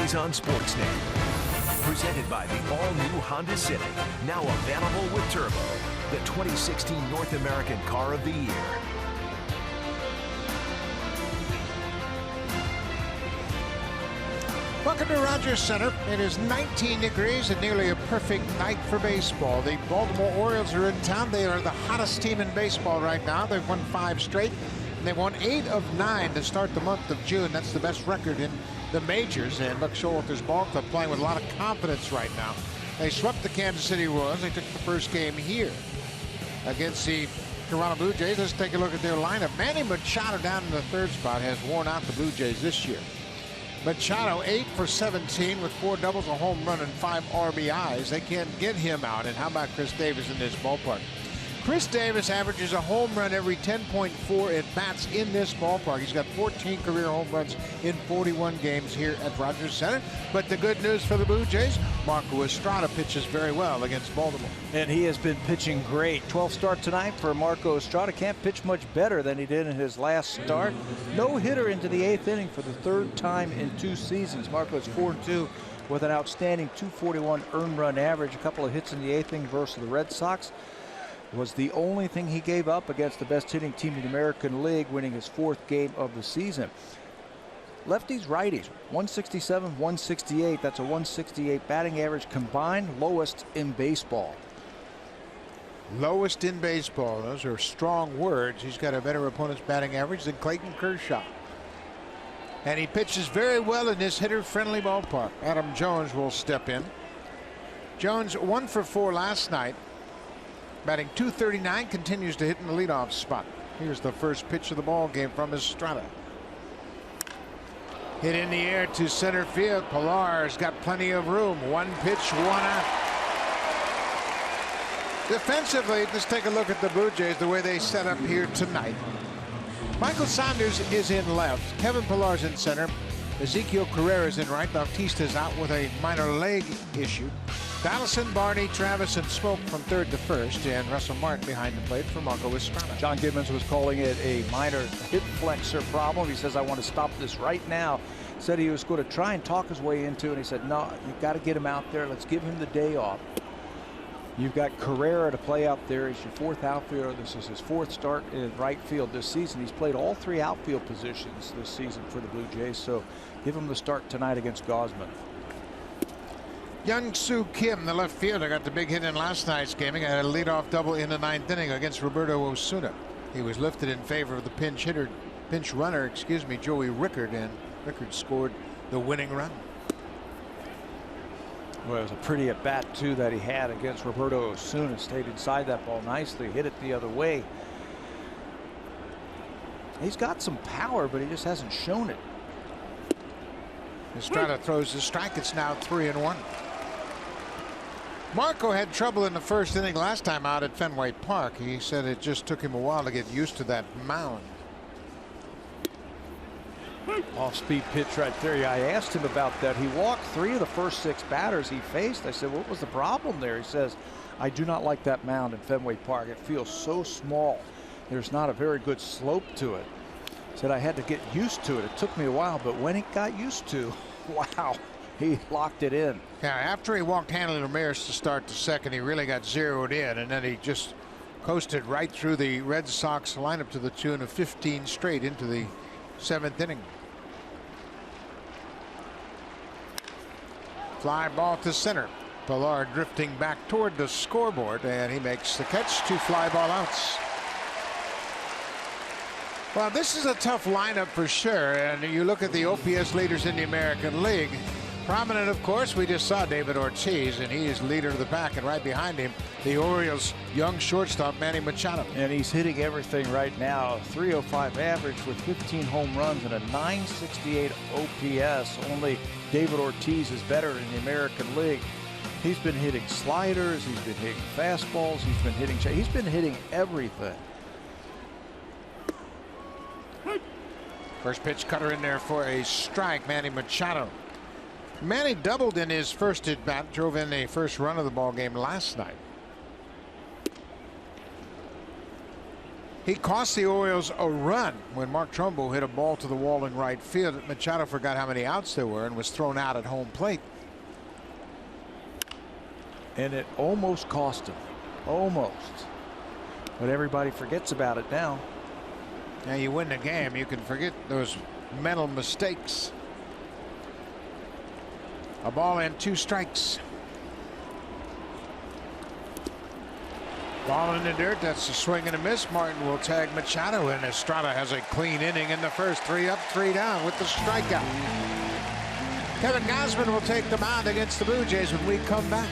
Jays on Sportsnet. Presented by the all-new Honda Civic, now available with Turbo, the 2016 North American Car of the Year. Welcome to Rogers Center. It is 19 degrees and nearly a perfect night for baseball. The Baltimore Orioles are in town. They are the hottest team in baseball right now. They've won 5 straight, and they won 8 of 9 to start the month of June. That's the best record in the majors, and Buck Showalter's ball club playing with a lot of confidence right now. They swept the Kansas City Royals. They took the first game here against the Toronto Blue Jays. Let's take a look at their lineup. Manny Machado down in the 3rd spot has worn out the Blue Jays this year. Machado 8 for 17 with 4 doubles, a home run, and 5 RBIs. They can't get him out. And how about Chris Davis in this ballpark? Chris Davis averages a home run every 10.4 at bats in this ballpark. He's got 14 career home runs in 41 games here at Rogers Center. But the good news for the Blue Jays, Marco Estrada pitches very well against Baltimore. And he has been pitching great. 12th start tonight for Marco Estrada. Can't pitch much better than he did in his last start. No hitter into the 8th inning for the 3rd time in 2 seasons. Marco is 4-2 with an outstanding .241 earned run average. A couple of hits in the 8th inning versus the Red Sox. Was the only thing he gave up against the best hitting team in the American League, winning his 4th game of the season. Lefties, righties, 167, 168. That's a 168 batting average combined, lowest in baseball. Lowest in baseball. Those are strong words. He's got a better opponent's batting average than Clayton Kershaw. And he pitches very well in this hitter-friendly ballpark. Adam Jones will step in. Jones 1 for 4 last night. Batting .239, continues to hit in the leadoff spot. Here's the first pitch of the ball game from Estrada. Hit in the air to center field. Pilar's got plenty of room. 1 pitch, 1 out. Defensively, let's take a look at the Blue Jays, the way they set up here tonight. Michael Saunders is in left. Kevin Pilar's in center. Ezekiel Carrera's in right. Bautista's out with a minor leg issue. Donaldson, Barney, Travis, and Smoke from 3rd to 1st, and Russell Martin behind the plate for Marco Estrada. John Gibbons was calling it a minor hip flexor problem. He says, I want to stop this right now. Said he was going to try and talk his way into it, and he said, no, you've got to get him out there. Let's give him the day off. You've got Carrera to play out there. He's your 4th outfielder. This is his 4th start in right field this season. He's played all 3 outfield positions this season for the Blue Jays, so give him the start tonight against Gausman. Young Soo Kim, the left fielder, got the big hit in last night's game. He got a leadoff double in the 9th inning against Roberto Osuna. He was lifted in favor of the pinch runner, Joey Rickard, and Rickard scored the winning run. Well, it was a pretty at bat too that he had against Roberto Osuna. Stayed inside that ball nicely, hit it the other way. He's got some power, but he just hasn't shown it. Estrada throws the strike. It's now 3-1. Marco had trouble in the 1st inning last time out at Fenway Park. He said it just took him a while to get used to that mound. Off-speed pitch right there. Yeah, I asked him about that. He walked 3 of the first 6 batters he faced. I said, what was the problem there? He says, I do not like that mound in Fenway Park. It feels so small. There's not a very good slope to it. Said I had to get used to it. It took me a while, but when it got used to, wow, he locked it in. Yeah, after he walked Hanley Ramirez to start the 2nd, he really got zeroed in, and then he just coasted right through the Red Sox lineup to the tune of 15 straight into the 7th inning. Fly ball to center. Pilar drifting back toward the scoreboard, and he makes the catch. 2 fly ball outs. Well, this is a tough lineup for sure, and you look at the OPS leaders in the American League. Prominent, of course, we just saw David Ortiz, and he is leader of the pack, and right behind him, the Orioles' young shortstop, Manny Machado. And he's hitting everything right now. 305 average with 15 home runs and a 968 OPS. Only David Ortiz is better in the American League. He's been hitting sliders, he's been hitting fastballs, he's been hitting everything. First pitch cutter in there for a strike, Manny Machado. Manny doubled in his first at bat, drove in the first run of the ball game last night. He cost the Orioles a run when Mark Trumbo hit a ball to the wall in right field. Machado forgot how many outs there were and was thrown out at home plate. And it almost cost him. Almost. But everybody forgets about it now. Now you win the game, you can forget those mental mistakes. A ball and 2 strikes. Ball in the dirt. That's a swing and a miss. Martin will tag Machado, and Estrada has a clean inning in the first. 3 up, 3 down with the strikeout. Kevin Gausman will take the mound against the Blue Jays when we come back.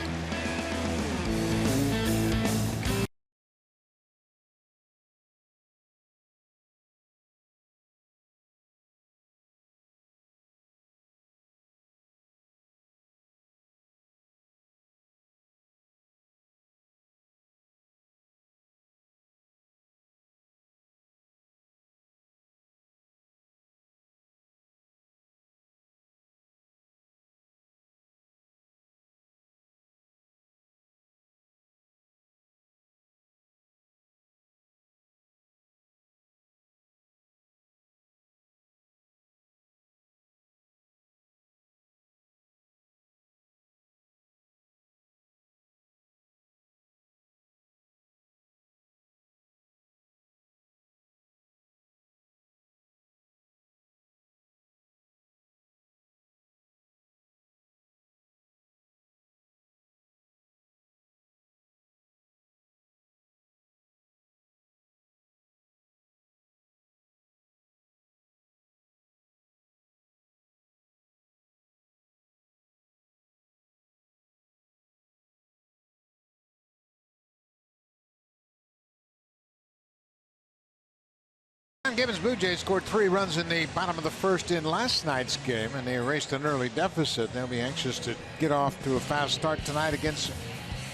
Gibbons Blue Jays scored 3 runs in the bottom of the first in last night's game, and they erased an early deficit. They'll be anxious to get off to a fast start tonight against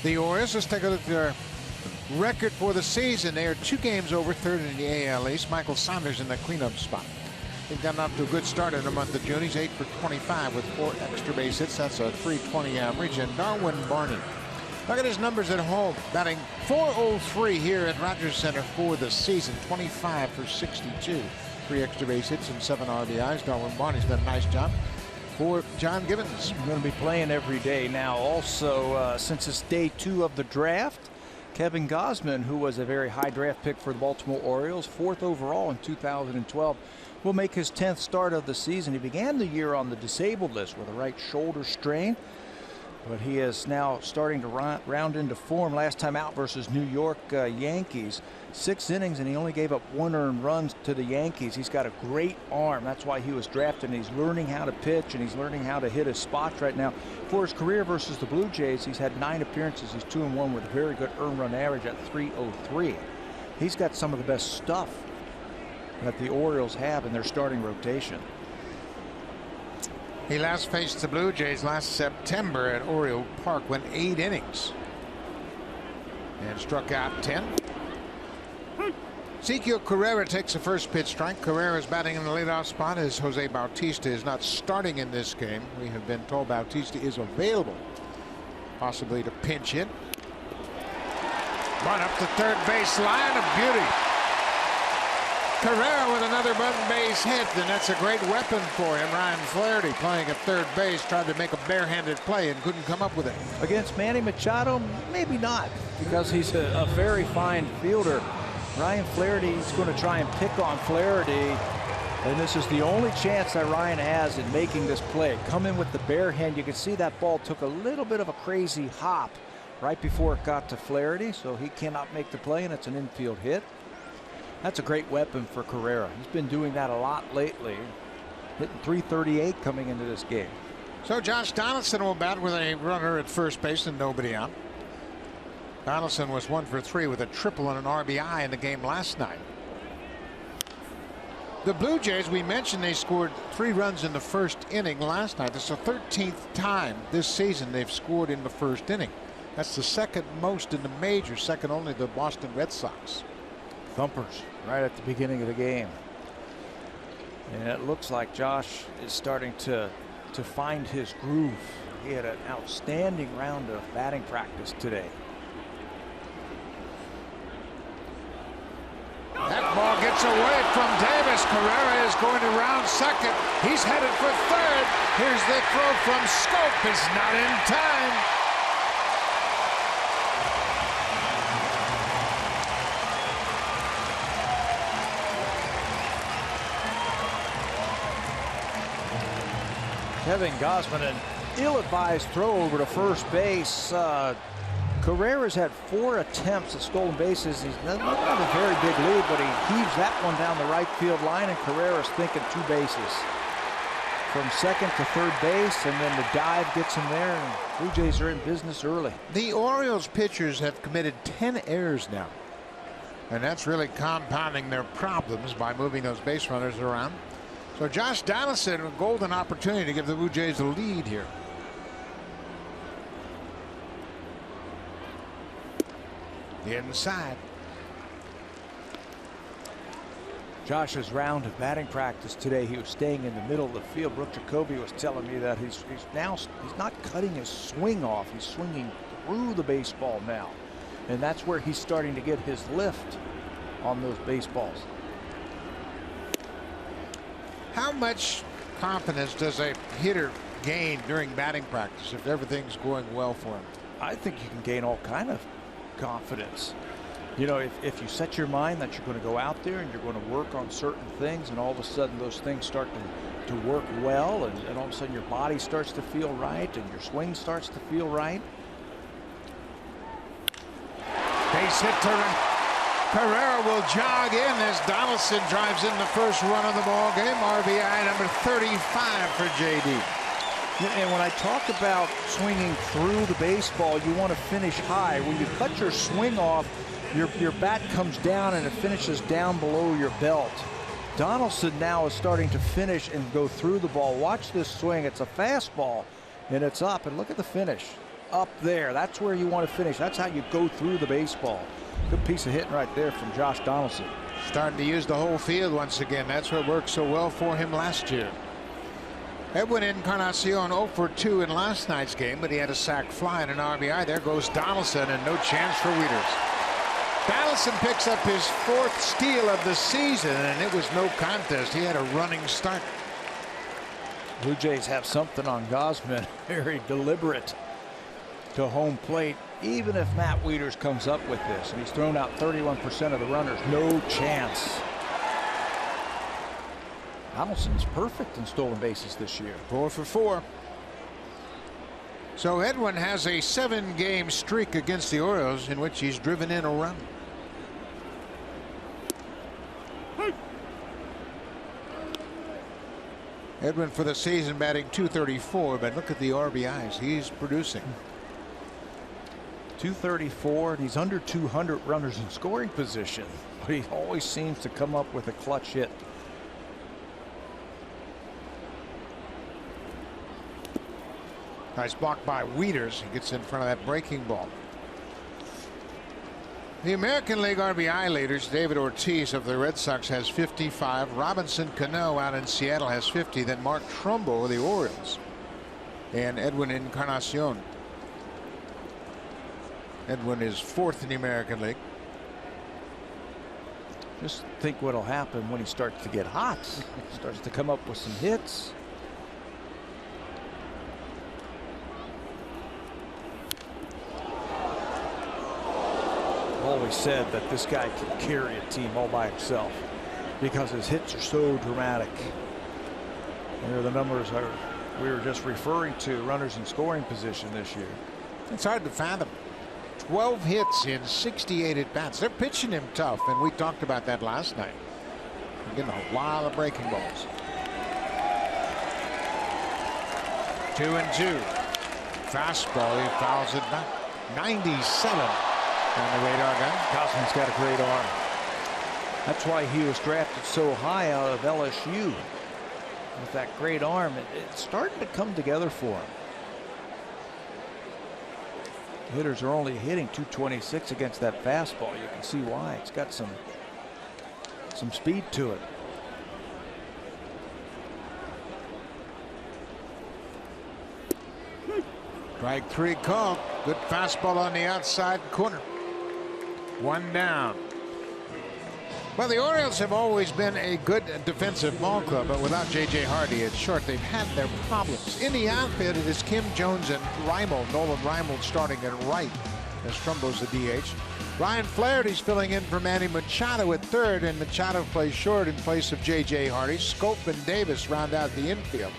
the Orioles. Let's take a look at their record for the season. They are 2 games over third in the AL East. Michael Saunders in the cleanup spot. They've gotten off to a good start in the month of June. He's 8 for 25 with 4 extra base hits. That's a .320 average. And Darwin Barney, look at his numbers at home. Batting .403 here at Rogers Center for the season. 25 for 62. 3 extra base hits and 7 RBIs. Darwin Barney's done a nice job for John Gibbons. Going to be playing every day now. Also, since it's day 2 of the draft, Kevin Gausman, who was a very high draft pick for the Baltimore Orioles, 4th overall in 2012, will make his 10th start of the season. He began the year on the disabled list with a right shoulder strain, but he is now starting to round into form. Last time out versus New York Yankees, 6 innings, and he only gave up 1 earned run to the Yankees. He's got a great arm. That's why he was drafted, and he's learning how to pitch, and he's learning how to hit his spots right now. For his career versus the Blue Jays, he's had 9 appearances. He's 2-1 with a very good earned run average at .303. He's got some of the best stuff that the Orioles have in their starting rotation. He last faced the Blue Jays last September at Oriole Park, went 8 innings and struck out 10. Ezequiel Carrera takes the first pitch strike. Carrera is batting in the leadoff spot as Jose Bautista is not starting in this game. We have been told Bautista is available, possibly to pinch hit. Run up the third base line, a beauty. Carrera with another button base hit, and that's a great weapon for him. Ryan Flaherty playing at third base tried to make a barehanded play and couldn't come up with it. Against Manny Machado, maybe not, because he's a very fine fielder. Ryan Flaherty is going to try and pick on Flaherty, and this is the only chance that Ryan has in making this play. Come in with the bare hand. You can see that ball took a little bit of a crazy hop right before it got to Flaherty, so he cannot make the play, and it's an infield hit. That's a great weapon for Carrera. He's been doing that a lot lately, hitting .338 coming into this game. So Josh Donaldson will bat with a runner at first base and nobody out. Donaldson was 1 for 3 with a triple and an RBI in the game last night. The Blue Jays, we mentioned they scored 3 runs in the first inning last night. It's the 13th time this season they've scored in the first inning. That's the second most in the majors, second only to the Boston Red Sox. Thumpers right at the beginning of the game. And it looks like Josh is starting to find his groove. He had an outstanding round of batting practice today. away from Davis. Carrera is going to round second. He's headed for third. Here's the throw from Scope. It's not in time. Kevin Gausman, an ill-advised throw over to first base. Carrera's had 4 attempts at stolen bases. He's not a very big lead, but he heaves that one down the right field line, and Carrera's thinking 2 bases. From second to third base, and then the dive gets him there, and Blue Jays are in business early. The Orioles pitchers have committed 10 errors now, and that's really compounding their problems by moving those base runners around. So Josh Donaldson, a golden opportunity to give the Blue Jays a lead here. Inside. Josh's round of batting practice today, he was staying in the middle of the field. Brooke Jacoby was telling me that he's not cutting his swing off. He's swinging through the baseball now, and that's where he's starting to get his lift on those baseballs. How much confidence does a hitter gain during batting practice if everything's going well for him? I think you can gain all kind of confidence. You know, if you set your mind that you're going to go out there and you're going to work on certain things, and all of a sudden those things start to work well, and all of a sudden your body starts to feel right and your swing starts to feel right. Base hit to right. Carrera will jog in as Donaldson drives in the first run of the ball game. RBI number 35 for JD. And when I talk about swinging through the baseball, you want to finish high. When you cut your swing off, your bat comes down and it finishes down below your belt. Donaldson now is starting to finish and go through the ball. Watch this swing. It's a fastball, and it's up. And look at the finish. Up there. That's where you want to finish. That's how you go through the baseball. Good piece of hitting right there from Josh Donaldson. Starting to use the whole field once again. That's what worked so well for him last year. Edwin Encarnacion 0 for 2 in last night's game, but he had a sac fly and an RBI. There goes Donaldson, and no chance for Wieters. Donaldson picks up his 4th steal of the season, and it was no contest. He had a running start. Blue Jays have something on Gausman. Very deliberate to home plate. Even if Matt Wieters comes up with this, and he's thrown out 31% of the runners, no chance. Donaldson's perfect in stolen bases this year. 4 for 4. So Edwin has a 7-game streak against the Orioles in which he's driven in a run. Edwin for the season batting .234, but look at the RBIs he's producing. 234, and he's under 200 runners in scoring position, but he always seems to come up with a clutch hit. Nice block by Wieters. He gets in front of that breaking ball. The American League RBI leaders, David Ortiz of the Red Sox has 55. Robinson Cano out in Seattle has 50. Then Mark Trumbo of the Orioles. And Edwin Encarnacion. Edwin is 4th in the American League. Just think what'll happen when he starts to get hot. Starts to come up with some hits. Always said that this guy can carry a team all by himself because his hits are so dramatic. And there are the numbers we were just referring to, runners in scoring position this year. It's hard to fathom. 12 hits in 68 at bats. They're pitching him tough, and we talked about that last night. They're getting a lot of breaking balls. 2-2. Fastball. He fouls it back. 97 on the radar gun. Gausman's got a great arm. That's why he was drafted so high out of LSU. With that great arm, it's starting to come together for him. Hitters are only hitting .226 against that fastball. You can see why. It's got some speed to it. Strike 3 called. Good fastball on the outside corner. 1 down. Well, the Orioles have always been a good defensive ball club, but without J.J. Hardy at short, they've had their problems. In the outfit, it is Kim Jones and Reimold. Nolan Reimold starting at right as Trumbo's the DH. Ryan Flaherty's filling in for Manny Machado at third, and Machado plays short in place of J.J. Hardy. Scope and Davis round out the infield.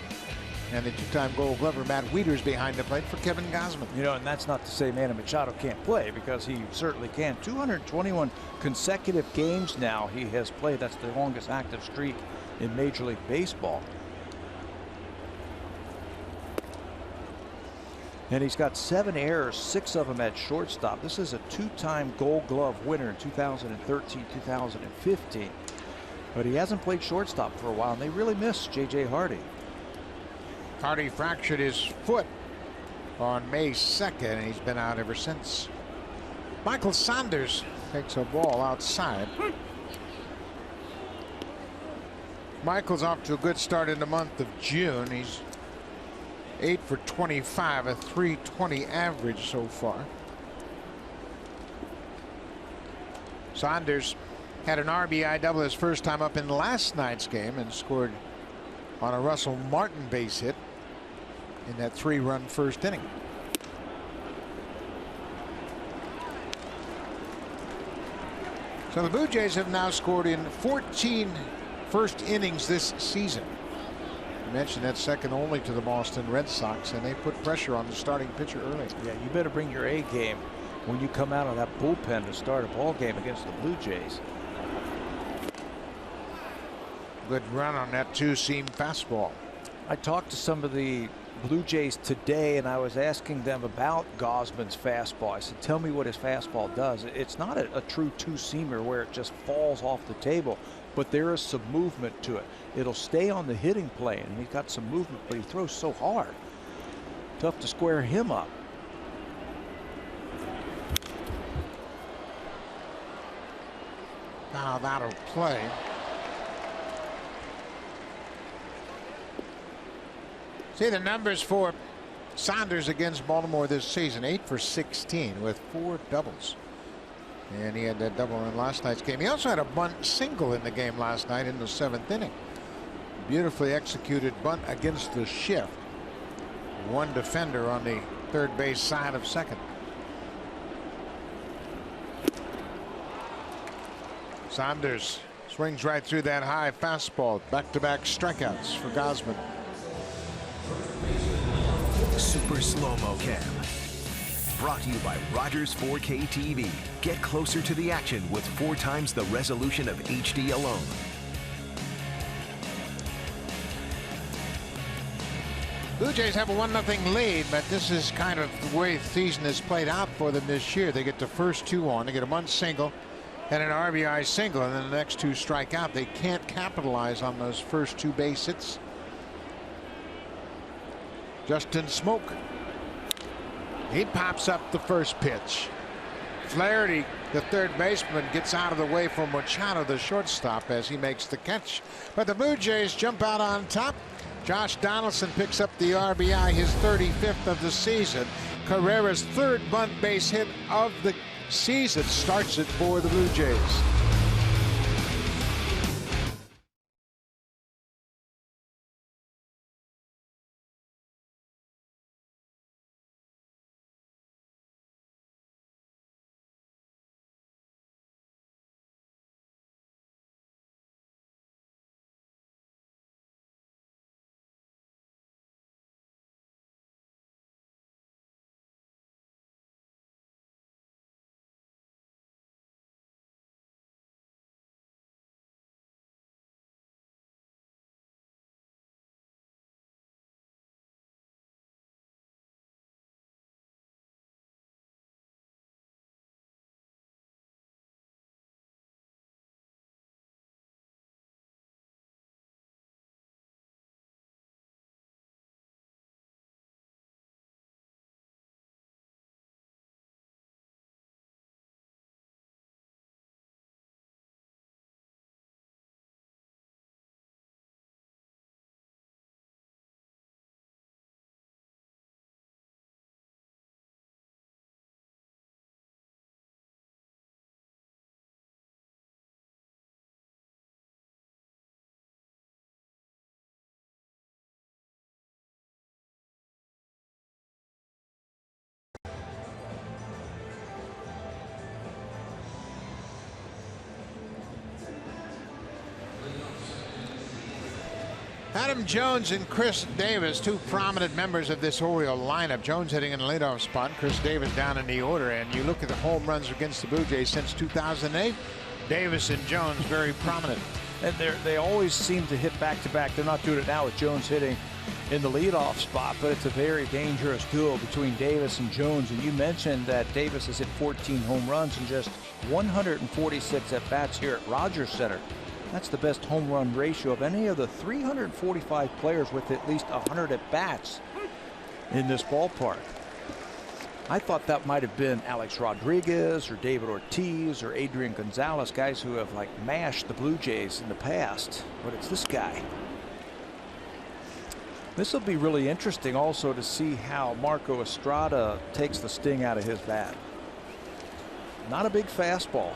And the two-time Gold Glover Matt Wieters behind the plate for Kevin Gausman. You know, and that's not to say Manny Machado can't play, because he certainly can. 221 consecutive games now he has played. That's the longest active streak in Major League Baseball. And he's got 7 errors, 6 of them at shortstop. This is a 2-time Gold Glove winner in 2013, 2015. But he hasn't played shortstop for a while, and they really miss J.J. Hardy. Hardy fractured his foot on May 2nd, and he's been out ever since. Michael Saunders takes a ball outside. Michael's off to a good start in the month of June. He's 8 for 25, a .320 average so far. Saunders had an RBI double his first time up in last night's game and scored on a Russell Martin base hit in that 3-run first inning. So the Blue Jays have now scored in 14 first innings this season. I mentioned that second only to the Boston Red Sox, and they put pressure on the starting pitcher early. Yeah, you better bring your A game when you come out of that bullpen to start a ball game against the Blue Jays. Good run on that 2-seam fastball. I talked to some of the Blue Jays today, and I was asking them about Gausman's fastball. I said, tell me what his fastball does. It's not a true 2-seamer where it just falls off the table, but there is some movement to it. It'll stay on the hitting plane, and he's got some movement, but he throws so hard. Tough to square him up. Now that'll play. See the numbers for Saunders against Baltimore this season: 8 for 16 with 4 doubles. And he had that double in last night's game. He also had a bunt single in the game last night in the 7th inning. Beautifully executed bunt against the shift. One defender on the third base side of second. Saunders swings right through that high fastball. Back-to-back strikeouts for Gausman. Super Slow-Mo Cam. Brought to you by Rogers 4K TV. Get closer to the action with 4 times the resolution of HD alone. Blue Jays have a 1-0 lead, but this is kind of the way the season has played out for them this year. They get the first 2 on. They get a bunt single and an RBI single, and then the next 2 strike out. They can't capitalize on those first 2 base hits. Justin Smoke. He pops up the first pitch. Flaherty, the third baseman, gets out of the way for Machado, the shortstop, as he makes the catch. But the Blue Jays jump out on top. Josh Donaldson picks up the RBI, his 35th of the season. Carrera's 3rd bunt base hit of the season starts it for the Blue Jays. Jim Jones and Chris Davis, two prominent members of this Oriole lineup. Jones hitting in the leadoff spot, Chris Davis down in the order. And you look at the home runs against the Blue Jays since 2008, Davis and Jones very prominent. And they always seem to hit back-to-back. They're not doing it now with Jones hitting in the leadoff spot, but it's a very dangerous duel between Davis and Jones. And you mentioned that Davis has hit 14 home runs in just 146 at-bats here at Rogers Center. That's the best home run ratio of any of the 345 players with at least 100 at-bats in this ballpark. I thought that might have been Alex Rodriguez or David Ortiz or Adrian Gonzalez, guys who have like mashed the Blue Jays in the past, but it's this guy. This will be really interesting also to see how Marco Estrada takes the sting out of his bat. Not a big fastball.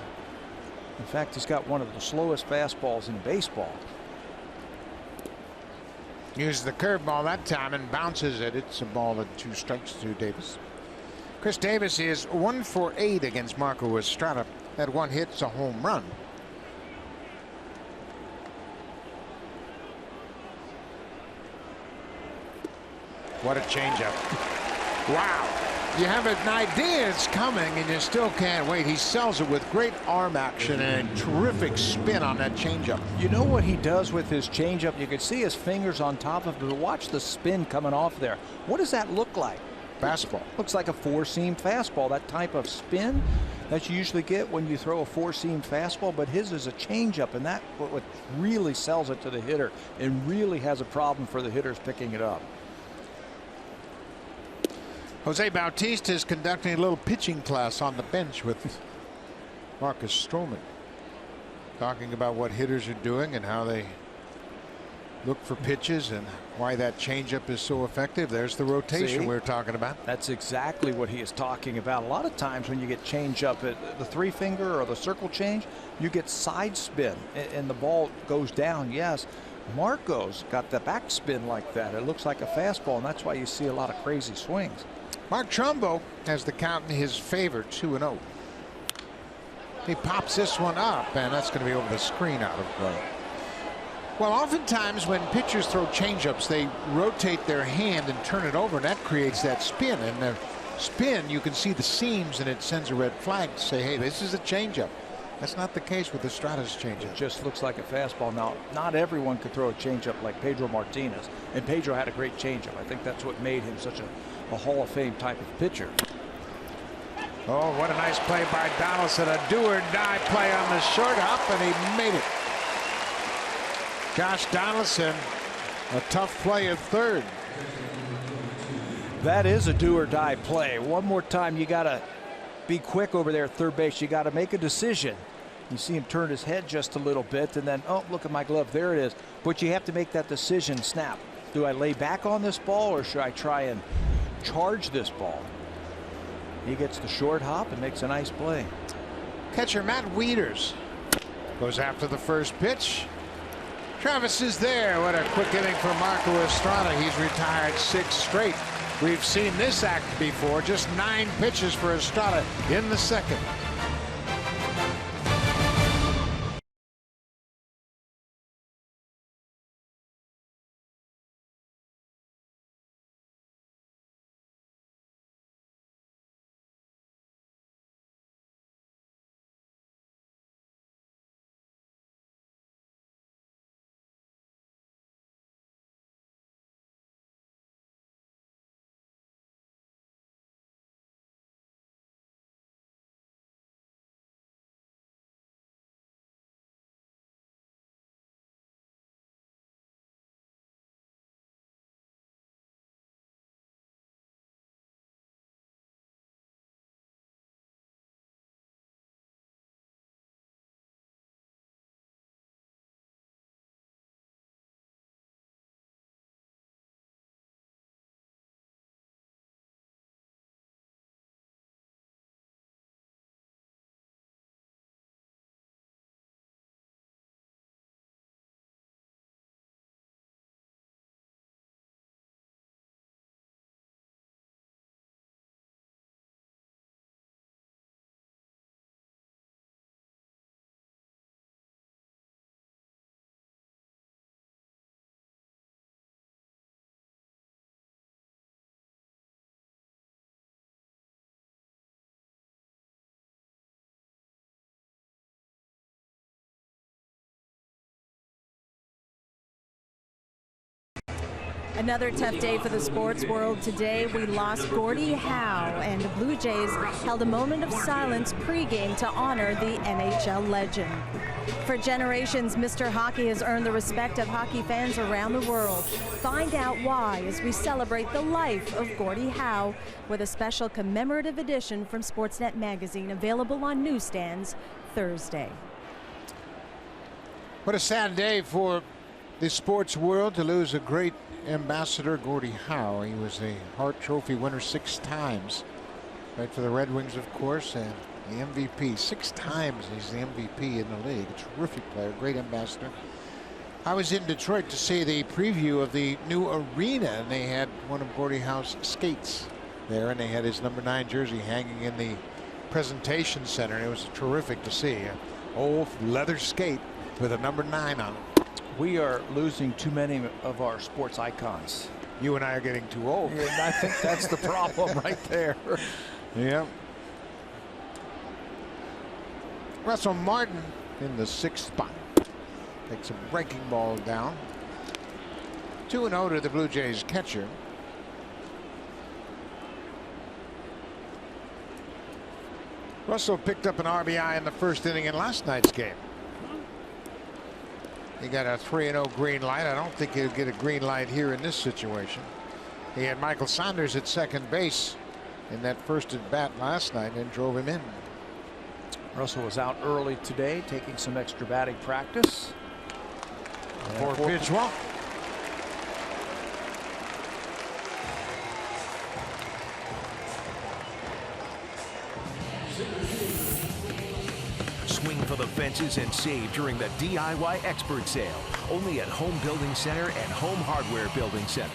In fact, he's got one of the slowest fastballs in baseball. Uses the curveball that time and bounces it. It's a ball at 2 strikes to Davis. Chris Davis is 1 for 8 against Marco Estrada. That one hit's a home run. What a changeup. Wow. You have an idea it's coming and you still can't wait. He sells it with great arm action and a terrific spin on that changeup. You know what he does with his changeup? You can see his fingers on top of it, but watch the spin coming off there. What does that look like? Fastball. Looks like a 4-seam fastball. That type of spin that you usually get when you throw a 4-seam fastball, but his is a changeup, and that what really sells it to the hitter and really has a problem for the hitters picking it up. Jose Bautista is conducting a little pitching class on the bench with Marcus Stroman, talking about what hitters are doing and how they look for pitches and why that changeup is so effective. There's the rotation we were talking about. That's exactly what he is talking about. A lot of times when you get changeup at the 3-finger or the circle change, you get side spin and the ball goes down. Yes, Marco's got the backspin like that. It looks like a fastball, and that's why you see a lot of crazy swings. Mark Trumbo has the count in his favor, 2-0. He pops this one up, and that's going to be over the screen out of play. Well, oftentimes when pitchers throw changeups, they rotate their hand and turn it over, and that creates that spin. And the spin, you can see the seams, and it sends a red flag to say, hey, this is a changeup. That's not the case with Estrada's changeup. It just looks like a fastball. Now, not everyone could throw a changeup like Pedro Martinez, and Pedro had a great changeup. I think that's what made him such a Hall of Fame type of pitcher. Oh, what a nice play by Donaldson. A do-or-die play on the short hop, and he made it. Josh Donaldson, a tough play at third. That is a do-or-die play. One more time, you got to be quick over there at third base. You got to make a decision. You see him turn his head just a little bit, and then, oh, look at my glove. There it is. But you have to make that decision, snap. Do I lay back on this ball, or should I try and charge this ball? He gets the short hop and makes a nice play. Catcher Matt Wieters goes after the first pitch. Travis is there. What a quick inning for Marco Estrada. He's retired 6 straight. We've seen this act before. Just 9 pitches for Estrada in the second. Another tough day for the sports world today. We lost Gordie Howe, and the Blue Jays held a moment of silence pregame to honor the NHL legend. For generations, Mr. Hockey has earned the respect of hockey fans around the world. Find out why as we celebrate the life of Gordie Howe with a special commemorative edition from Sportsnet magazine, available on newsstands Thursday. What a sad day for the sports world to lose a great ambassador, Gordie Howe. He was a Hart Trophy winner 6 times. Right for the Red Wings, of course, and the MVP. 6 times he's the MVP in the league. A terrific player, great ambassador. I was in Detroit to see the preview of the new arena, and they had one of Gordie Howe's skates there, and they had his number 9 jersey hanging in the presentation center, and it was terrific to see. An old leather skate with a number 9 on it. We are losing too many of our sports icons. You and I are getting too old. And I think that's the problem right there. Yeah. Russell Martin in the 6th spot. Takes a breaking ball down. 2-0 to the Blue Jays catcher. Russell picked up an RBI in the 1st inning in last night's game. He got a 3-0 green light. I don't think he'll get a green light here in this situation. He had Michael Saunders at second base in that first at bat last night and drove him in. Russell was out early today, taking some extra batting practice. 4-pitch walk. Swing for the fences and save during the DIY Expert Sale. Only at Home Building Center and Home Hardware Building Center.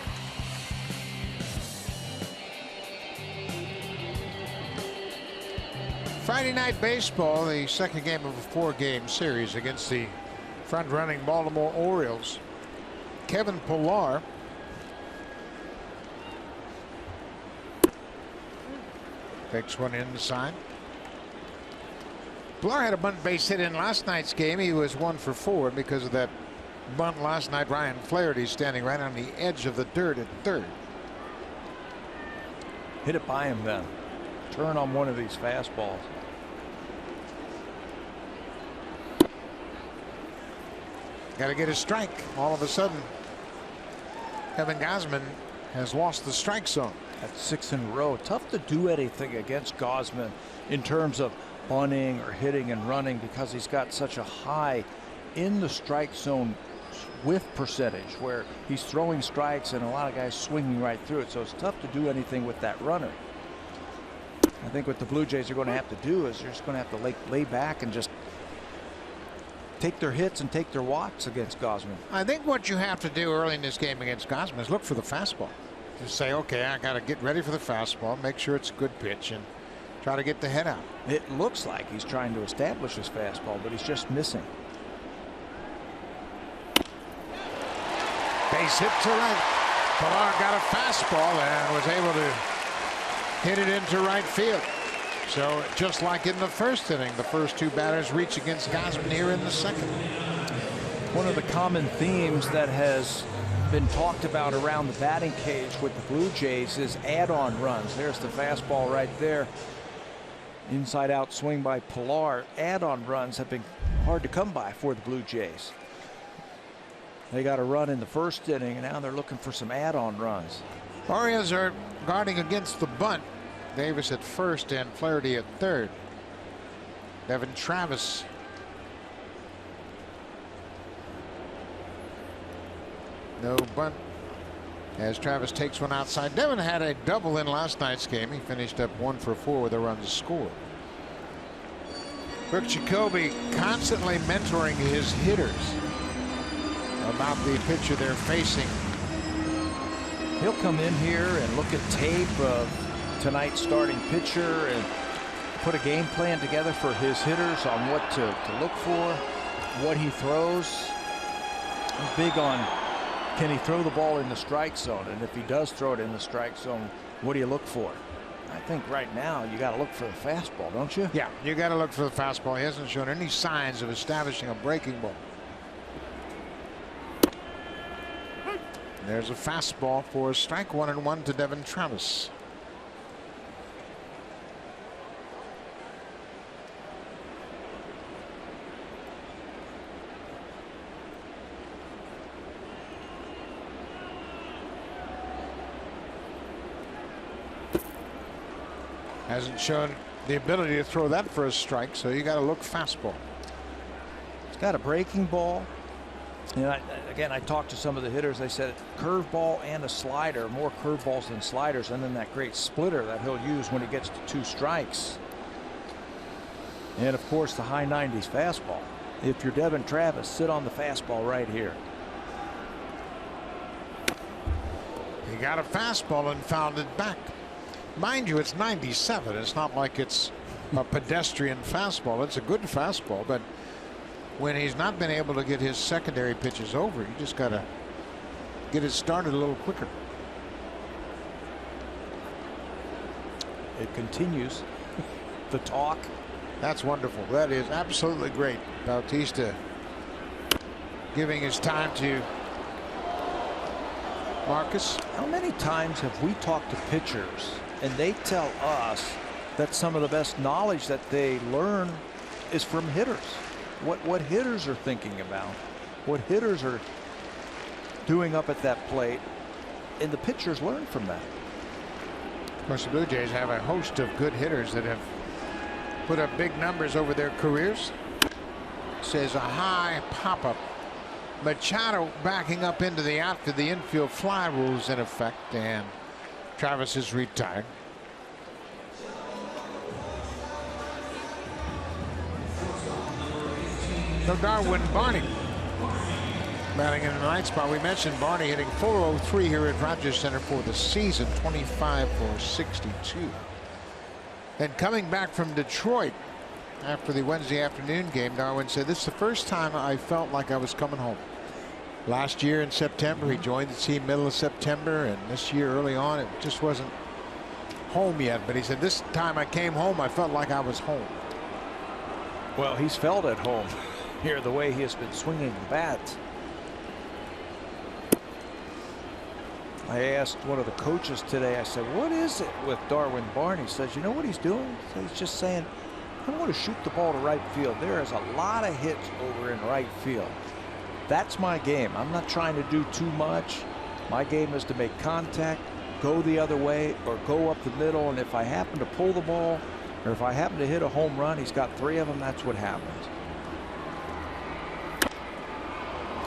Friday night baseball, the 2nd game of a 4-game series against the front-running Baltimore Orioles. Kevin Pillar takes one inside. Pillar had a bunt base hit in last night's game. He was 1 for 4 because of that bunt last night. Ryan Flaherty standing right on the edge of the dirt at 3rd. Hit it by him then. Turn on one of these fastballs. Got to get a strike. All of a sudden, Kevin Gausman has lost the strike zone. That's 6 in a row. Tough to do anything against Gausman in terms of bunting or hitting and running because he's got such a high in the strike zone whiff percentage where he's throwing strikes and a lot of guys swinging right through it. So it's tough to do anything with that runner. I think what the Blue Jays are going to have to do is they're just going to have to lay back and just take their hits and take their walks against Gausman. I think what you have to do early in this game against Gausman is look for the fastball. Just say, okay, I got to get ready for the fastball, make sure it's a good pitch, and try to get the head out. It looks like he's trying to establish his fastball, but he's just missing. Base hit to right. Pillar got a fastball and was able to hit it into right field. So just like in the 1st inning, the first 2 batters reach against Gausman here in the 2nd. One of the common themes that has been talked about around the batting cage with the Blue Jays is add-on runs. There's the fastball right there. Inside out swing by Pillar. Add-on runs have been hard to come by for the Blue Jays. They got a run in the 1st inning, and now they're looking for some add-on runs. Orioles are guarding against the bunt. Davis at 1st and Flaherty at 3rd. Devin Travis. No bunt as Travis takes one outside. Devin had a double in last night's game. He finished up 1 for 4 with a run scored. Brooks Jacoby constantly mentoring his hitters about the pitcher they're facing. He'll come in here and look at tape of tonight's starting pitcher and put a game plan together for his hitters on what to look for, what he throws. He's big on, can he throw the ball in the strike zone? And if he does throw it in the strike zone, what do you look for? I think right now you got to look for the fastball, don't you? Yeah, you got to look for the fastball. He hasn't shown any signs of establishing a breaking ball. There's a fastball for a strike. 1-1 to Devin Travis. Hasn't shown the ability to throw that for a strike, so you got to look fastball. It's got a breaking ball. You know, again, I talked to some of the hitters. They said curveball and a slider, more curveballs than sliders, and then that great splitter that he'll use when he gets to 2 strikes. And of course, the high 90s fastball. If you're Devin Travis, sit on the fastball right here. He got a fastball and fouled it back. Mind you, it's 97. It's not like it's a pedestrian fastball. It's a good fastball, but when he's not been able to get his secondary pitches over, you just got to get it started a little quicker. It continues. The talk. That's wonderful. That is absolutely great. Bautista giving his time to Marcus. How many times have we talked to pitchers and they tell us that some of the best knowledge that they learn is from hitters? What hitters are thinking about, what hitters are doing up at that plate, and the pitchers learn from that. Of course, the Blue Jays have a host of good hitters that have put up big numbers over their careers. Says a high pop-up. Machado backing up into the outfield. The infield fly rules in effect, and Travis is retired. So Darwin Barney batting in the ninth spot. We mentioned Barney hitting .403 here at Rogers Center for the season, 25 for 62. And coming back from Detroit after the Wednesday afternoon game, Darwin said, "This is the first time I felt like I was coming home." Last year in September, he joined the team middle of September, and this year early on, it just wasn't home yet. But he said, "This time I came home, I felt like I was home." Well, he's felt at home here, the way he has been swinging the bat. I asked one of the coaches today, I said, "What is it with Darwin Barney?" He says, "You know what he's doing?" So he's just saying, "I want to shoot the ball to right field. There is a lot of hits over in right field. That's my game. I'm not trying to do too much. My game is to make contact, go the other way, or go up the middle. And if I happen to pull the ball, or if I happen to hit a home run, he's got 3 of them, that's what happens."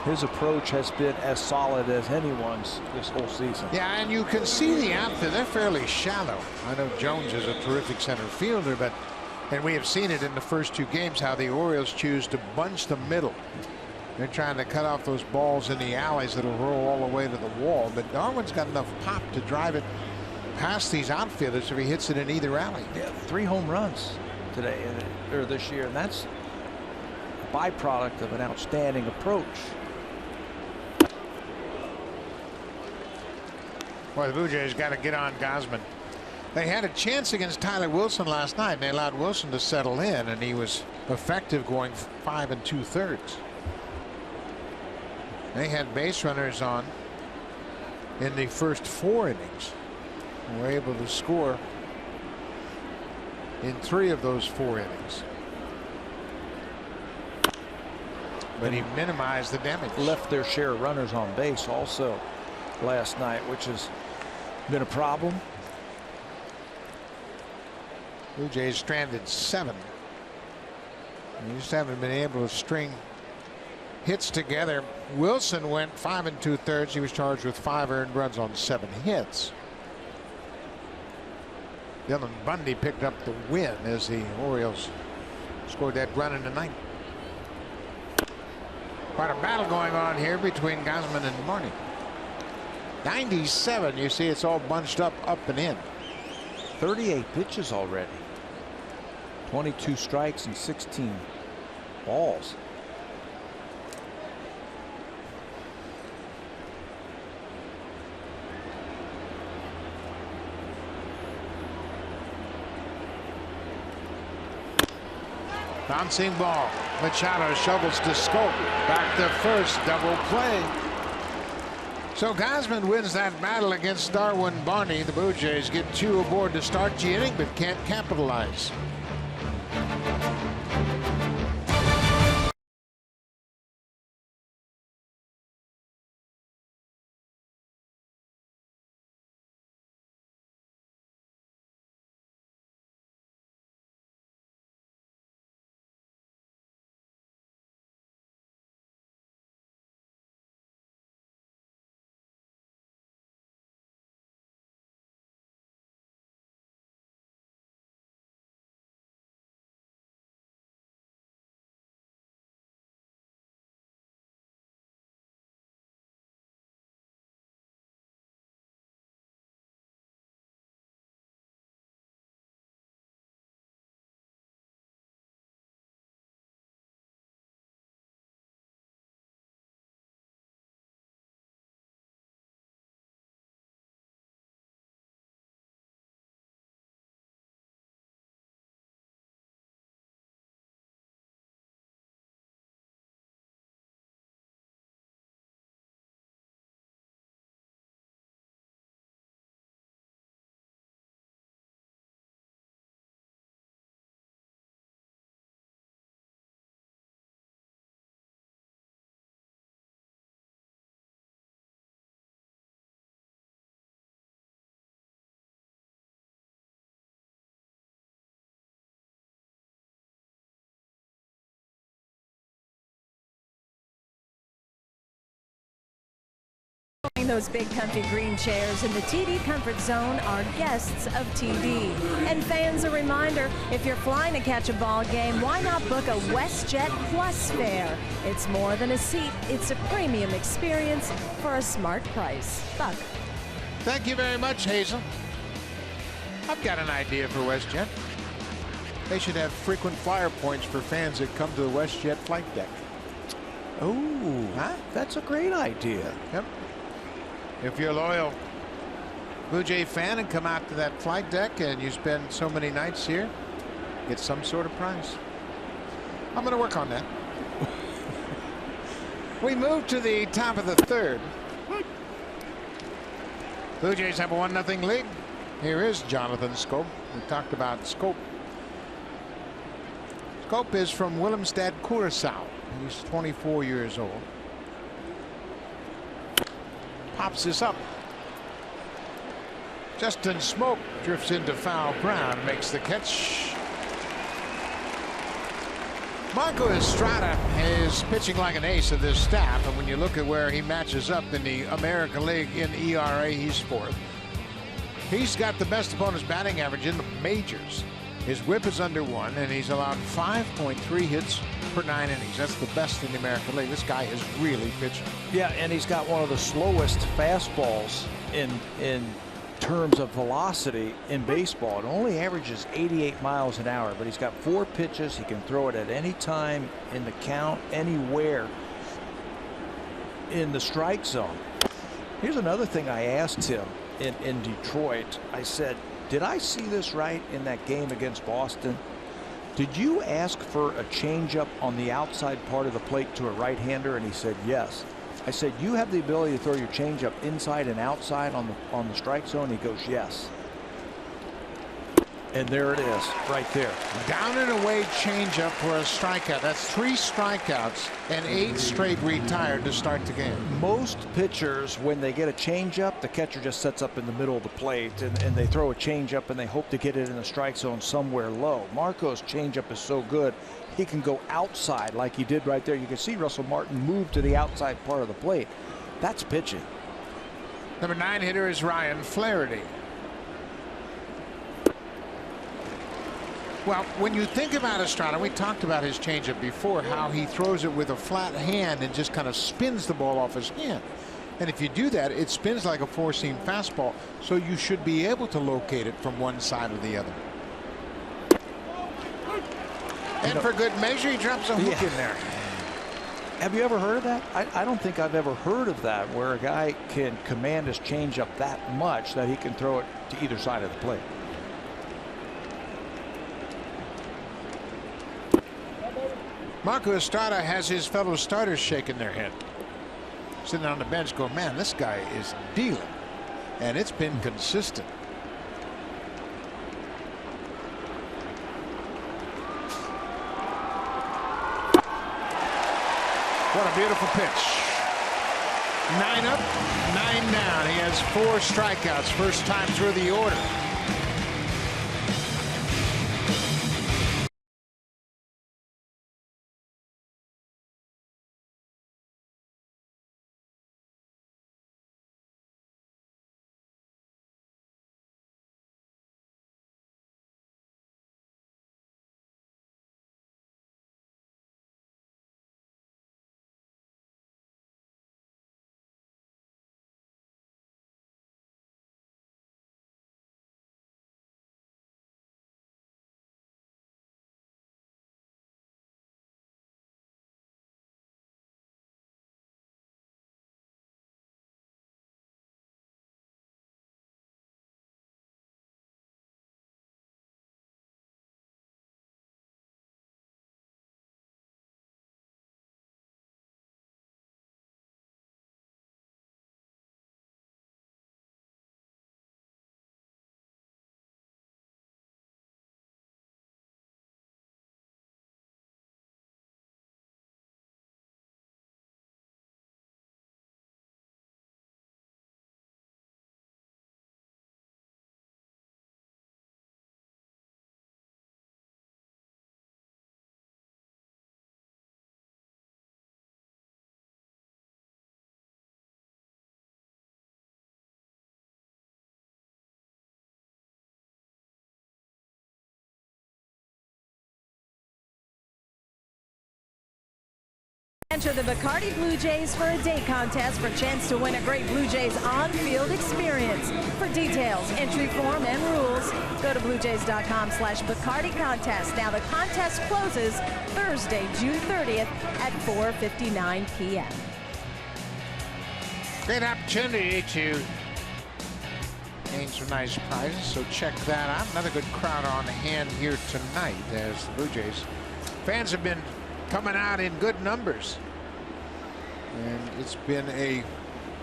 His approach has been as solid as anyone's this whole season. Yeah, and you can see the outfield. They're fairly shallow. I know Jones is a terrific center fielder, but and we have seen it in the first 2 games how the Orioles choose to bunch the middle. They're trying to cut off those balls in the alleys that'll roll all the way to the wall. But Darwin's got enough pop to drive it past these outfielders if he hits it in either alley. Yeah, 3 home runs today or this year, and that's a byproduct of an outstanding approach. Boy, the Blue Jays got to get on Gausman. They had a chance against Tyler Wilson last night, and they allowed Wilson to settle in, and he was effective going 5 2/3. They had base runners on in the first 4 innings. They were able to score in 3 of those 4 innings. But he minimized the damage. Left their share of runners on base also last night, which has been a problem. Blue Jays stranded 7. You just haven't been able to string hits together. Wilson went 5 2/3. He was charged with 5 earned runs on 7 hits. Dylan Bundy picked up the win as the Orioles scored that run in the ninth. Quite a battle going on here between Gausman and Barney. 97. You see it's all bunched up and in. 38 pitches already. 22 strikes and 16 balls. Bouncing ball. Machado shovels to Scope. Back to first. Double play. So Gosman wins that battle against Darwin Barney. The Blue Jays get 2 aboard to start the inning, but can't capitalize. Those big comfy green chairs in the TD Comfort Zone are guests of TD. And fans, a reminder, if you're flying to catch a ball game, why not book a WestJet Plus fare? It's more than a seat, it's a premium experience for a smart price. Buck. Thank you very much, Hazel. I've got an idea for WestJet. They should have frequent flyer points for fans that come to the WestJet flight deck. Oh, Huh? that's a great idea. Yep. If you're a loyal Blue Jay fan and come out to that flight deck and you spend so many nights here, get some sort of prize. I'm going to work on that. We move to the top of the third. Blue Jays have a 1-0 lead. Here is Jonathan Scope. We talked about Scope. Scope is from Willemstad, Curaçao. He's 24 years old. Pops this up. Justin Smoke drifts into foul ground, makes the catch. Marco Estrada is pitching like an ace of this staff, and when you look at where he matches up in the American League in ERA, he's 4th. He's got the best opponent's batting average in the majors. His whip is under 1, and he's allowed 5.3 hits per 9 innings. That's the best in the American League. This guy is really pitching. Yeah, and he's got one of the slowest fastballs in terms of velocity in baseball. It only averages 88 miles an hour, but he's got 4 pitches. He can throw it at any time in the count, anywhere in the strike zone. Here's another thing I asked him in Detroit. I said, did I see this right in that game against Boston? Did you ask for a changeup on the outside part of the plate to a right-hander? And he said yes. I said, you have the ability to throw your changeup inside and outside on the strike zone? He goes, yes. And there it is, right there. Down and away changeup for a strikeout. That's 3 strikeouts and 8 straight retired to start the game. Most pitchers, when they get a changeup, the catcher just sets up in the middle of the plate and they throw a changeup and they hope to get it in the strike zone somewhere low. Marco's changeup is so good, he can go outside like he did right there. You can see Russell Martin move to the outside part of the plate. That's pitching. Number 9 hitter is Ryan Flaherty. Well, when you think about Estrada, we talked about his changeup before, how he throws it with a flat hand and just kind of spins the ball off his hand. And if you do that, it spins like a 4-seam fastball, so you should be able to locate it from one side or the other. And for good measure, he drops a hook in there. Have you ever heard of that? I don't think I've ever heard of that, where a guy can command his changeup that much that he can throw it to either side of the plate. Marco Estrada has his fellow starters shaking their head. sitting on the bench going, man, this guy is dealing. And it's been consistent. What a beautiful pitch. 9 up, 9 down. He has 4 strikeouts, first time through the order. Enter the Bacardi Blue Jays for a day contest for a chance to win a great Blue Jays on-field experience. For details, entry form, and rules, go to bluejays.com/Bacardi contest. Now the contest closes Thursday, June 30th at 4:59 p.m. Great opportunity to gain some nice prizes, so check that out. Another good crowd on hand here tonight as the Blue Jays fans have been coming out in good numbers, and it's been a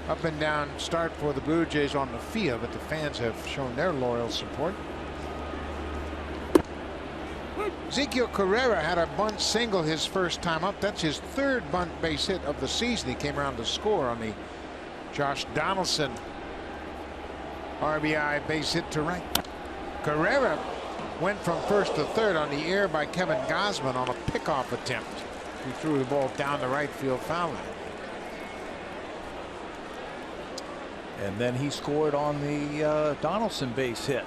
up and down start for the Blue Jays on the field, but the fans have shown their loyal support. Ezequiel Carrera had a bunt single his first time up. That's his 3rd bunt base hit of the season. He came around to score on the Josh Donaldson RBI base hit to right. Carrera went from first to third on the air by Kevin Gausman on a pickoff attempt. He threw the ball down the right field foul line. And then he scored on the Donaldson base hit.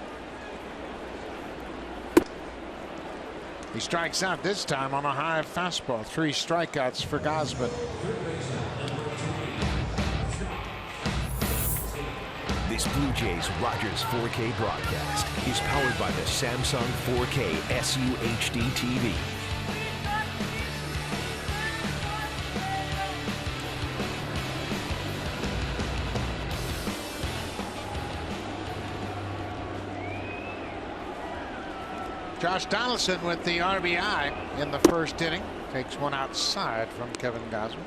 He strikes out this time on a high fastball. 3 strikeouts for Gausman. This Blue Jays Rogers 4K broadcast is powered by the Samsung 4K SUHD TV. Josh Donaldson with the RBI in the first inning. Takes one outside from Kevin Gausman.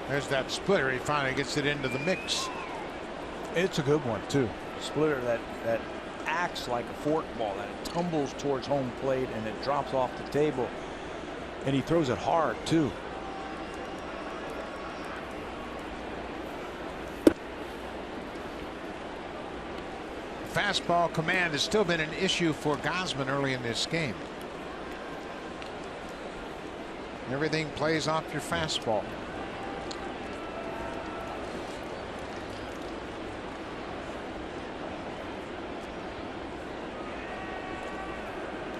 There's that splitter. He finally gets it into the mix. It's a good one too. Splitter that acts like a fork ball, that it tumbles towards home plate and it drops off the table, and he throws it hard too. Fastball command has still been an issue for Gausman early in this game. Everything plays off your fastball.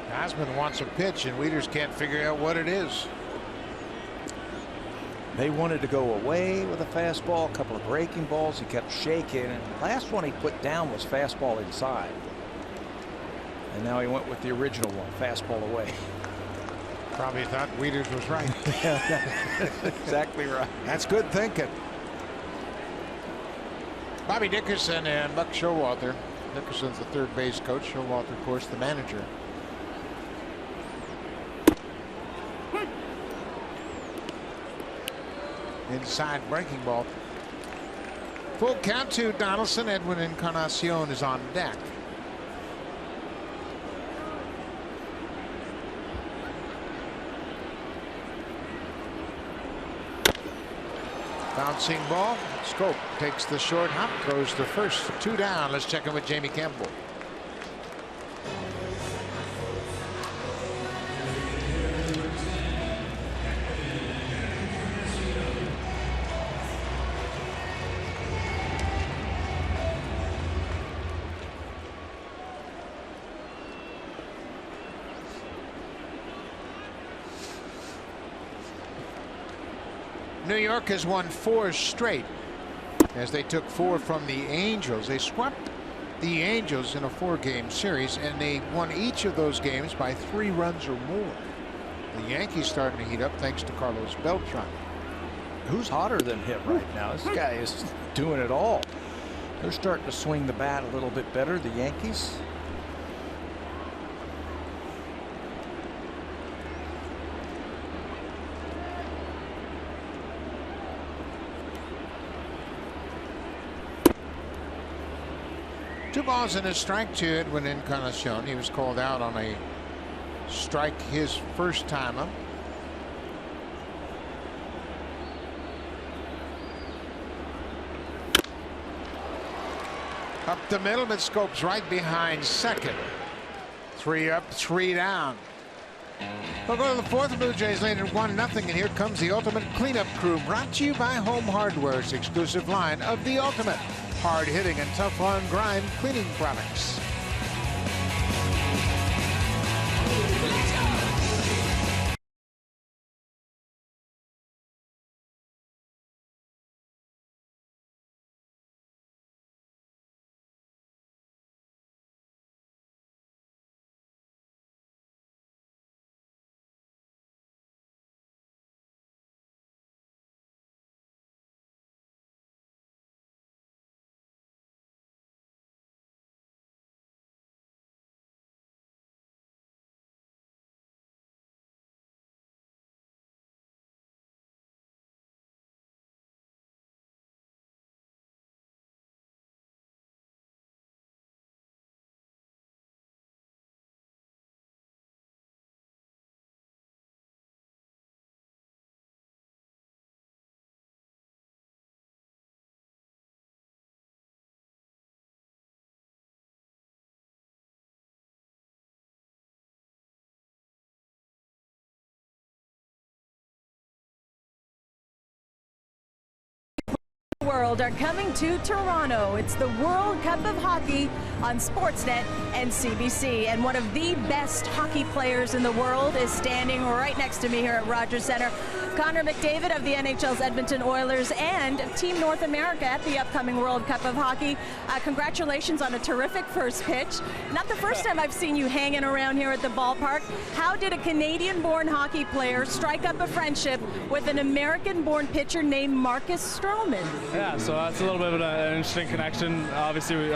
Gausman wants a pitch, and Wieters can't figure out what it is. They wanted to go away with a fastball, a couple of breaking balls. He kept shaking, and the last one he put down was fastball inside. And now he went with the original one, fastball away. Probably thought Wieters was right. Exactly right. That's good thinking. Bobby Dickerson and Buck Showalter. Dickerson's the third base coach. Showalter, of course, the manager. Inside breaking ball. Full count to Donaldson. Edwin Encarnacion is on deck. Bouncing ball. Scope takes the short hop, throws to first. 2 down. Let's check in with Jamie Campbell. New York has won 4 straight as they took 4 from the Angels. They swept the Angels in a 4-game series, and they won each of those games by 3 runs or more. The Yankees starting to heat up thanks to Carlos Beltran. Who's hotter than him right now? This guy is doing it all. They're starting to swing the bat a little bit better, the Yankees. Two balls and a strike to Edwin Encarnacion. He was called out on a strike his first time up. Up the middle, but Scopes right behind second. 3 up, 3 down. We'll go to the 4th. Blue Jays lead at 1-0, and here comes the Ultimate Cleanup Crew, brought to you by Home Hardware's exclusive line of the Ultimate hard-hitting and tough-on-grime cleaning products. World are coming to Toronto. It's the World Cup of Hockey on Sportsnet and CBC. And one of the best hockey players in the world is standing right next to me here at Rogers Center. Conor McDavid of the NHL's Edmonton Oilers and Team North America at the upcoming World Cup of Hockey. Congratulations on a terrific first pitch. Not the first time I've seen you hanging around here at the ballpark. How did a Canadian-born hockey player strike up a friendship with an American-born pitcher named Marcus Stroman? Yeah, so that's a little bit of an interesting connection. Obviously, we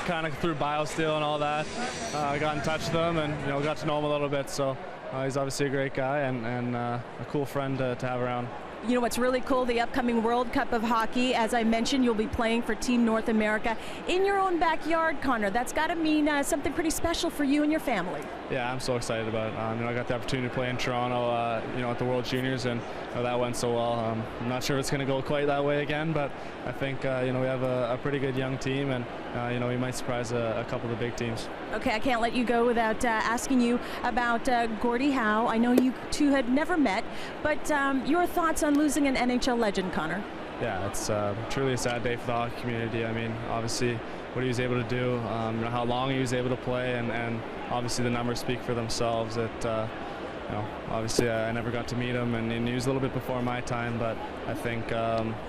kind of through BioSteel and all that, got in touch with him and got to know him a little bit. So he's obviously a great guy and a cool friend to have around. You know what's really cool, the upcoming World Cup of Hockey, as I mentioned, you'll be playing for Team North America in your own backyard, Conor. That's got to mean something pretty special for you and your family. Yeah, I'm so excited about it. I got the opportunity to play in Toronto, at the World Juniors, and that went so well. I'm not sure it's going to go quite that way again, but I think we have a pretty good young team, and we might surprise a couple of the big teams. Okay, I can't let you go without asking you about Gordie Howe. I know you two had never met, but your thoughts on losing an NHL legend, Conor? Yeah, it's truly a sad day for the hockey community. I mean, obviously, what he was able to do, how long he was able to play, and obviously the numbers speak for themselves. obviously I never got to meet him, and he was a little bit before my time, but I think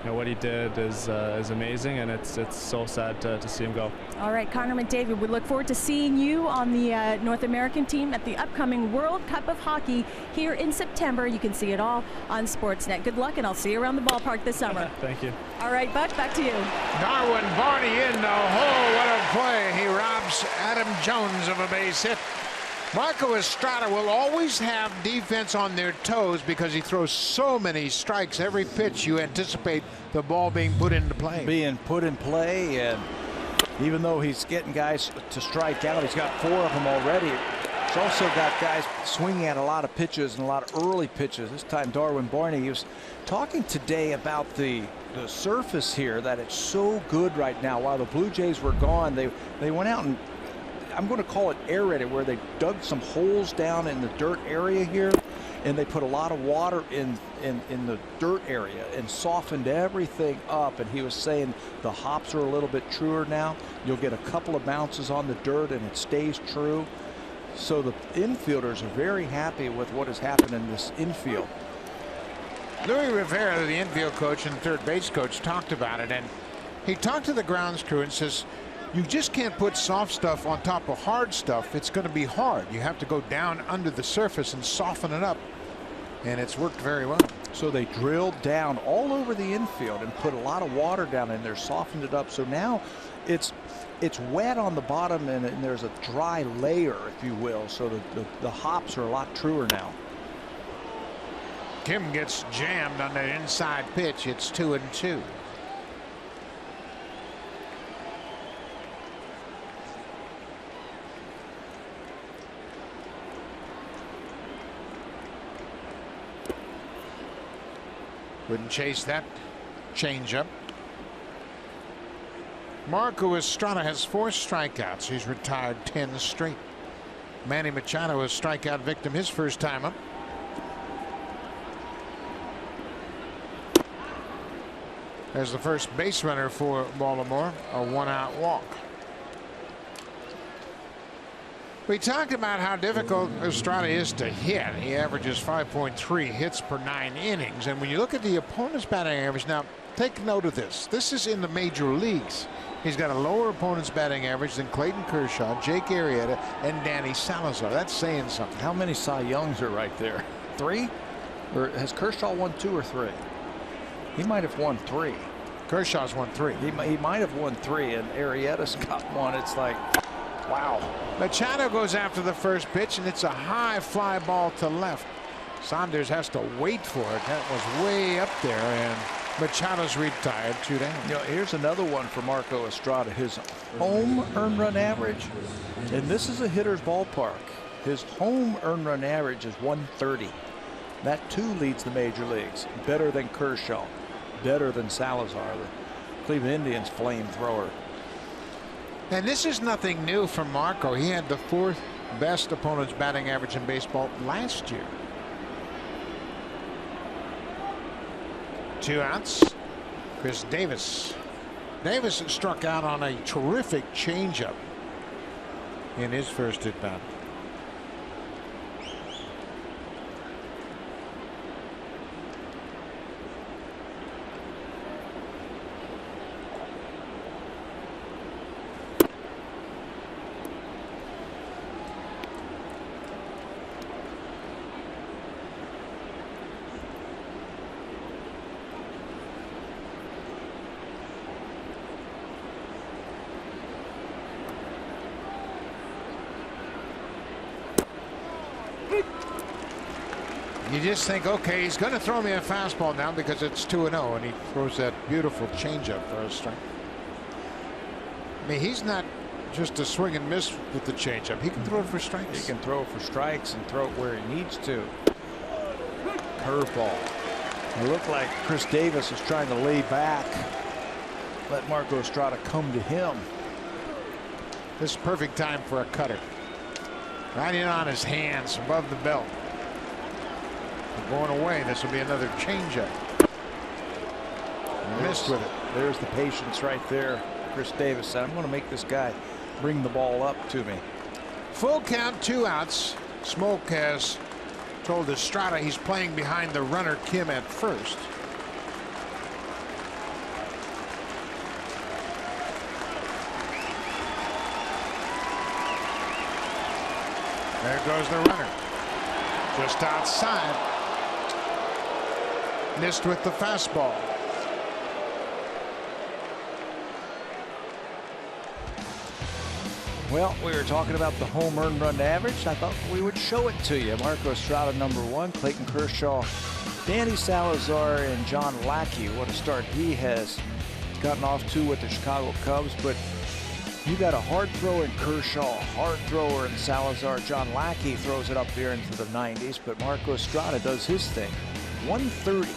what he did is amazing, and it's so sad to see him go. All right, Conor McDavid, we look forward to seeing you on the North American team at the upcoming World Cup of Hockey here in September. You can see it all on Sportsnet. Good luck, and I'll see you around the ballpark this summer. Thank you. All right, Buck, back to you. Darwin Barney in the hole. What a play. He robs Adam Jones of a base hit. Marco Estrada will always have defense on their toes because he throws so many strikes. Every pitch you anticipate the ball being put into play. And even though he's getting guys to strike out, he's got 4 of them already. He's also got guys swinging at a lot of pitches and a lot of early pitches. This time Darwin Barney, he was talking today about the surface here, that it's so good right now. While the Blue Jays were gone, they went out and, I'm going to call it aerated, where they dug some holes down in the dirt area here, and they put a lot of water in the dirt area and softened everything up. And he was saying the hops are a little bit truer now. You'll get a couple of bounces on the dirt and it stays true. So the infielders are very happy with what has happened in this infield. Louis Rivera, the infield coach and third base coach, talked about it, and he talked to the grounds crew and says, you just can't put soft stuff on top of hard stuff. It's going to be hard. You have to go down under the surface and soften it up. And it's worked very well. So they drilled down all over the infield and put a lot of water down in there, softened it up. So now it's wet on the bottom, and there's a dry layer, if you will. So the hops are a lot truer now. Kim gets jammed on that inside pitch. It's 2-2. Wouldn't chase that changeup. Marco Estrada has 4 strikeouts. He's retired 10 straight. Manny Machado, a strikeout victim his first time up. As the first base runner for Baltimore, a 1-out walk. We talked about how difficult Estrada is to hit. He averages 5.3 hits per 9 innings. And when you look at the opponent's batting average, now take note of this. This is in the major leagues. He's got a lower opponent's batting average than Clayton Kershaw, Jake Arrieta, and Danny Salazar. That's saying something. How many Cy Youngs are right there? 3? Or has Kershaw won 2 or 3? He might have won 3. Kershaw's won 3. He might have won 3, and Arrieta's got 1. It's like, wow. Machado goes after the first pitch, and it's a high fly ball to left. Saunders has to wait for it. That was way up there, and Machado's retired, 2 down. You know, here's another one for Marco Estrada. His home earned run average, and this is a hitter's ballpark. His home earned run average is 130. That too leads the major leagues. Better than Kershaw, better than Salazar, the Cleveland Indians flamethrower. And this is nothing new from Marco. He had the 4th best opponent's batting average in baseball last year. 2 outs. Chris Davis. Davis struck out on a terrific changeup in his first at bat. You just think, okay, he's going to throw me a fastball now because it's 2-0, and he throws that beautiful changeup for a strike. I mean, he's not just a swing and miss with the changeup. He can throw it for strikes. He can throw it for strikes and throw it where he needs to. Curveball. It looked like Chris Davis was trying to lay back, let Marco Estrada come to him. This is perfect time for a cutter. Right in on his hands above the belt. Going away. This will be another changeup. Missed with it. There's the patience right there. Chris Davis said, I'm going to make this guy bring the ball up to me. Full count, 2 outs. Smoke has told Estrada he's playing behind the runner Kim at first. There goes the runner. Just outside. Missed with the fastball. Well, we were talking about the home earned run average. I thought we would show it to you. Marco Estrada, #1, Clayton Kershaw, Danny Salazar, and John Lackey. What a start he has gotten off to with the Chicago Cubs. But you got a hard thrower in Kershaw, a hard thrower in Salazar. John Lackey throws it up there into the 90s, but Marco Estrada does his thing. 130.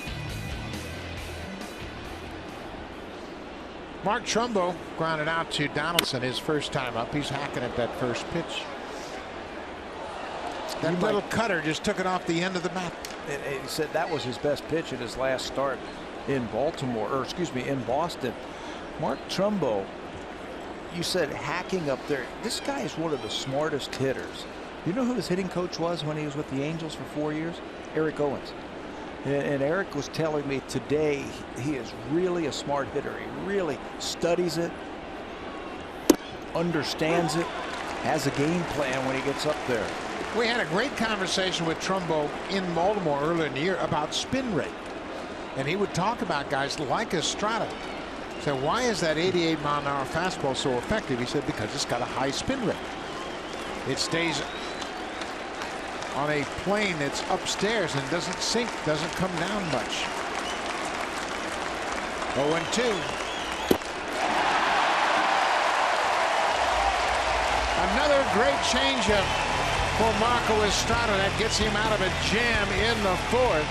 Mark Trumbo grounded out to Donaldson his first time up. He's hacking at that first pitch. That little cutter just took it off the end of the bat. He said that was his best pitch in his last start in Baltimore, or excuse me, in Boston. Mark Trumbo, you said hacking up there. This guy is one of the smartest hitters. You know who his hitting coach was when he was with the Angels for 4 years? Eric Owens. And Eric was telling me today he is really a smart hitter. He really studies it, understands it, has a game plan when he gets up there. We had a great conversation with Trumbo in Baltimore earlier in the year about spin rate. And he would talk about guys like Estrada. So why is that 88-mile-an-hour fastball so effective? He said because it's got a high spin rate. It stays on a plane that's upstairs and doesn't sink, doesn't come down much. 0-2. Another great changeup for Marco Estrada that gets him out of a jam in the fourth.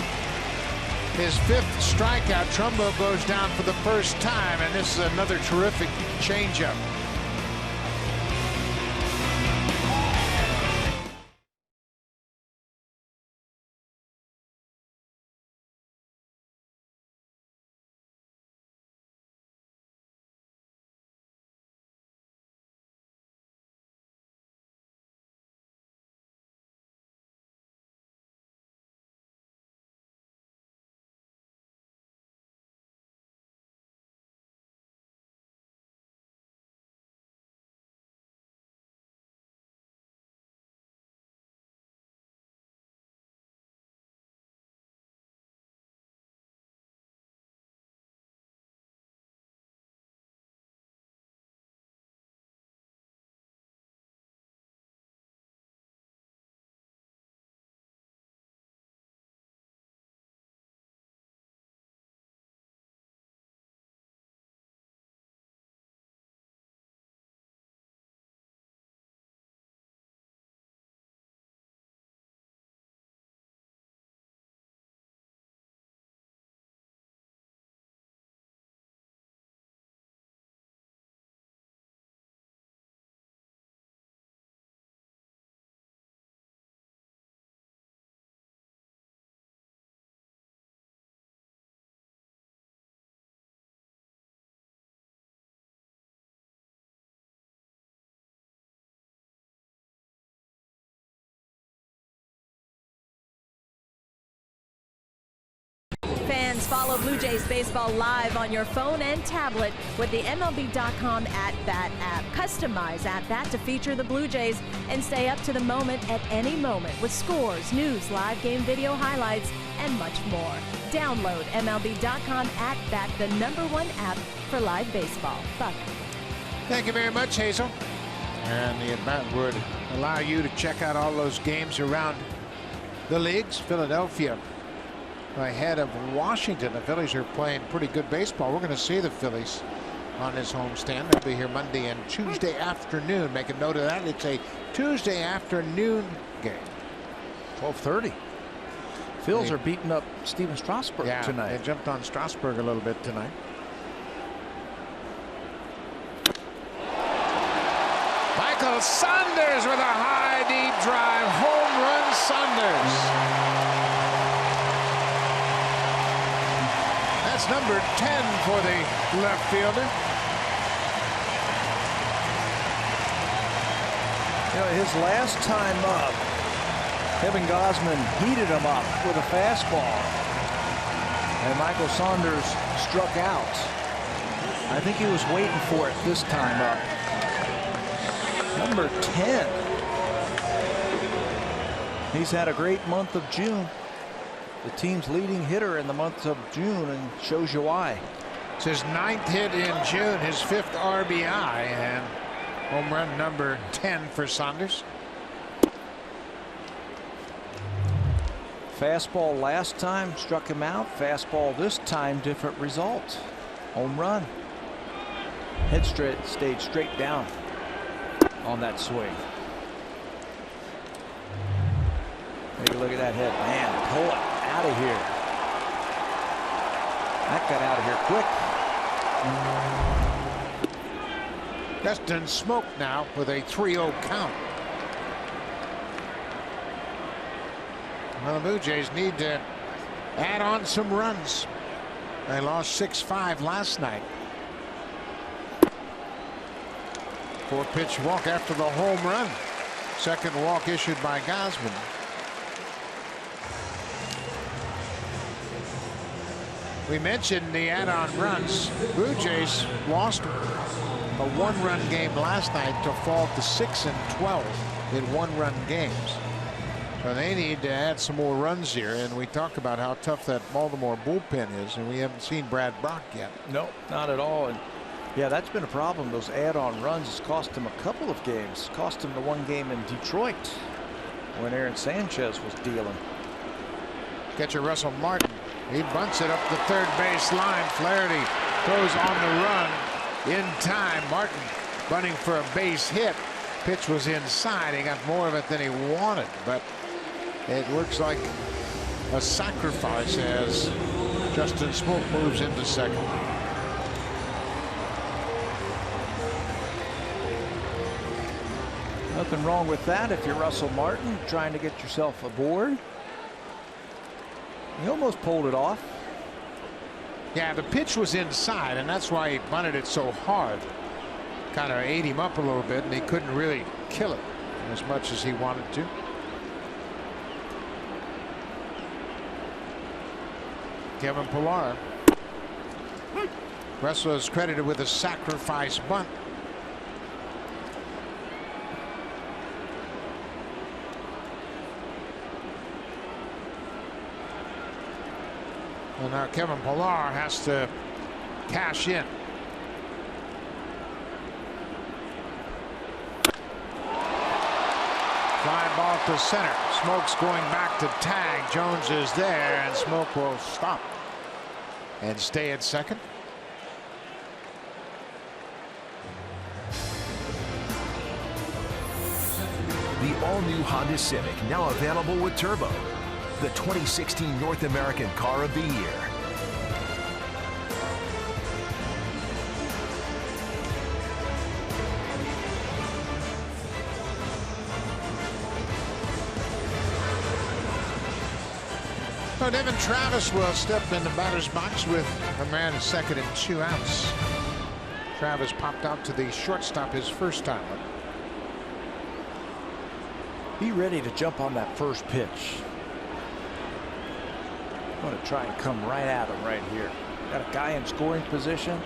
His 5th strikeout. Trumbo goes down for the first time, and this is another terrific changeup. Fans, follow Blue Jays baseball live on your phone and tablet with the MLB.com at-bat app. Customize at-bat to feature the Blue Jays and stay up to the moment at any moment with scores, news, live game video highlights, and much more. Download MLB.com at-bat, the #1 app for live baseball. Buck. Thank you very much, Hazel. And the at-bat would allow you to check out all those games around the leagues. Philadelphia ahead of Washington. The Phillies are playing pretty good baseball. We're going to see the Phillies on this homestand. They'll be here Monday and Tuesday afternoon. Make a note of that. It's a Tuesday afternoon game. 12:30. Phils are beating up Steven Strasburg tonight. They jumped on Strasburg a little bit tonight. Michael Saunders with a high deep drive. Home run Saunders. That's number 10 for the left fielder. You know, his last time up, Kevin Gausman heated him up with a fastball. And Michael Saunders struck out. I think he was waiting for it this time up. Number 10. He's had a great month of June. The team's leading hitter in the month of June, and shows you why. It's his 9th hit in June, his 5th RBI, and home run number 10 for Saunders. Fastball last time struck him out. Fastball this time, different result. Home run. Head straight, stayed straight down on that swing. Take a look at that head. Man, pull it out of here. That got out of here quick. Justin Smoke now with a 3-0 count. Well, the Blue Jays need to add on some runs. They lost 6-5 last night. 4-pitch walk after the home run. Second walk issued by Gausman. We mentioned the add-on runs. Blue Jays lost a 1-run game last night to fall to 6-12 in 1-run games. So they need to add some more runs here, and we talked about how tough that Baltimore bullpen is, and we haven't seen Brad Brock yet. No, not at all. And yeah, that's been a problem. Those add-on runs has cost him a couple of games. Cost him the one game in Detroit when Aaron Sanchez was dealing. Catcher Russell Martin. He bunts it up the third base line. Flaherty throws on the run in time. Martin bunting for a base hit. Pitch was inside. He got more of it than he wanted, but it looks like a sacrifice as Justin Smoke moves into second. Nothing wrong with that if you're Russell Martin trying to get yourself aboard. He almost pulled it off. Yeah, the pitch was inside, and that's why he bunted it so hard. Kind of ate him up a little bit, and he couldn't really kill it as much as he wanted to. Kevin Pillar. Russell is credited with a sacrifice bunt. And now Kevin Pillar has to cash in. Fly ball to center. Smoke's going back to tag. Jones is there, and Smoke will stop and stay at second. The all-new Honda Civic, now available with Turbo, the 2016 North American Car of the Year. So Devin Travis will step in the batter's box with a man at second and 2 outs. Travis popped out to the shortstop his first time up. Be ready to jump on that first pitch. I'm going to try and come right at him right here. Got a guy in scoring position.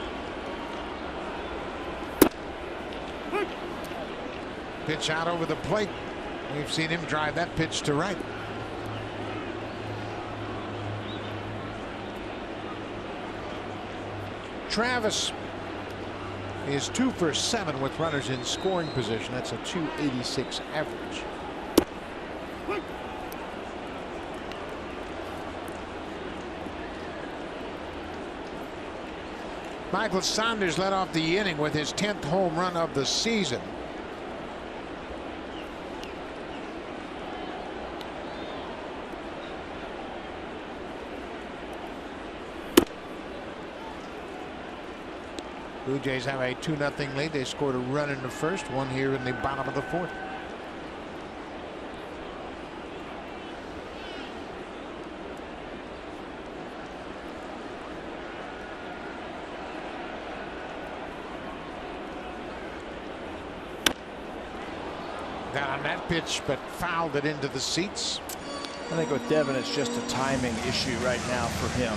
Pitch out over the plate. We've seen him drive that pitch to right. Travis is 2 for 7 with runners in scoring position. That's a .286 average. Michael Saunders led off the inning with his 10th home run of the season. Blue Jays have a 2-0 lead. They scored a run in the first, one here in the bottom of the fourth. got on that pitch, but fouled it into the seats. I think with Devin, it's just a timing issue right now for him.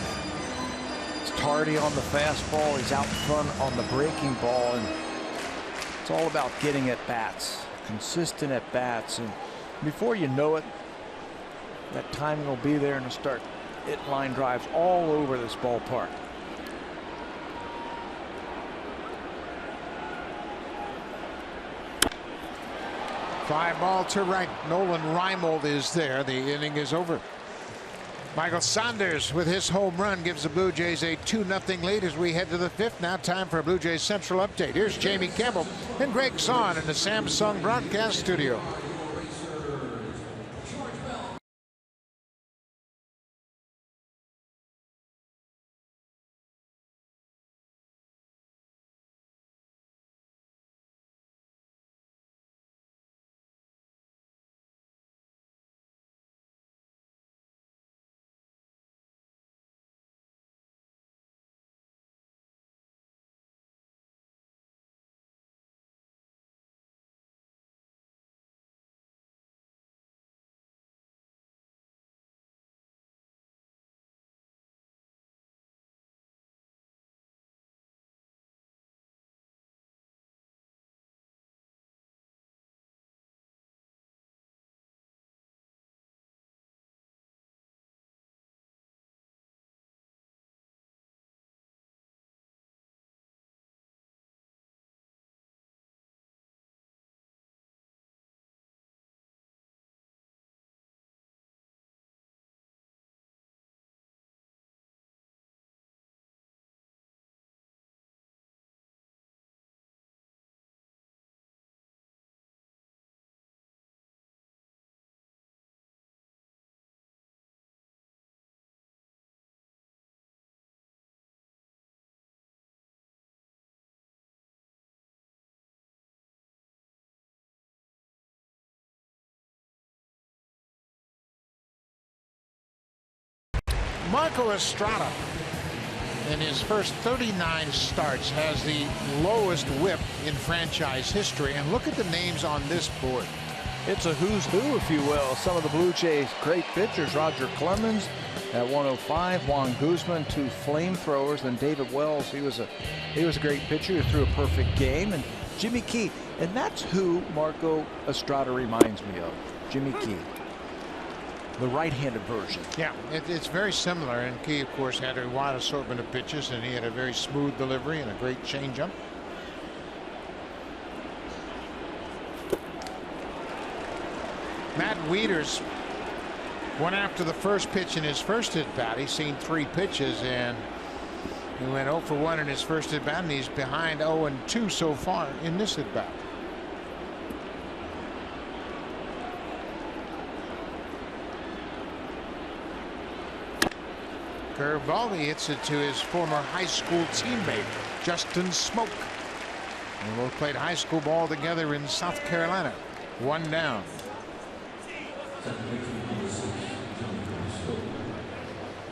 It's tardy on the fastball. He's out front on the breaking ball, and it's all about getting at bats, consistent at bats, and before you know it, that timing will be there and it'll start hit line drives all over this ballpark. Fly ball to right. Nolan Reimold is there. The inning is over. Michael Saunders with his home run gives the Blue Jays a 2-0 lead as we head to the fifth. Now time for a Blue Jays Central update. Here's Jamie Campbell and Greg Son in the Samsung broadcast studio. Marco Estrada, in his first 39 starts, has the lowest whip in franchise history. And look at the names on this board. It's a who's who, if you will. Some of the Blue Jays' great pitchers: Roger Clemens at 105, Juan Guzman, two flamethrowers, then David Wells. He was a great pitcher who threw a perfect game, and Jimmy Key. And that's who Marco Estrada reminds me of. Jimmy Key. The right-handed version. Yeah, it's very similar. And Key, of course, had a wide assortment of pitches, and he had a very smooth delivery and a great changeup. Matt Wieters went after the first pitch in his first at-bat. He's seen 3 pitches, and he went 0 for 1 in his first at-bat, and he's behind 0-2 so far in this at-bat. Curveball, he hits it to his former high school teammate, Justin Smoke. They both played high school ball together in South Carolina. 1 down.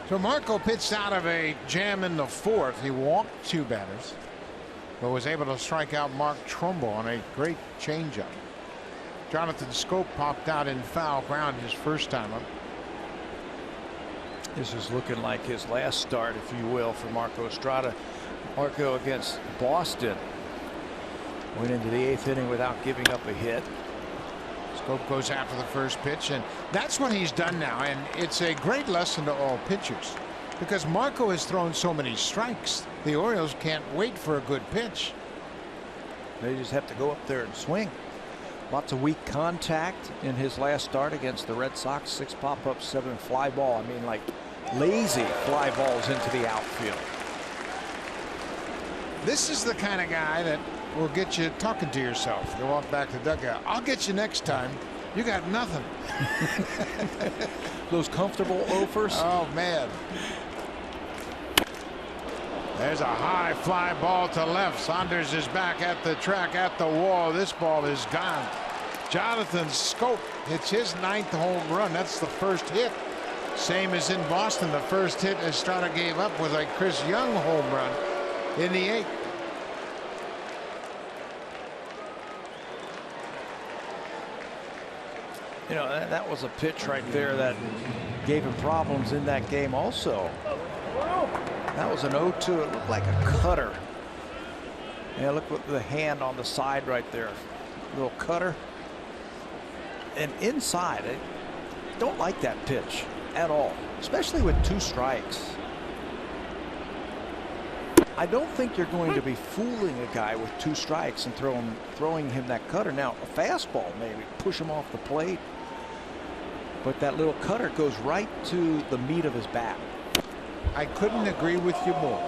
So Marco pitched out of a jam in the 4th. He walked 2 batters, but was able to strike out Mark Trumbull on a great changeup. Jonathan Scope popped out in foul ground his first time up. This is looking like his last start, if you will, for Marco Estrada. Marco against Boston went into the 8th inning without giving up a hit. Scope goes after the first pitch, and that's what he's done now. And it's a great lesson to all pitchers, because Marco has thrown so many strikes. The Orioles can't wait for a good pitch. They just have to go up there and swing. Lots of weak contact in his last start against the Red Sox. 6 pop-ups, 7 fly ball. I mean, like lazy fly balls into the outfield. This is the kind of guy that will get you talking to yourself. You walk back to the dugout. I'll get you next time. You got nothing. Those comfortable loafers. Oh, man. There's a high fly ball to left. Saunders is back at the track, at the wall. This ball is gone. Jonathan Scope hits his 9th home run. That's the first hit. Same as in Boston. The first hit Estrada gave up was a Chris Young home run in the 8th. You know, that was a pitch right there that gave him problems in that game also. That was an 0-2. It looked like a cutter. Yeah, look at the hand on the side right there. Little cutter. And inside, I don't like that pitch at all, especially with 2 strikes. I don't think you're going to be fooling a guy with 2 strikes and throwing him that cutter. Now, a fastball maybe, push him off the plate. But that little cutter goes right to the meat of his bat. I couldn't agree with you more.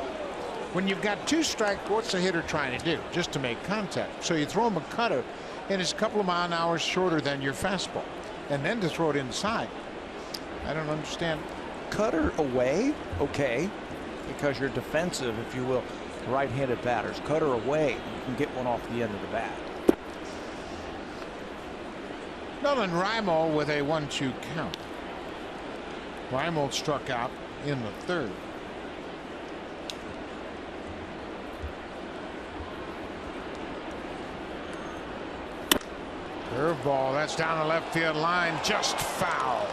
When you've got 2 strikes, what's the hitter trying to do? Just to make contact. So you throw him a cutter, and it's a couple of mile an hour shorter than your fastball. And then to throw it inside. I don't understand. Cutter away, okay, because you're defensive, if you will, right-handed batters. Cutter away, you can get one off the end of the bat. Nolan Reimold with a 1-2 count. Reimold struck out in the 3rd. Curveball, that's down the left field line, just foul.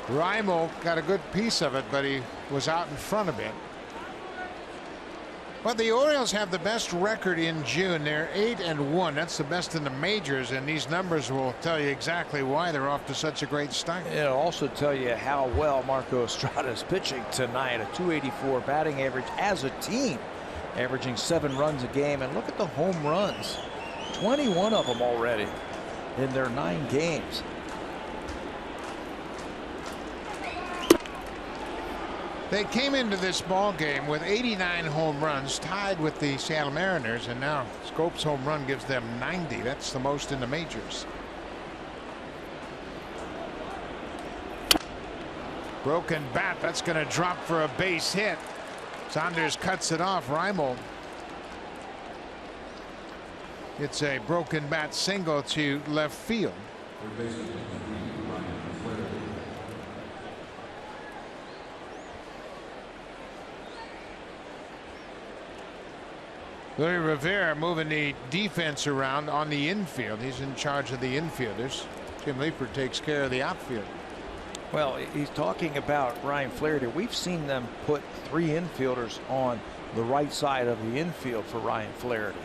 Reimold got a good piece of it, but he was out in front of it. But the Orioles have the best record in June. They're 8-1. That's the best in the majors, and these numbers will tell you exactly why they're off to such a great start. It'll also tell you how well Marco Estrada is pitching tonight. A .284 batting average as a team, averaging 7 runs a game. And look at the home runs, 21 of them already in their 9 games. They came into this ball game with 89 home runs, tied with the Seattle Mariners, and now Scope's home run gives them 90. That's the most in the majors. Broken bat, that's going to drop for a base hit. Saunders cuts it off. Reimold. It's a broken bat single to left field. Louis Rivera moving the defense around on the infield. He's in charge of the infielders. Jim Leipert takes care of the outfield. Well, he's talking about Ryan Flaherty. We've seen them put 3 infielders on the right side of the infield for Ryan Flaherty.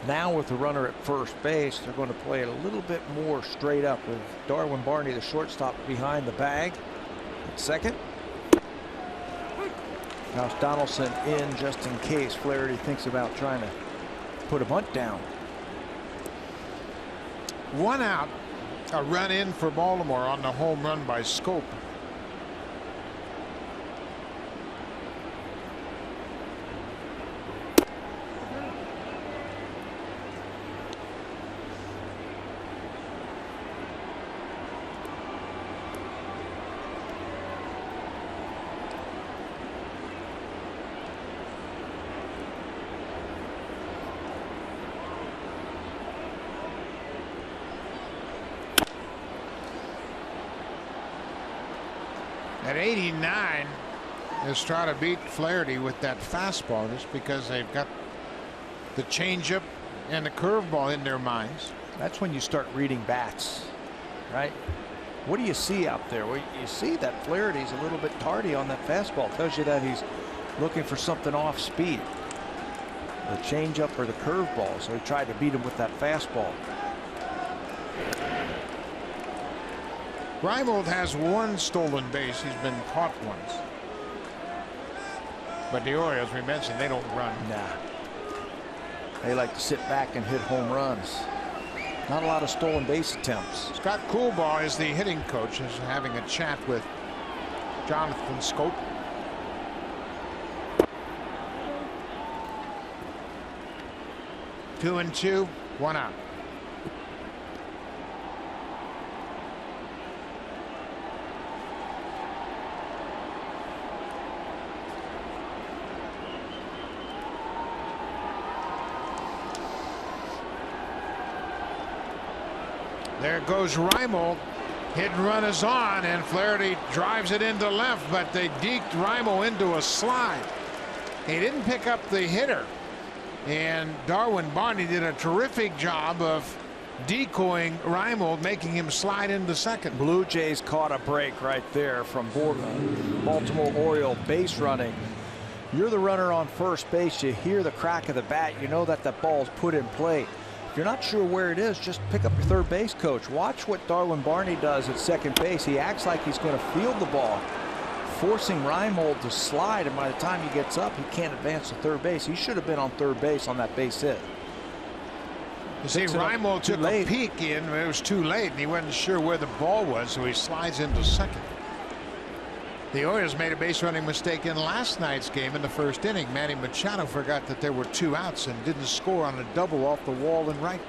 Now with the runner at first base, they're going to play it a little bit more straight up with Darwin Barney, the shortstop, behind the bag at second. Josh Donaldson in just in case Flaherty thinks about trying to put a bunt down. 1 out, a run in for Baltimore on the home run by Scope. At 89, is trying to beat Flaherty with that fastball just because they've got the changeup and the curveball in their minds. That's when you start reading bats, right? What do you see out there? Well, you see that Flaherty's a little bit tardy on that fastball. Tells you that he's looking for something off speed, the changeup or the curveball. So he tried to beat him with that fastball. Reimold has 1 stolen base. He's been caught once. But the Orioles, we mentioned, they don't run. Nah. They like to sit back and hit home runs. Not a lot of stolen base attempts. Scott Coolbaugh is the hitting coach, is having a chat with Jonathan Scope. Two and two, 1 out. There goes Reimold. Hit and run is on, and Flaherty drives it into left, but they deked Reimold into a slide. He didn't pick up the hitter, and Darwin Barney did a terrific job of decoying Reimold, making him slide into second. Blue Jays caught a break right there from Baltimore Oriole base running. You're the runner on first base. You hear the crack of the bat. You know that the ball's put in play. If you're not sure where it is, just pick up your third base coach. Watch what Darwin Barney does at second base. He acts like he's going to field the ball, forcing Reimold to slide, and by the time he gets up, he can't advance to third base. He should have been on third base on that base hit. You see, Reimold took a peek in, but it was too late, and he wasn't sure where the ball was, so he slides into second. The Orioles made a base running mistake in last night's game in the first inning. Manny Machado forgot that there were 2 outs and didn't score on a double off the wall and right.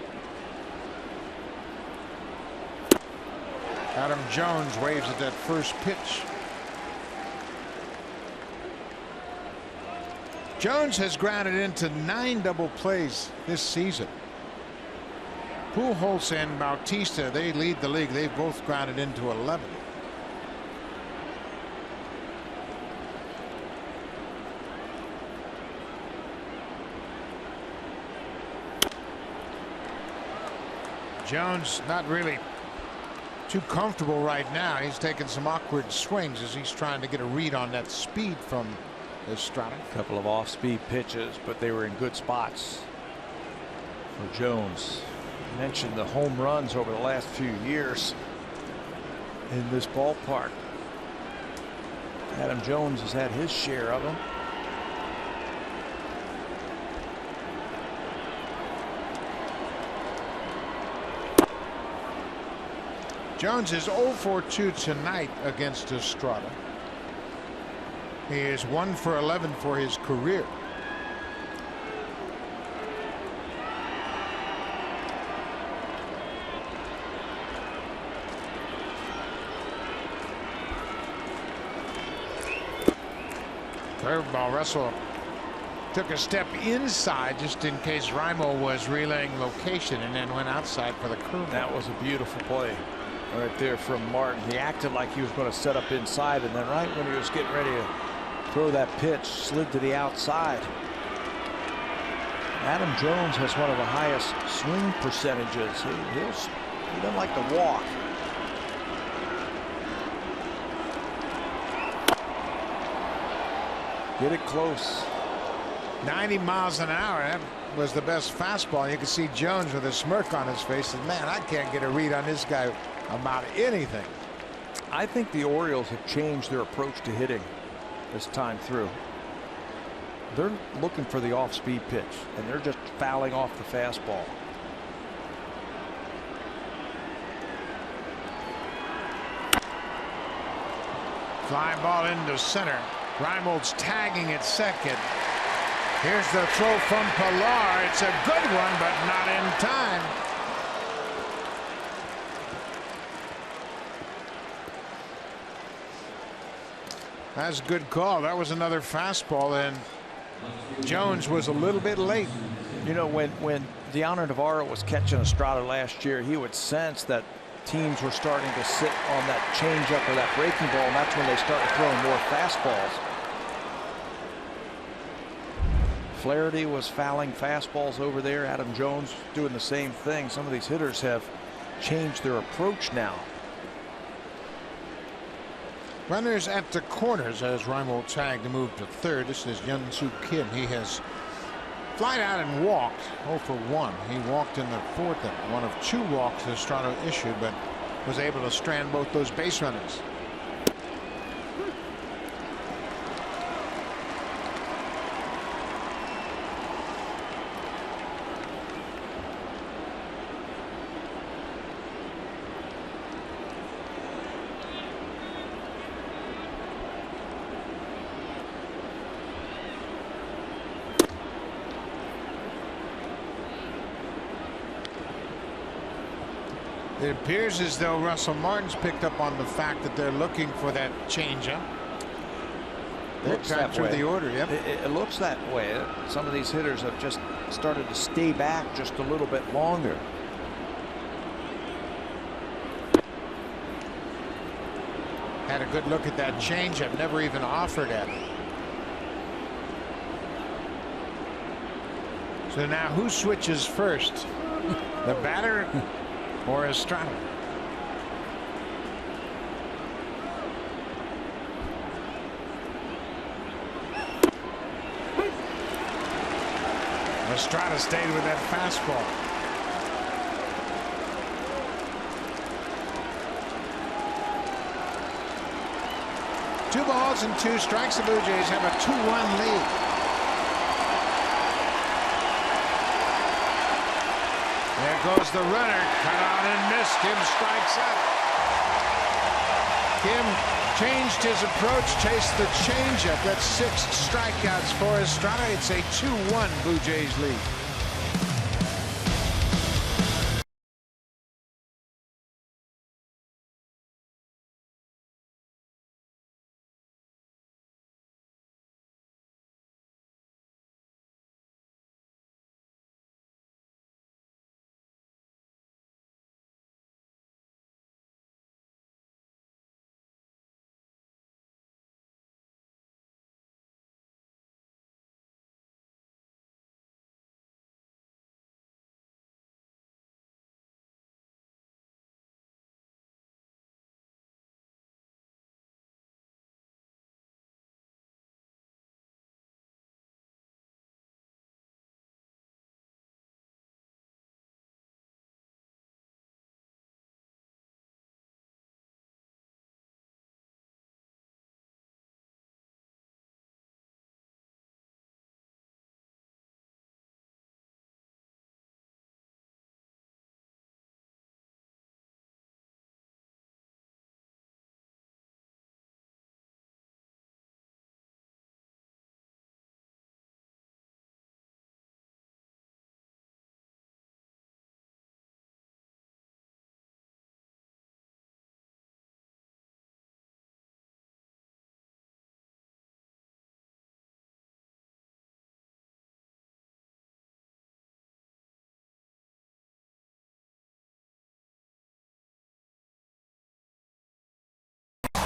Adam Jones waves at that first pitch. Jones has grounded into 9 double plays this season. Pujols and Bautista, they lead the league. They've both grounded into 11. Jones not really too comfortable right now. He's taking some awkward swings as he's trying to get a read on that speed from Estrada. A couple of off-speed pitches, but they were in good spots for Jones. I mentioned the home runs over the last few years in this ballpark. Adam Jones has had his share of them. Jones is 0 for 2 tonight against Estrada. He is 1 for 11 for his career. Curveball. Russell took a step inside just in case Reimold was relaying location, and then went outside for the curveball. That was a beautiful play right there from Martin. He acted like he was going to set up inside, and then right when he was getting ready to throw that pitch, slid to the outside. Adam Jones has one of the highest swing percentages. He doesn't like to walk. Get it close. 90 miles an hour. That was the best fastball. You can see Jones with a smirk on his face, and man, I can't get a read on this guy about anything. I think the Orioles have changed their approach to hitting this time through. They're looking for the off-speed pitch, and they're just fouling off the fastball. Fly ball into center. Reimold's tagging at second. Here's the throw from Pilar. It's a good one, but not in time. That's a good call. That was another fastball, and Jones was a little bit late. You know, when Deanna Navarro was catching Estrada last year, he would sense that teams were starting to sit on that changeup or that breaking ball, and that's when they started throwing more fastballs. Flaherty was fouling fastballs over there. Adam Jones doing the same thing. Some of these hitters have changed their approach now. Runners at the corners as Reimold tagged to move to third. This is Hyun-Soo Kim. He has flied out and walked 0 for 1. He walked in the fourth and one of 2 walks Estrada issued, but was able to strand both those base runners. It appears as though Russell Martin's picked up on the fact that they're looking for that changeup. Looks that way. Through the order, yep. It looks that way. Some of these hitters have just started to stay back just a little bit longer. Had a good look at that changeup, never even offered at it. So now who switches first? The batter or Estrada. Estrada stayed with that fastball. Two balls and 2 strikes. The Blue Jays have a 2-1 lead. There goes the runner. Cut out and missed. Kim strikes out. Kim changed his approach, chased the changeup. That's 6 strikeouts for Estrada. It's a 2-1 Blue Jays lead.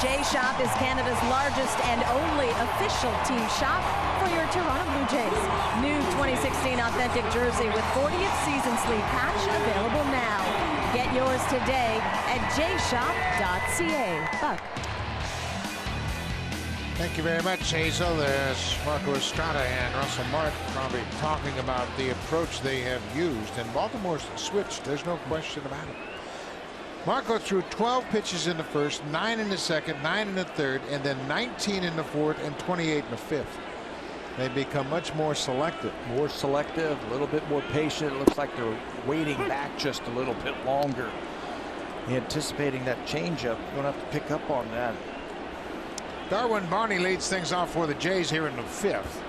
J-Shop is Canada's largest and only official team shop for your Toronto Blue Jays. New 2016 authentic jersey with 40th season sleeve patch available now. Get yours today at jshop.ca. Buck. Thank you very much, Hazel. There's Marco Estrada and Russell Martin probably talking about the approach they have used. And Baltimore's switched. There's no question about it. Marco threw 12 pitches in the first, 9 in the second, 9 in the third, and then 19 in the fourth and 28 in the fifth. They've become much more selective. More selective, a little bit more patient. It looks like they're waiting back just a little bit longer. Anticipating that changeup. Going to have to pick up on that. Darwin Barney leads things off for the Jays here in the fifth.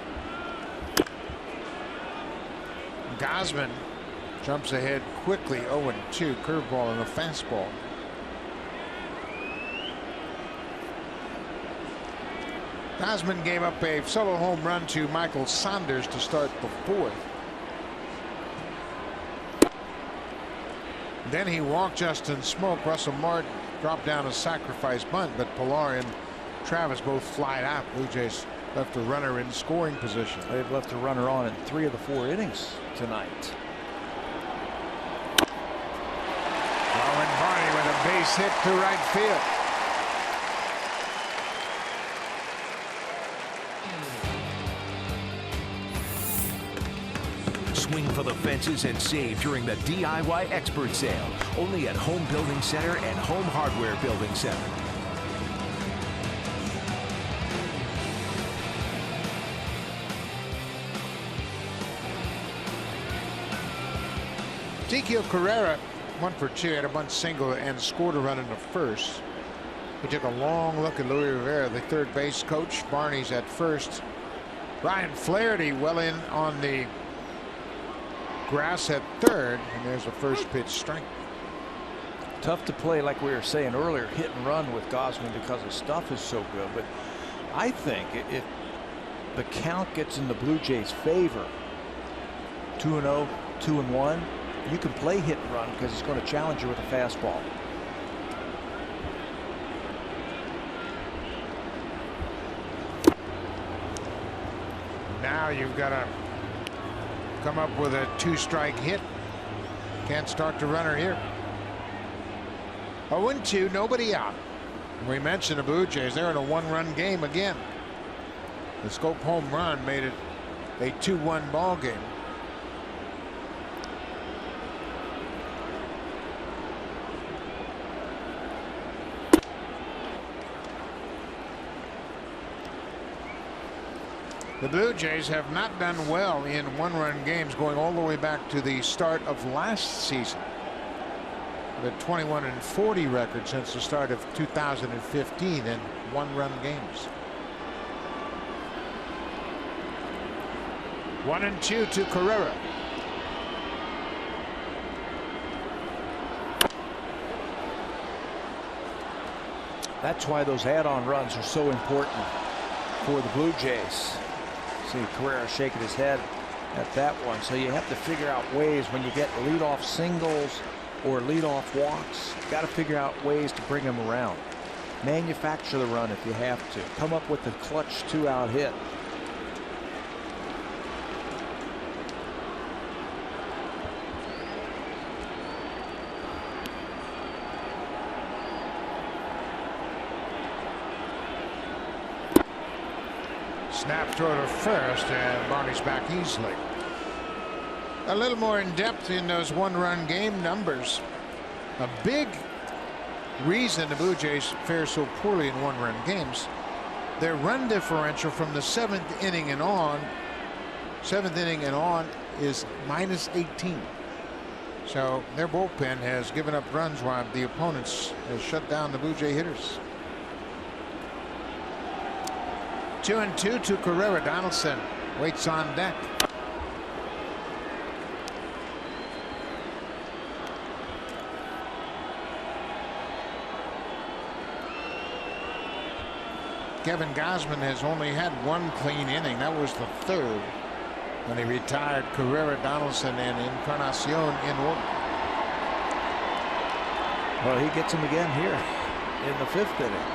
Gausman jumps ahead quickly, 0-2, curveball and a fastball. Gausman gave up a solo home run to Michael Saunders to start the fourth. Then he walked Justin Smoke. Russell Martin dropped down a sacrifice bunt, but Pilar and Travis both flied out. Blue Jays left a runner in scoring position. They've left a runner on in 3 of the 4 innings tonight. Darwin Barney with a base hit to right field. Swing for the fences and save during the DIY Expert Sale. Only at Home Building Center and Home Hardware Building Center. Ezequiel Carrera 1 for 2, had a bunt single and scored a run in the first. He took a long look at Louis Rivera, the third base coach. Barney's at first. Ryan Flaherty well in on the grass at third, and there's a first pitch strike. Tough to play, like we were saying earlier, hit and run with Gausman because his stuff is so good. But I think if the count gets in the Blue Jays' favor, 2-0, 2-1, you can play hit and run because he's going to challenge you with a fastball. Now you've got to come up with a 2-strike hit. Can't start the runner here. 0-2, nobody out. We mentioned the Blue Jays. They're in a one-run game again. The Scope home run made it a 2-1 ball game. The Blue Jays have not done well in one-run games going all the way back to the start of last season. The 21-40 record since the start of 2015 in one-run games. 1-2 to Carrera. That's why those add-on runs are so important for the Blue Jays. See Carrera shaking his head at that one. So you have to figure out ways when you get leadoff singles or leadoff walks. Got to figure out ways to bring them around. Manufacture the run if you have to. Come up with the clutch 2-out hit. Snap throw to first, and Barney's back easily. A little more in depth in those one-run game numbers. A big reason the Blue Jays fare so poorly in one-run games, their run differential from the seventh inning and on is -18. So their bullpen has given up runs while the opponents have shut down the Blue Jay hitters. 2-2 to Carrera. Donaldson waits on deck. Kevin Gausman has only had one clean inning. That was the third when he retired Carrera, Donaldson, and Encarnacion in order. Well, he gets him again here in the 5th inning.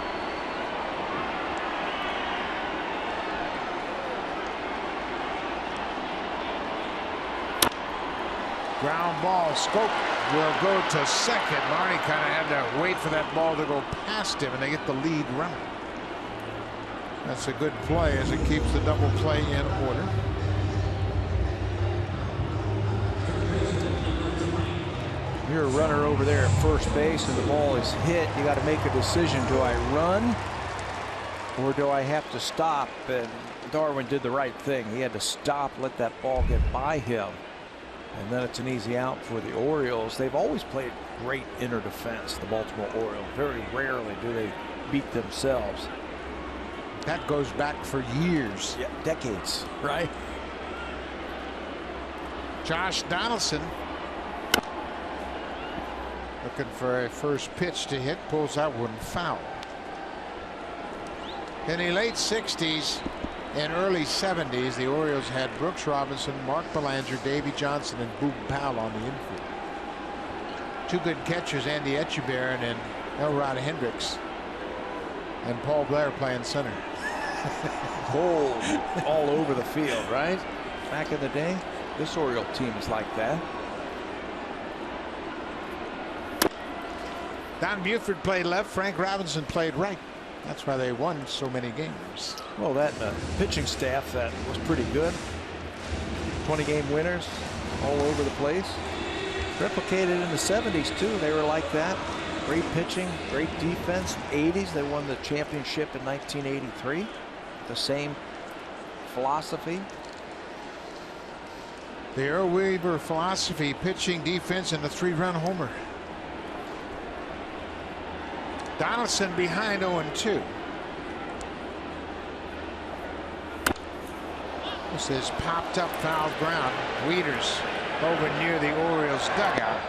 Ground ball. Scope will go to second. Marnie kind of had to wait for that ball to go past him, and they get the lead runner. That's a good play as it keeps the double play in order. You're a runner over there at first base and the ball is hit. You got to make a decision. Do I run or do I have to stop? And Darwin did the right thing. He had to stop, let that ball get by him. And then it's an easy out for the Orioles. They've always played great inner defense, the Baltimore Orioles. Very rarely do they beat themselves. That goes back for years. Yeah, decades, right? Josh Donaldson looking for a first pitch to hit, pulls that one foul. In the late 60s and early 70s, the Orioles had Brooks Robinson, Mark Belanger, Davey Johnson, and Boog Powell on the infield. Two good catchers, Andy Etchebarren and Elrod Hendricks, and Paul Blair playing center. Cold all over the field, right? Back in the day, this Oriole team is like that. Don Buford played left, Frank Robinson played right. That's why they won so many games. Well, that pitching staff that was pretty good. 20-game winners all over the place. Replicated in the 70s too. They were like that. Great pitching, great defense. 80s, they won the championship in 1983. The same philosophy. The Earl Weaver philosophy: pitching, defense, and a 3-run homer. Donaldson behind 0-2. This is popped up foul ground. Wieters over near the Orioles dugout.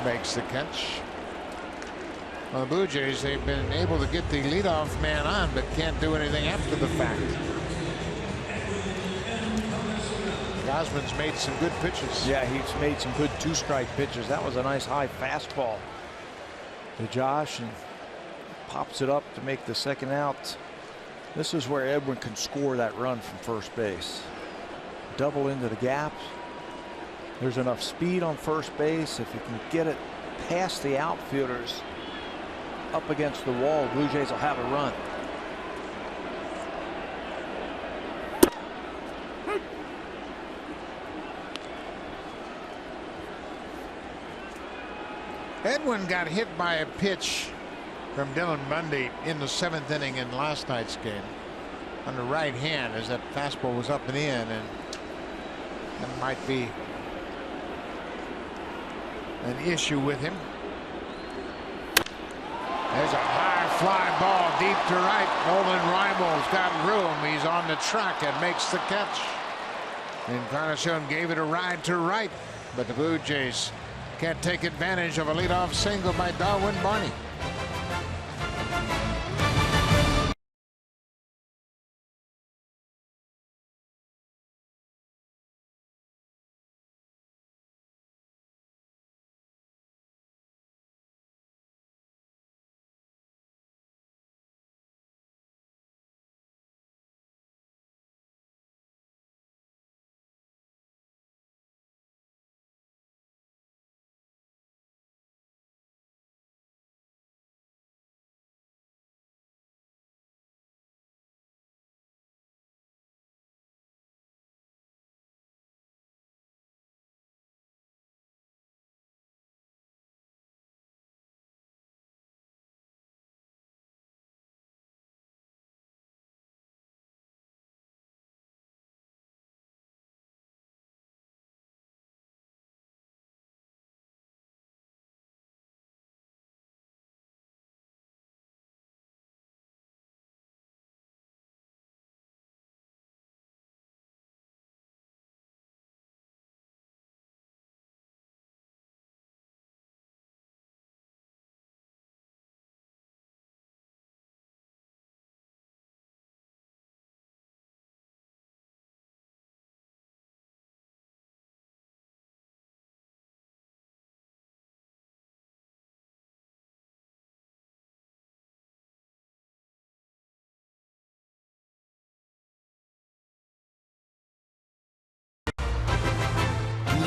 Makes the catch. Well, the Blue Jays, they've been able to get the leadoff man on, but can't do anything after the fact. Gausman's made some good pitches. Yeah, he's made some good 2-strike pitches. That was a nice high fastball to Josh, and pops it up to make the second out. This is where Edwin can score that run from first base. Double into the gap. There's enough speed on first base. If he can get it past the outfielders up against the wall, Blue Jays will have a run. Edwin got hit by a pitch from Dylan Bundy in the 7th inning in last night's game on the right hand as that fastball was up and in, and that might be an issue with him. There's a high fly ball deep to right. Nolan Rimal's got room. He's on the track and makes the catch. Encarnacion gave it a ride to right, but the Blue Jays can't take advantage of a leadoff single by Darwin Barney.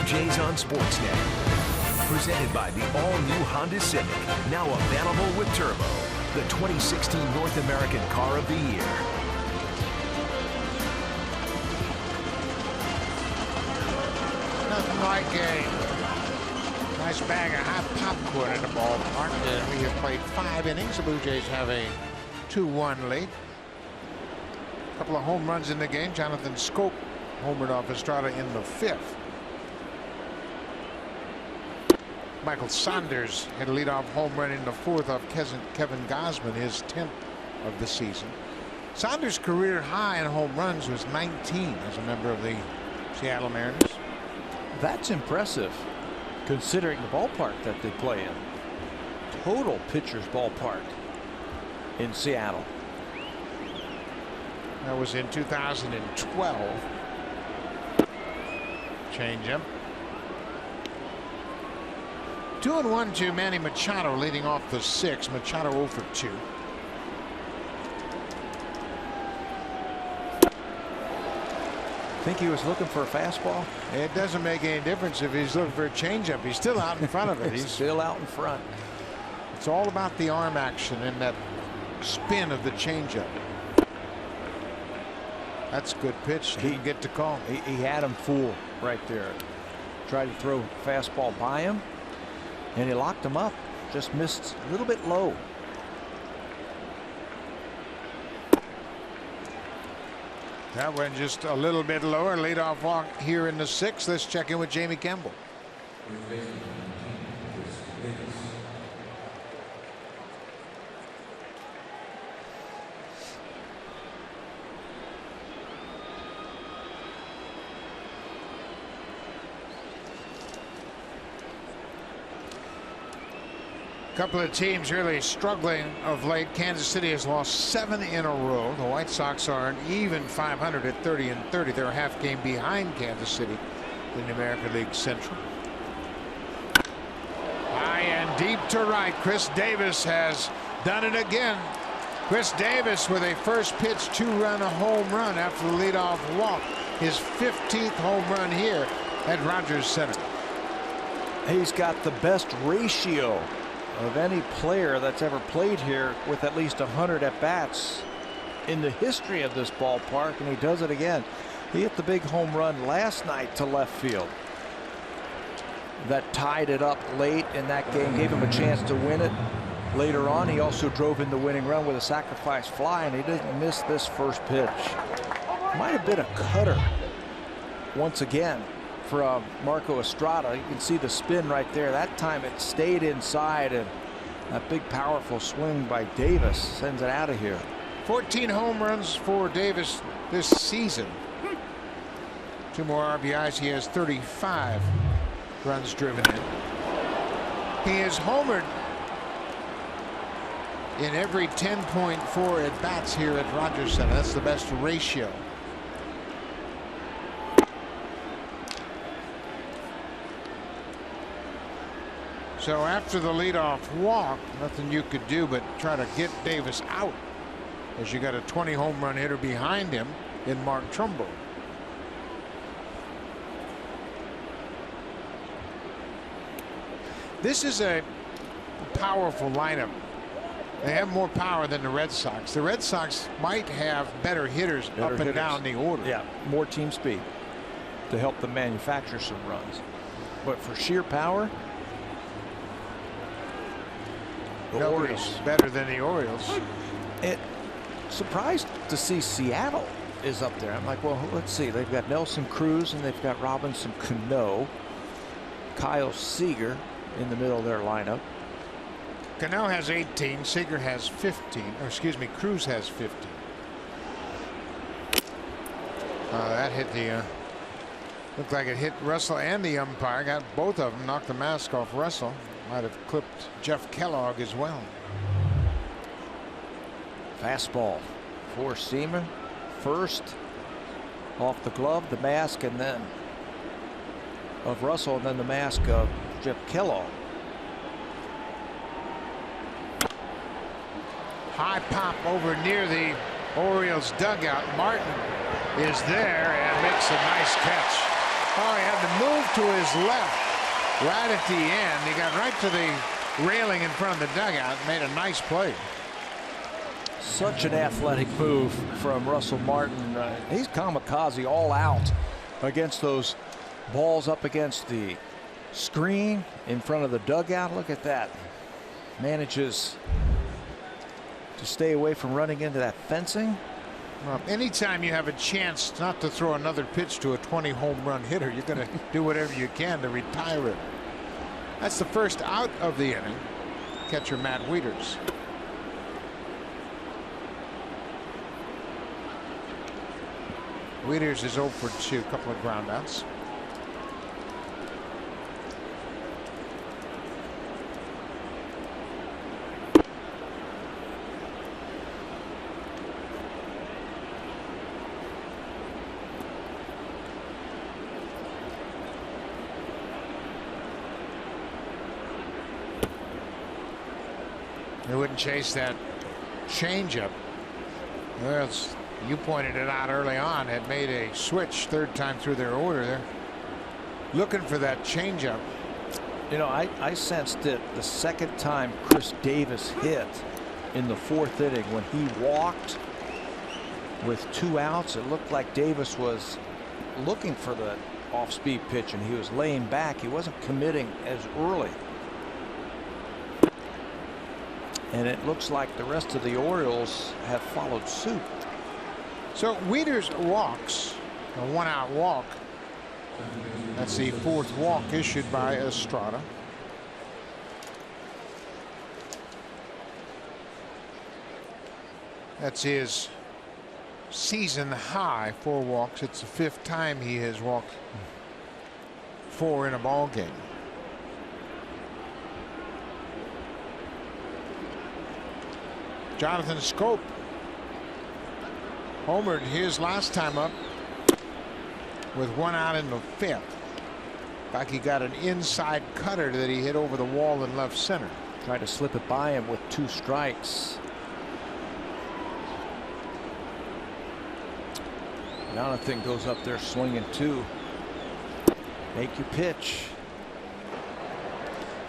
Jays on Sportsnet. Presented by the all-new Honda Civic, now available with Turbo, the 2016 North American Car of the Year. Nothing like a nice bag of hot popcorn in the ballpark. We have played 5 innings. The Blue Jays have a 2-1 lead. A couple of home runs in the game. Jonathan Scope homered off Estrada in the 5th. Michael Saunders had a leadoff home run in the 4th off Kevin Gausman, his 10th of the season. Saunders' career high in home runs was 19 as a member of the Seattle Mariners. That's impressive, considering the ballpark that they play in. Total pitcher's ballpark in Seattle. That was in 2012. Changeup. 2-1 to Manny Machado leading off the 6th. Machado 0 for 2. Think he was looking for a fastball? It doesn't make any difference if he's looking for a changeup. He's still out in front of it. He's still out in front. It's all about the arm action and that spin of the changeup. That's a good pitch. He didn't get to call. He had him fooled right there. Tried to throw a fastball by him, and he locked him up. Just missed a little bit low. That went just a little bit lower. Leadoff walk here in the 6th. Let's check in with Jamie Campbell. Couple of teams really struggling of late. Kansas City has lost 7 in a row. The White Sox are an even 500 at 30-30. They're a half game behind Kansas City in the American League Central. High and deep to right. Chris Davis has done it again. Chris Davis with a first pitch 2-run home run after the leadoff walk. His 15th home run here. at Rogers Center. He's got the best ratio of any player that's ever played here with at least 100 at-bats in the history of this ballpark, and he does it again. He hit the big home run last night to left field that tied it up late in that game, gave him a chance to win it later on. He also drove in the winning run with a sacrifice fly, and he didn't miss this first pitch. Might have been a cutter once again from Marco Estrada. You can see the spin right there. That time it stayed inside, and that big powerful swing by Davis sends it out of here. 14 home runs for Davis this season. 2 more RBIs. He has 35 runs driven in. He has homered in every 10.4 at bats here at Rogers Center. That's the best ratio. So after the leadoff walk, nothing you could do but try to get Davis out, as you got a 20 home run hitter behind him in Mark Trumbo. This is a powerful lineup. They have more power than the Red Sox. The Red Sox might have better hitters up and down the order. Yeah, more team speed to help them manufacture some runs. But for sheer power, the Orioles better than the Orioles. It surprised to see Seattle is up there. I'm like, well, let's see. They've got Nelson Cruz and they've got Robinson Cano, Kyle Seager in the middle of their lineup. Cano has 18, Seager has 15, or excuse me, Cruz has 15. That hit the looked like it hit Russell and the umpire. Got both of them, knocked the mask off Russell. Might have clipped Jeff Kellogg as well. Fastball, 4-seamer, first off the glove, the mask, and then of Russell, and then the mask of Jeff Kellogg. High pop over near the Orioles dugout. Martin is there and makes a nice catch. Oh, he had to move to his left right at the end. He got right to the railing in front of the dugout and made a nice play. Such an athletic move from Russell Martin. He's kamikaze all out against those balls up against the screen in front of the dugout. Look at that. Manages to stay away from running into that fencing. Well, anytime you have a chance not to throw another pitch to a 20 home run hitter, you're going to do whatever you can to retire it. That's the first out of the inning. Catcher Matt Wieters. Wieters is 0 for 2, a couple of ground outs. They wouldn't chase that changeup. Well, you pointed it out early on. Had made a switch third time through their order. They're looking for that changeup. You know, I sensed it the second time Chris Davis hit in the 4th inning when he walked with 2 outs. It looked like Davis was looking for the off-speed pitch, and he was laying back. He wasn't committing as early. And it looks like the rest of the Orioles have followed suit. So Wieters walks, a 1-out walk. That's the 4th walk issued by Estrada. That's his season high, 4 walks. It's the 5th time he has walked 4 in a ball game. Jonathan Scope homered his last time up with 1 out in the 5th. Like he got an inside cutter that he hit over the wall in left center. Tried to slip it by him with 2 strikes. Jonathan goes up there swinging 2. Make you pitch.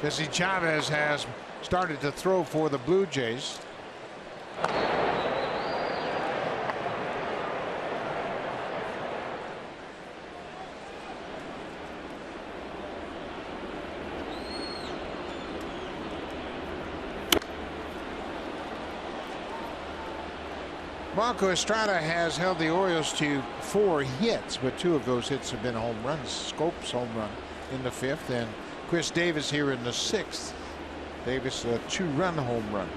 Jesse Chavez has started to throw for the Blue Jays. Marco Estrada has held the Orioles to 4 hits, but 2 of those hits have been home runs. Scope's home run in the 5th, and Chris Davis here in the 6th. Davis a 2-run home run.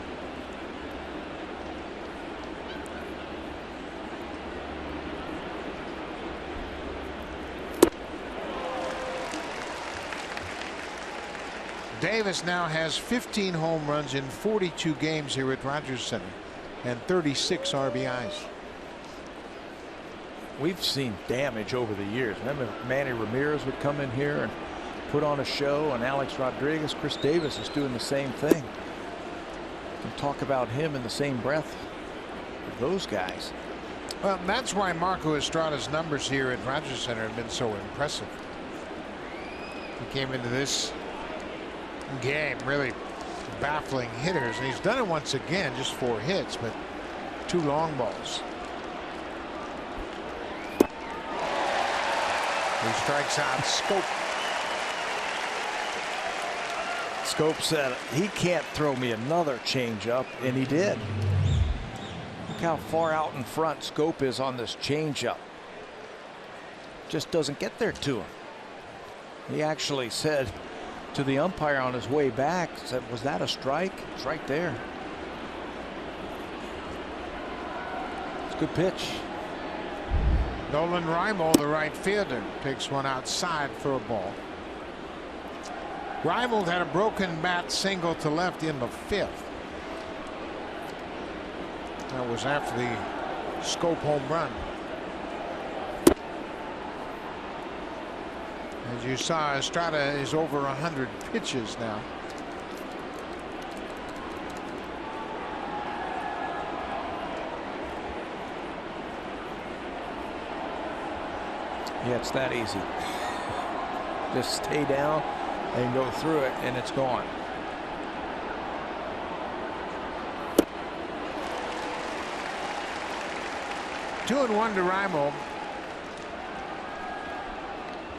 Davis now has 15 home runs in 42 games here at Rogers Center and 36 RBIs. We've seen damage over the years. Remember, Manny Ramirez would come in here and put on a show, and Alex Rodriguez. Chris Davis is doing the same thing. And talk about him in the same breath with those guys. Well, that's why Marco Estrada's numbers here at Rogers Center have been so impressive. He came into this game really baffling hitters, and he's done it once again, just 4 hits, but 2 long balls. He strikes out Scope. Scope said he can't throw me another changeup, and he did. Look how far out in front Scope is on this changeup. Just doesn't get there to him. He actually said to the umpire on his way back, said, "Was that a strike?" It's right there. It's a good pitch. Nolan Reimold, the right fielder, takes one outside for a ball. Reimold had a broken bat single to left in the 5th. That was after the Scope home run. As you saw, Estrada is over 100 pitches now. Yeah, it's that easy. Just stay down and go through it, and it's gone. Two and 1 to Reimold.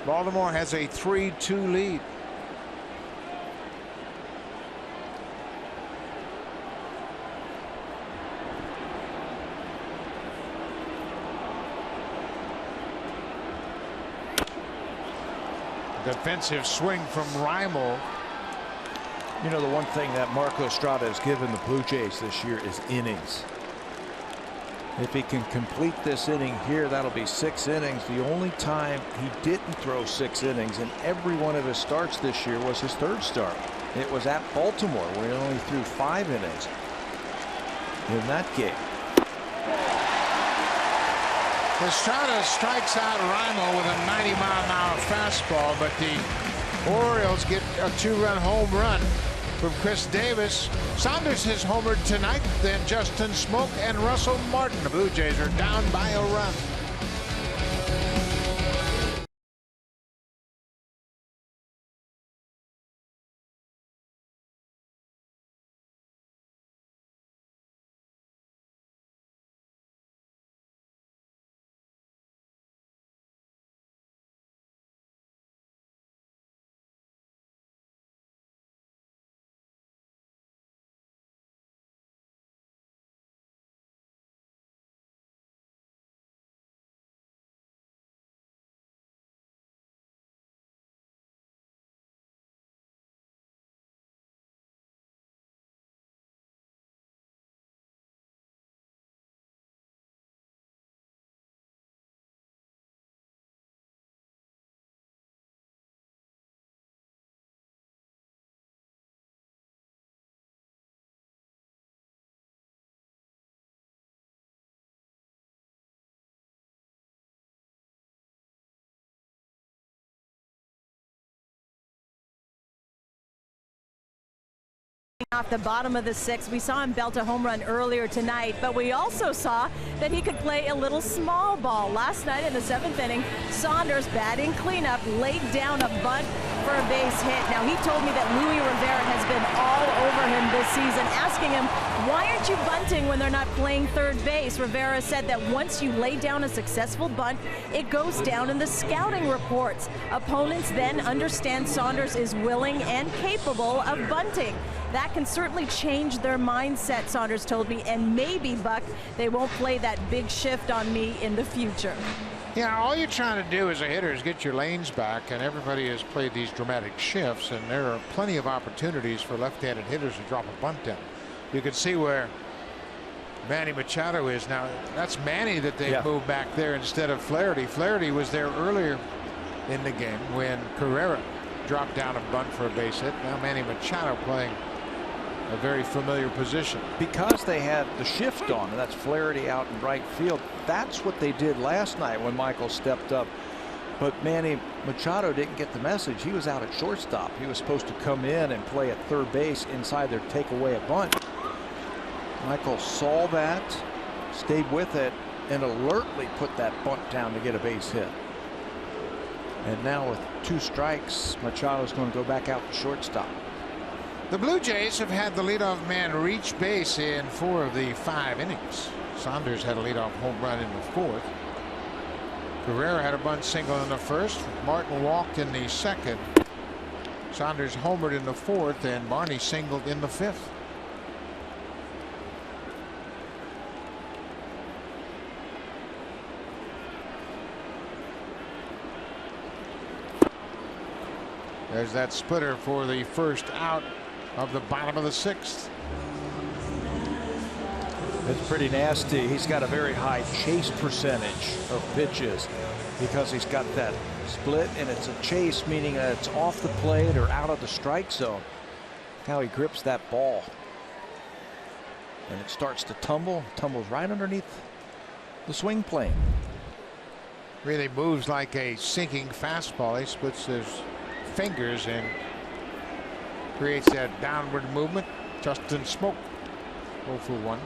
Baltimore has a 3-2 lead. Defensive swing from Reimold. You know, the one thing that Marco Estrada has given the Blue Jays this year is innings. If he can complete this inning here, that'll be 6 innings. The only time he didn't throw 6 innings in every one of his starts this year was his 3rd start. It was at Baltimore, where he only threw 5 innings in that game. Estrada strikes out Reimold with a 90-mile-an-hour fastball, but the Orioles get a 2-run home run from Chris Davis. Saunders has homered tonight, then Justin Smoke and Russell Martin. The Blue Jays are down by a run. Off the bottom of the sixth. We saw him belt a home run earlier tonight, but we also saw that he could play a little small ball. Last night in the 7th inning, Saunders, batting cleanup, laid down a bunt for a base hit. Now, he told me that Luis Rivera has been all over him this season, asking him, why aren't you bunting when they're not playing third base? Rivera said that once you lay down a successful bunt, it goes down in the scouting reports. Opponents then understand Saunders is willing and capable of bunting. That can certainly change their mindset, Saunders told me, and maybe, Buck, they won't play that big shift on me in the future. Yeah, all you're trying to do as a hitter is get your lanes back, and everybody has played these dramatic shifts, and there are plenty of opportunities for left-handed hitters to drop a bunt down. You can see where Manny Machado is now. That's Manny that they moved back there instead of Flaherty. Flaherty was there earlier in the game when Carrera dropped down a bunt for a base hit. Now Manny Machado playing a very familiar position. Because they had the shift on, and that's Flaherty out in right field. That's what they did last night when Michael stepped up. But Manny Machado didn't get the message. He was out at shortstop. He was supposed to come in and play at third base inside their takeaway a bunt. Michael saw that, stayed with it, and alertly put that bunt down to get a base hit. And now with 2 strikes, Machado's going to go back out to shortstop. The Blue Jays have had the leadoff man reach base in 4 of the 5 innings. Saunders had a leadoff home run in the 4th. Carrera had a bunt single in the 1st. Martin walked in the 2nd. Saunders homered in the 4th, and Barney singled in the 5th. There's that splitter for the first out of the bottom of the 6th. It's pretty nasty. He's got a very high chase percentage of pitches because he's got that split, and it's a chase, meaning that it's off the plate or out of the strike zone. How he grips that ball. And it starts to tumbles right underneath the swing plane. Really moves like a sinking fastball. He splits his fingers and creates that downward movement. Justin Smoke 0 for 1.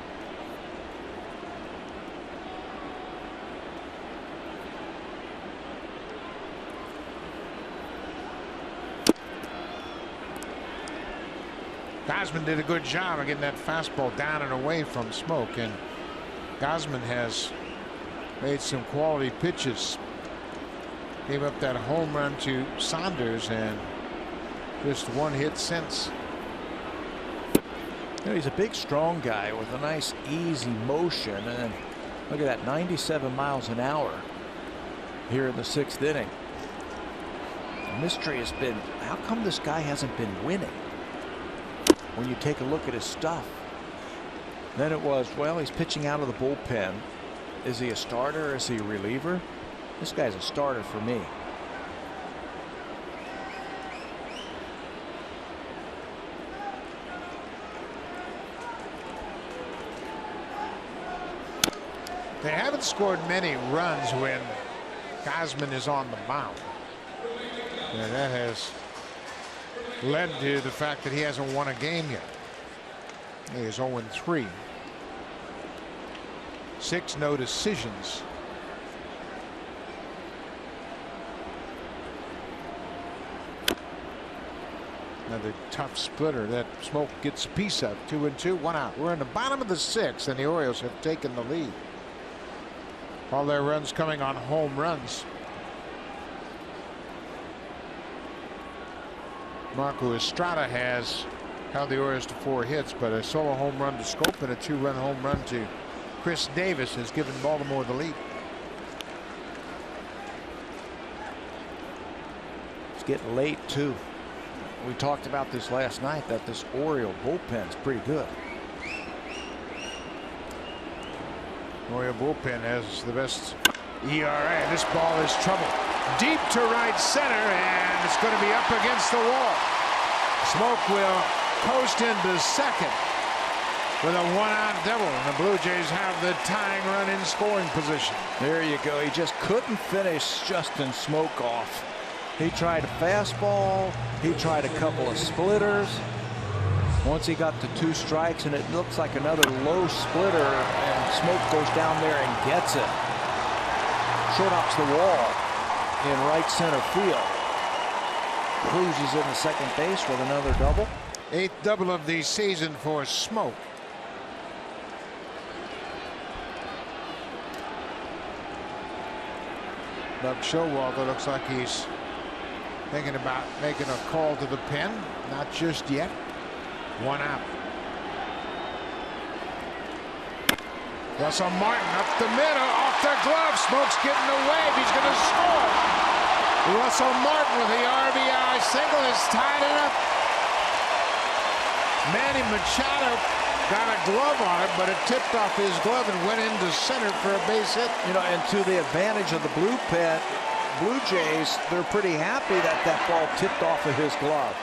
Gausman did a good job of getting that fastball down and away from Smoke, and Gausman has made some quality pitches. Gave up that home run to Saunders and just 1 hit since. You know, he's a big, strong guy with a nice, easy motion, and look at that, 97 miles an hour here in the 6th inning. The mystery has been, how come this guy hasn't been winning? When you take a look at his stuff, then it was, well, he's pitching out of the bullpen. Is he a starter? Is he a reliever? This guy's a starter for me. They haven't scored many runs when Gausman is on the mound. And that has led to the fact that he hasn't won a game yet. He is 0-3. 6 no decisions. Another tough splitter that Smoke gets a piece of. 2-2, 1 out. We're in the bottom of the 6th, and the Orioles have taken the lead. All their runs coming on home runs. Marco Estrada has held the Orioles to 4 hits, but a solo home run to Scope and a 2-run home run to Chris Davis has given Baltimore the lead. It's getting late, too. We talked about this last night, that this Oriole bullpen is pretty good. Oriole bullpen has the best ERA. This ball is trouble. Deep to right center, and it's going to be up against the wall. Smoke will coast into second with a 1-out double, and the Blue Jays have the tying run in scoring position. There you go. He just couldn't finish Justin Smoke off. He tried a fastball. He tried a couple of splitters. Once he got to 2 strikes, and it looks like another low splitter, and Smoke goes down there and gets it. Short ups the wall in right center field. Cruises into second base with another double. 8th double of the season for Smoke. Buck Showalter looks like he's thinking about making a call to the pen. Not just yet. 1 out. Russell Martin up the middle, off the glove. Smoke's getting the wave. He's going to score. Russell Martin with the RBI single has tied it up. Manny Machado got a glove on it, but it tipped off his glove and went into center for a base hit. You know, and to the advantage of the Blue Jays, they're pretty happy that that ball tipped off of his glove.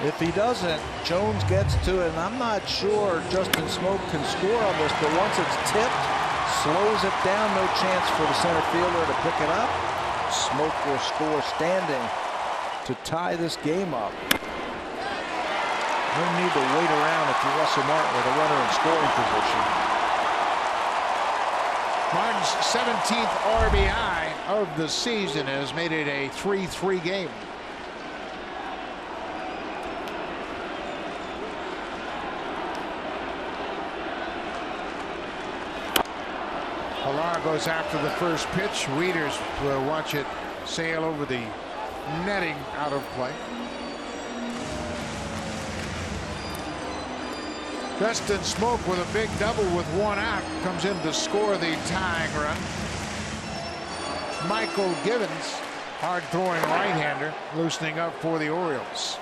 If he doesn't, Jones gets to it, and I'm not sure Justin Smoke can score on this, but once it's tipped, slows it down, no chance for the center fielder to pick it up. Smoke will score standing to tie this game up. No need to wait around if you're Russell Martin with a runner in scoring position. Martin's 17th RBI of the season has made it a 3-3 game. Pilar goes after the first pitch. Wieters will watch it sail over the netting out of play. Justin Smoke with a big double with 1 out comes in to score the tying run. Michael Givens, hard throwing right-hander, loosening up for the Orioles.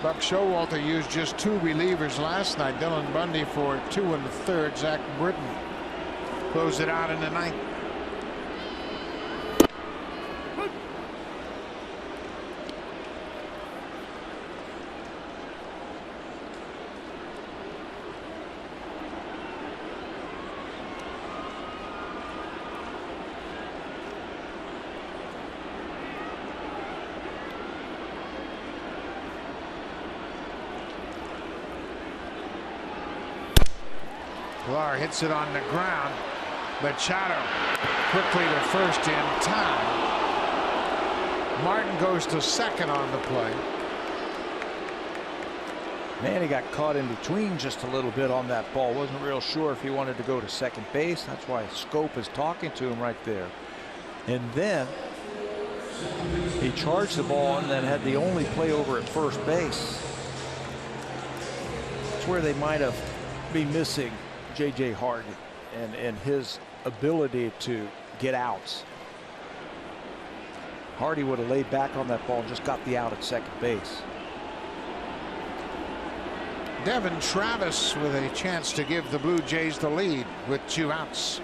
Buck Showalter used just 2 relievers last night. Dylan Bundy for 2 1/3. Zach Britton closed it out in the 9th. Pilar hits it on the ground. Machado quickly to first in time. Martin goes to second on the play. Man, he got caught in between just a little bit on that ball. Wasn't real sure if he wanted to go to second base. That's why Scope is talking to him right there. And then he charged the ball and then had the only play over at first base. That's where they might have been missing J.J. Hardy and his ability to get outs. Hardy would have laid back on that ball and just got the out at second base. Devin Travis with a chance to give the Blue Jays the lead with 2 outs.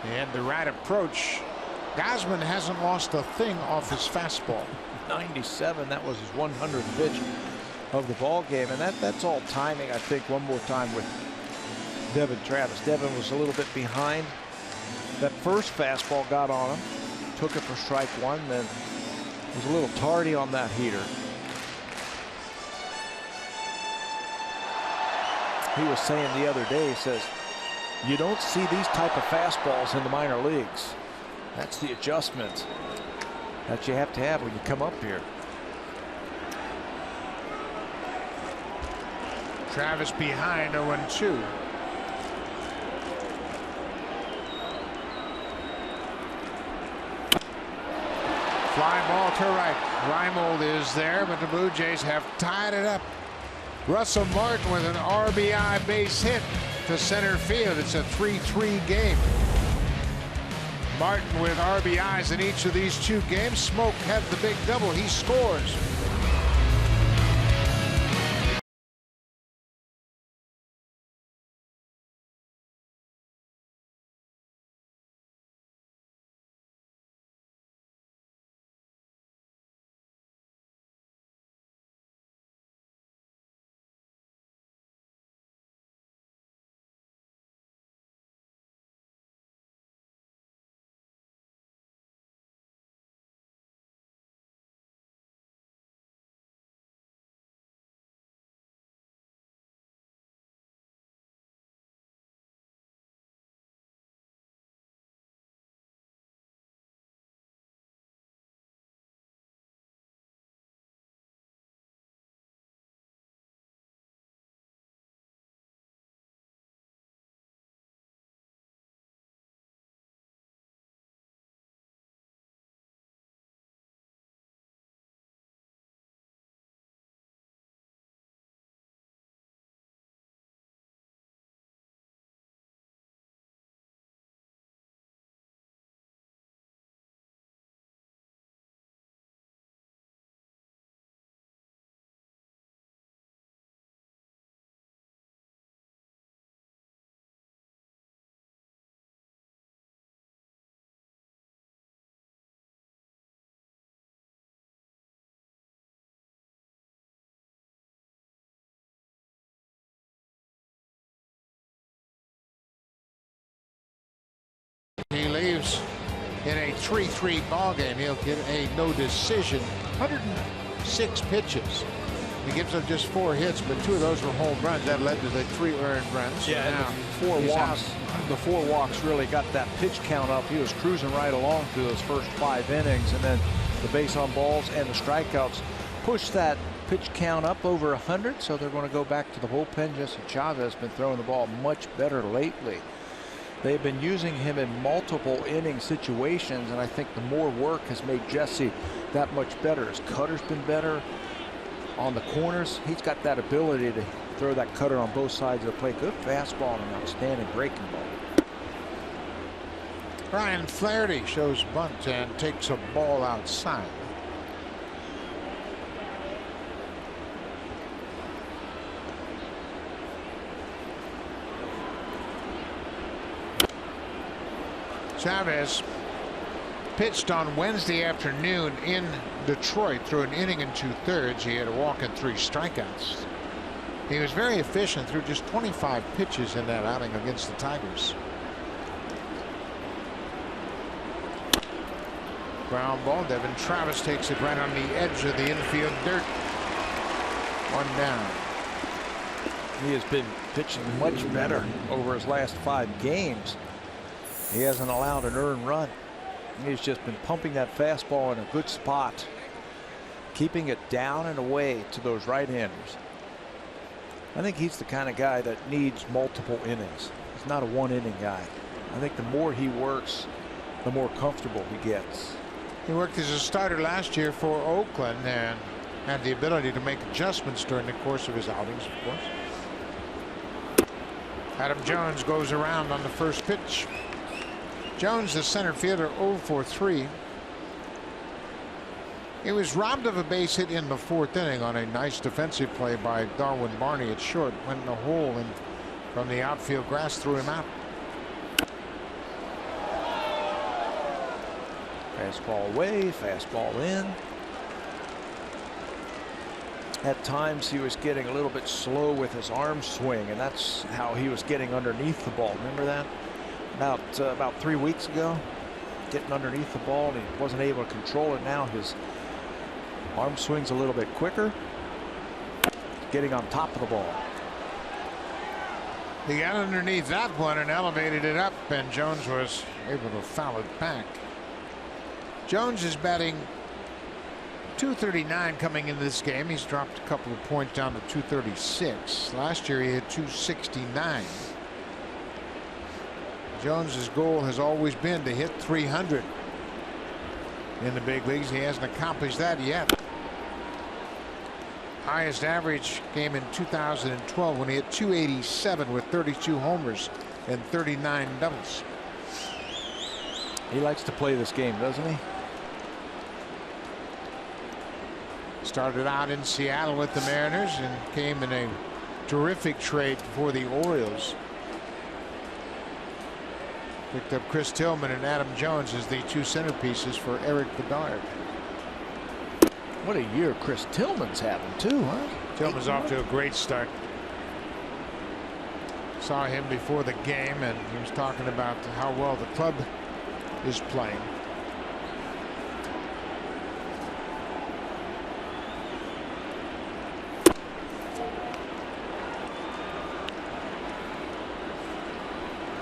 And the right approach. Gausman hasn't lost a thing off his fastball. 97, that was his 100th pitch of the ball game, and that's all timing. I think one more time with Devin Travis. Devin was a little bit behind. That first fastball got on him, took it for strike 1, then was a little tardy on that heater. He was saying the other day, he says, you don't see these type of fastballs in the minor leagues. That's the adjustment that you have to have when you come up here. Travis behind 0-2. Fly ball to right. Reimold is there, but the Blue Jays have tied it up. Russell Martin with an RBI base hit to center field. It's a 3-3 game. Martin with RBIs in each of these 2 games. Smoke had the big double. He scores. 3-3 ball game. He'll get a no decision. 106 pitches. He gives up just 4 hits, but 2 of those were home runs. That led to the 3 earned runs. Yeah, now and the 4 walks. The 4 walks really got that pitch count up. He was cruising right along through those first 5 innings, and then the base on balls and the strikeouts pushed that pitch count up over 100. So they're going to go back to the bullpen. Jesse Chavez has been throwing the ball much better lately. They've been using him in multiple inning situations, and I think the more work has made Jesse that much better. His cutter's been better on the corners. He's got that ability to throw that cutter on both sides of the plate. Good fastball and an outstanding breaking ball. Brian Flaherty shows bunt and takes a ball outside. Chavez pitched on Wednesday afternoon in Detroit through an inning and 2/3. He had a walk and 3 strikeouts. He was very efficient through just 25 pitches in that outing against the Tigers. Ground ball. Devin Travis takes it right on the edge of the infield dirt. 1 down. He has been pitching much better over his last 5 games. He hasn't allowed an earned run. He's just been pumping that fastball in a good spot, keeping it down and away to those right-handers. I think he's the kind of guy that needs multiple innings. He's not a 1-inning guy. I think the more he works, the more comfortable he gets. He worked as a starter last year for Oakland and had the ability to make adjustments during the course of his outings, of course. Adam Jones goes around on the first pitch. Jones, the center fielder, 0 for 3. He was robbed of a base hit in the 4th inning on a nice defensive play by Darwin Barney at short. Went in the hole and from the outfield grass threw him out. Fastball away, fastball in. At times he was getting a little bit slow with his arm swing, and that's how he was getting underneath the ball. Remember that? About 3 weeks ago, getting underneath the ball, and he wasn't able to control it. Now his arm swings a little bit quicker, getting on top of the ball. He got underneath that one and elevated it up, and Jones was able to foul it back. Jones is batting .239 coming into this game. He's dropped a couple of points down to .236. Last year he had .269. Jones's goal has always been to hit .300 in the big leagues. He hasn't accomplished that yet. Highest average came in 2012 when he hit .287 with 32 homers and 39 doubles. He likes to play this game, doesn't he? Started out in Seattle with the Mariners and came in a terrific trade for the Orioles. Picked up Chris Tillman and Adam Jones as the 2 centerpieces for Eric Bedard. What a year Chris Tillman's having too, huh? Tillman's off to a great start. Saw him before the game and he was talking about how well the club is playing.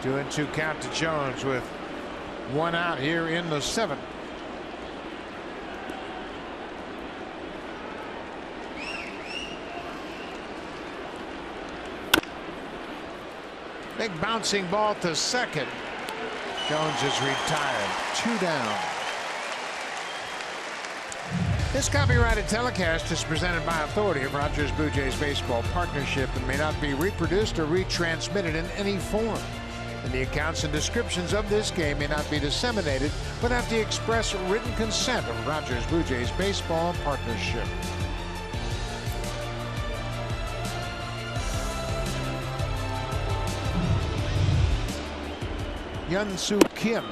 Two and 2 count to Jones with 1 out here in the 7th. Big bouncing ball to second. Jones is retired. 2 down. This copyrighted telecast is presented by authority of Rogers Blue Jays Baseball Partnership and may not be reproduced or retransmitted in any form. And the accounts and descriptions of this game may not be disseminated without the express written consent of Rogers Blue Jays Baseball Partnership. Hyun-Soo Kim,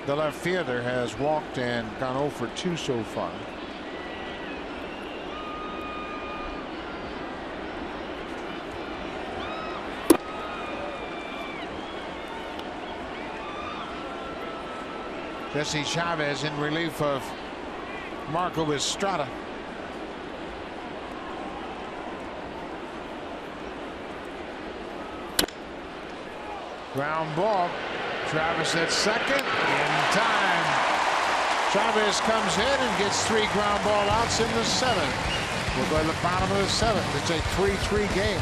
the left fielder, has walked and gone 0 for 2 so far. Jesse Chavez in relief of Marco Estrada. Ground ball. Travis at second in time. Chavez comes in and gets 3 ground ball outs in the 7th. We'll go to the bottom of the 7th. It's a 3-3 game.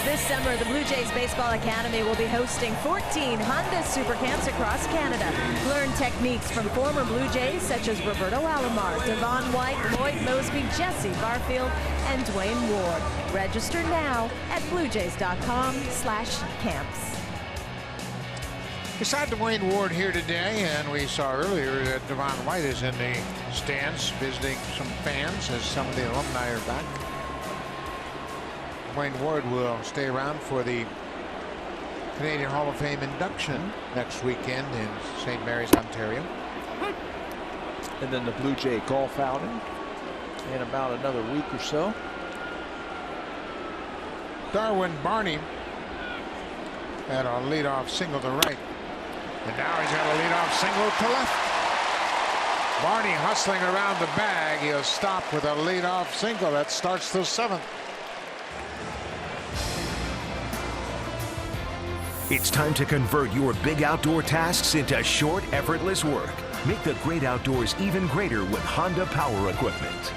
This summer, the Blue Jays Baseball Academy will be hosting 14 Honda Super Camps across Canada. Learn techniques from former Blue Jays such as Roberto Alomar, Devon White, Lloyd Mosby, Jesse Barfield, and Dwayne Ward. Register now at bluejays.com/camps. Beside Dwayne Ward here today, and we saw earlier that Devon White is in the stands visiting some fans as some of the alumni are back. Dwayne Ward will stay around for the Canadian Hall of Fame induction next weekend in St. Mary's, Ontario. And then the Blue Jay golf outing in about another week or so. Darwin Barney had a leadoff single to right. And now he's got a leadoff single to left. Barney hustling around the bag. He'll stop with a leadoff single. That starts the 7th. It's time to convert your big outdoor tasks into short, effortless work. Make the great outdoors even greater with Honda Power Equipment.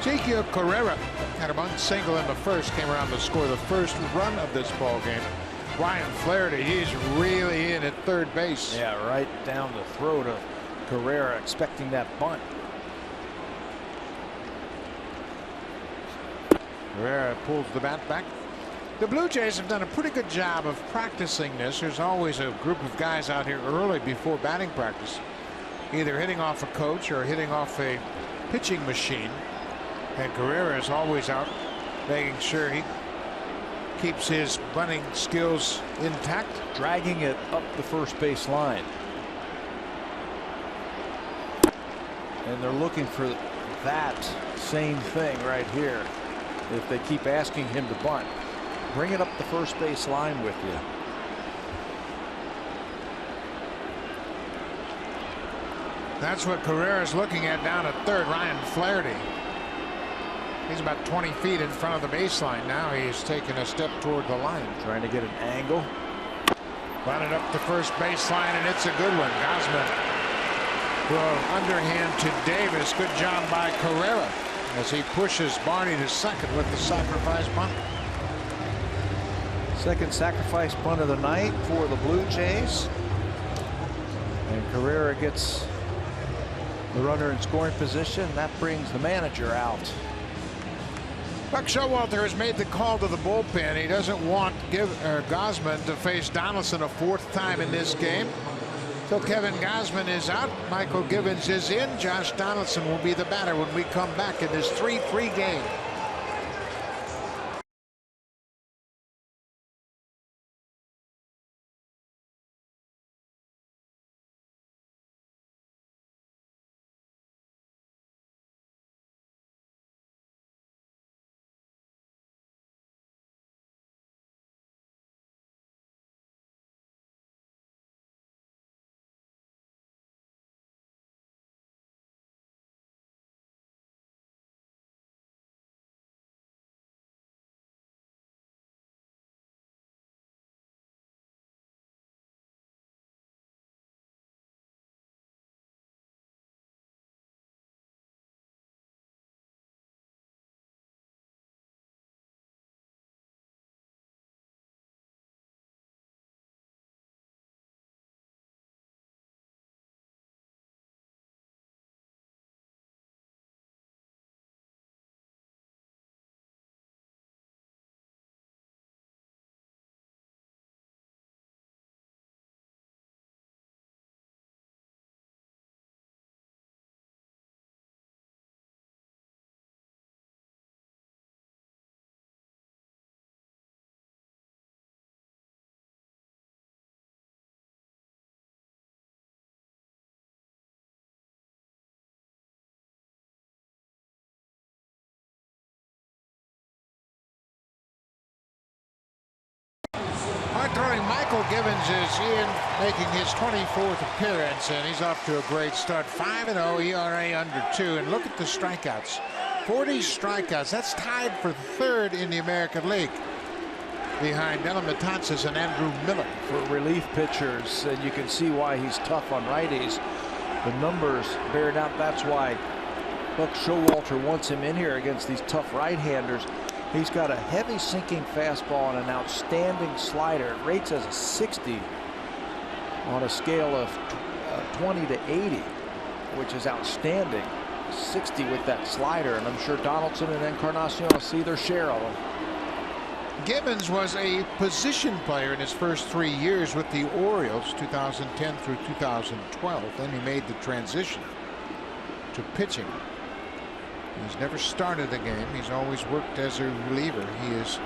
Ezequiel Carrera had a bunt single in the first, came around to score the first run of this ball game. Ryan Flaherty, he's really in at third base. Yeah, right down the throat of Carrera, expecting that bunt. Carrera pulls the bat back. The Blue Jays have done a pretty good job of practicing this. There's always a group of guys out here early before batting practice, either hitting off a coach or hitting off a pitching machine. And Carrera is always out making sure he keeps his bunting skills intact. Dragging it up the first base line. And they're looking for that same thing right here. If they keep asking him to bunt, bring it up the first base line with you. That's what Carrera's looking at down at third. Ryan Flaherty. He's about 20 feet in front of the baseline now. He's taking a step toward the line. Trying to get an angle. Run it up the first baseline, and it's a good one. Gosman will underhand to Davis. Good job by Carrera as he pushes Barney to second with the sacrifice bunt. Second sacrifice bunt of the night for the Blue Jays. And Carrera gets the runner in scoring position. That brings the manager out. Buck Showalter has made the call to the bullpen. He doesn't want Gosman to face Donaldson a 4th time in this game. So Kevin Gausman is out. Michael Givens is in. Josh Donaldson will be the batter when we come back in this 3-3 game. Throwing Michael Givens is in, making his 24th appearance, and he's off to a great start. 5-0, ERA under 2, and look at the strikeouts. 40 strikeouts. That's tied for third in the American League, behind Dylan Matanzas and Andrew Miller. For relief pitchers, and you can see why he's tough on righties. The numbers bear it out. That's why Buck Showalter wants him in here against these tough right-handers. He's got a heavy sinking fastball and an outstanding slider. It rates as a 60 on a scale of 20 to 80, which is outstanding. 60 with that slider, and I'm sure Donaldson and Encarnacion will see their share of them. Givens was a position player in his first 3 years with the Orioles, 2010 through 2012. Then he made the transition to pitching. He's never started a game. He's always worked as a reliever. He is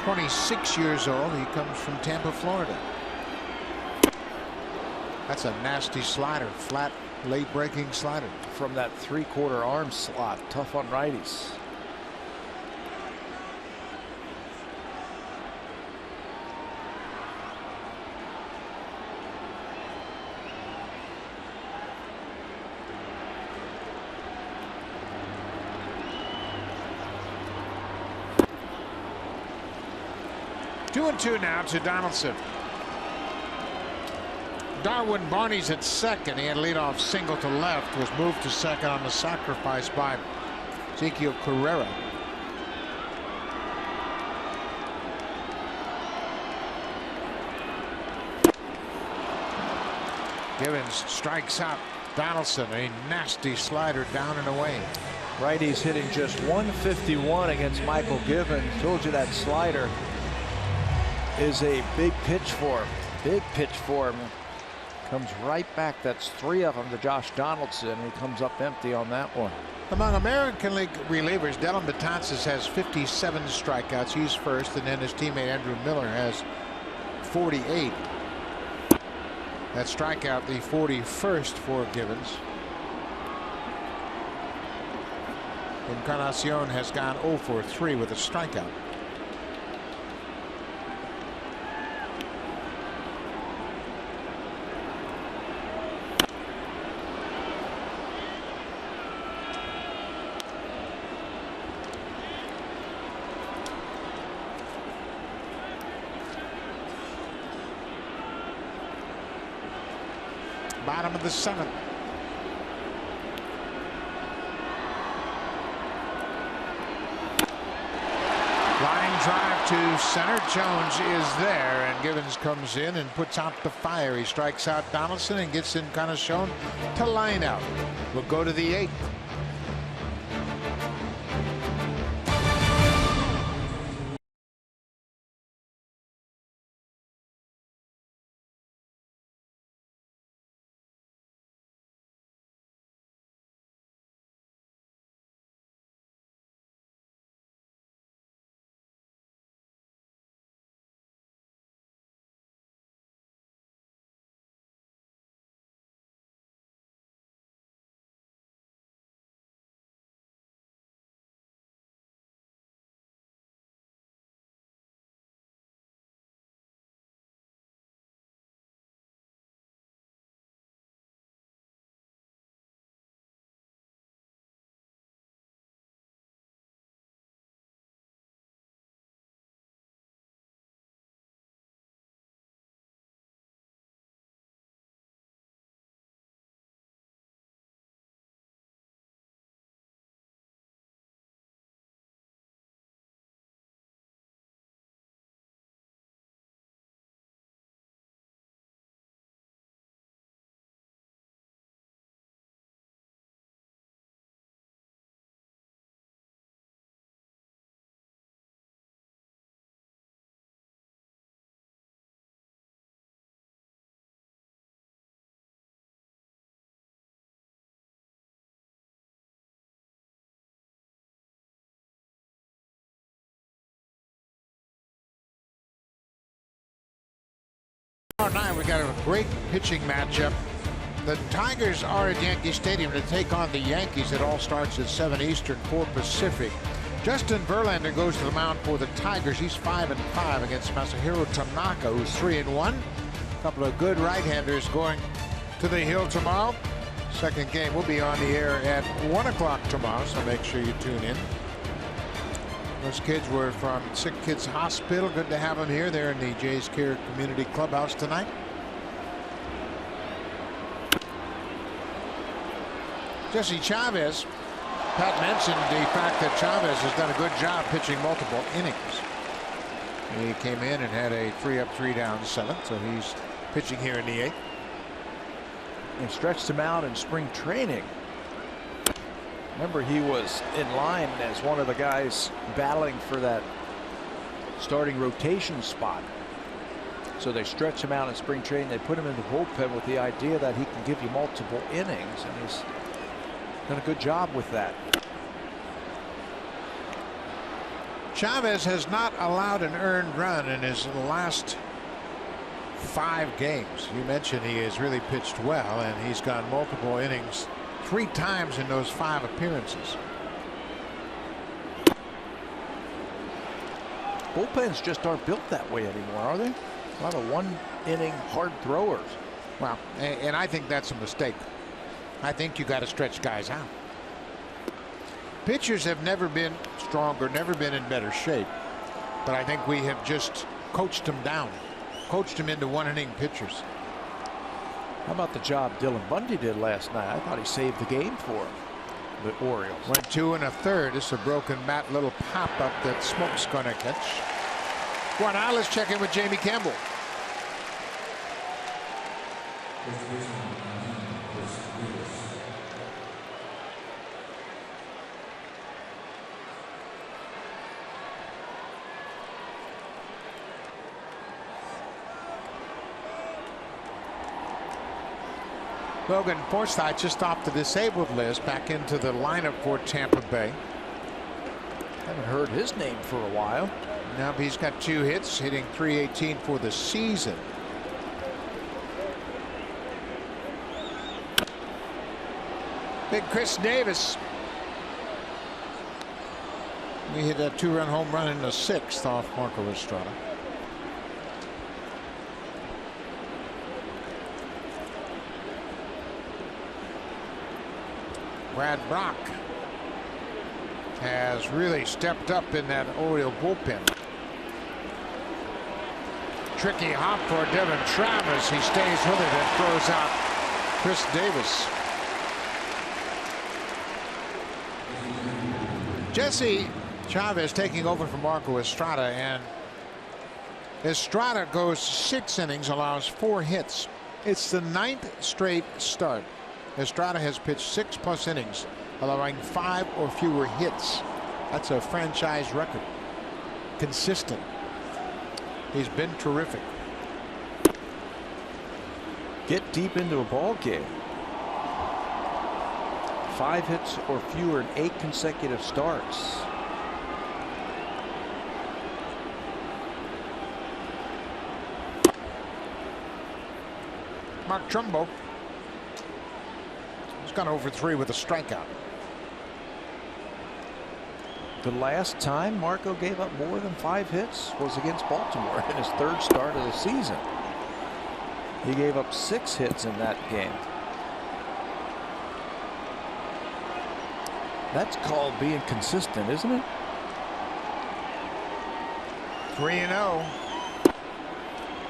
26 years old. He comes from Tampa, Florida. That's a nasty slider, flat, late-breaking slider. From that three-quarter arm slot, tough on righties. Two and two now to Donaldson. Darwin Barney's at second. He had a leadoff single to left, was moved to second on the sacrifice by Ezekiel Carrera. Givens strikes out Donaldson. A nasty slider down and away. Righties hitting just 151 against Michael Givens. Told you that slider is a big pitch for him. Big pitch for him. Comes right back. That's 3 of them to Josh Donaldson. He comes up empty on that one. Among American League relievers, Dylan Matanzas has 57 strikeouts. He's first, and then his teammate Andrew Miller has 48. That strikeout, the 41st for Givens. Encarnacion has gone 0 for 3 with a strikeout. Bottom of the 7th. Line drive to center. Jones is there, and Givens comes in and puts out the fire. He strikes out Donaldson and gets Encarnacion to line out. We'll go to the 8th. Tomorrow night we got a great pitching matchup. The Tigers are at Yankee Stadium to take on the Yankees. It all starts at 7 Eastern, 4 Pacific. Justin Verlander goes to the mound for the Tigers. He's 5-5 against Masahiro Tanaka, who's 3-1. A couple of good right-handers going to the hill tomorrow. Second game will be on the air at 1 o'clock tomorrow, so make sure you tune in. Those kids were from Sick Kids Hospital. Good to have them here. They're in the Jays Care Community Clubhouse tonight. Jesse Chavez. Pat mentioned the fact that Chavez has done a good job pitching multiple innings. He came in and had a 3-up, 3-down 7th, so he's pitching here in the 8th. And stretched him out in spring training. Remember, he was in line as one of the guys battling for that starting rotation spot. So they stretch him out in spring training. They put him in the bullpen with the idea that he can give you multiple innings, and he's done a good job with that. Chavez has not allowed an earned run in his last 5 games. You mentioned he has really pitched well, and he's gone multiple innings 3 times in those 5 appearances. Bullpens just aren't built that way anymore, are they? A lot of 1-inning hard throwers. Well, and I think that's a mistake. I think you got to stretch guys out. Pitchers have never been stronger, never been in better shape. But I think we have just coached them down, coached them into 1-inning pitchers. How about the job Dylan Bundy did last night? I thought he saved the game for him. The Orioles went 2 1/3. This is a broken bat, little pop up that Smoke's going to catch. Well, now let's check in with Jamie Campbell. Logan Forsythe just off the disabled list, back into the lineup for Tampa Bay. Haven't heard his name for a while. Now he's got 2 hits, hitting .318 for the season. Big Chris Davis. He hit a 2-run home run in the 6th off Marco Estrada. Brad Brock has really stepped up in that Oriole bullpen. Tricky hop for Devin Travis. He stays with it and throws out Chris Davis. Jesse Chavez taking over from Marco Estrada, and Estrada goes 6 innings, allows 4 hits. It's the 9th straight start. Estrada has pitched 6+ innings, allowing 5 or fewer hits. That's a franchise record. Consistent. He's been terrific. Get deep into a ball game. 5 hits or fewer in 8 consecutive starts. Mark Trumbo. Gone over 3 with a strikeout. The last time Marco gave up more than 5 hits was against Baltimore in his 3rd start of the season. He gave up 6 hits in that game. That's called being consistent, isn't it? 3-0.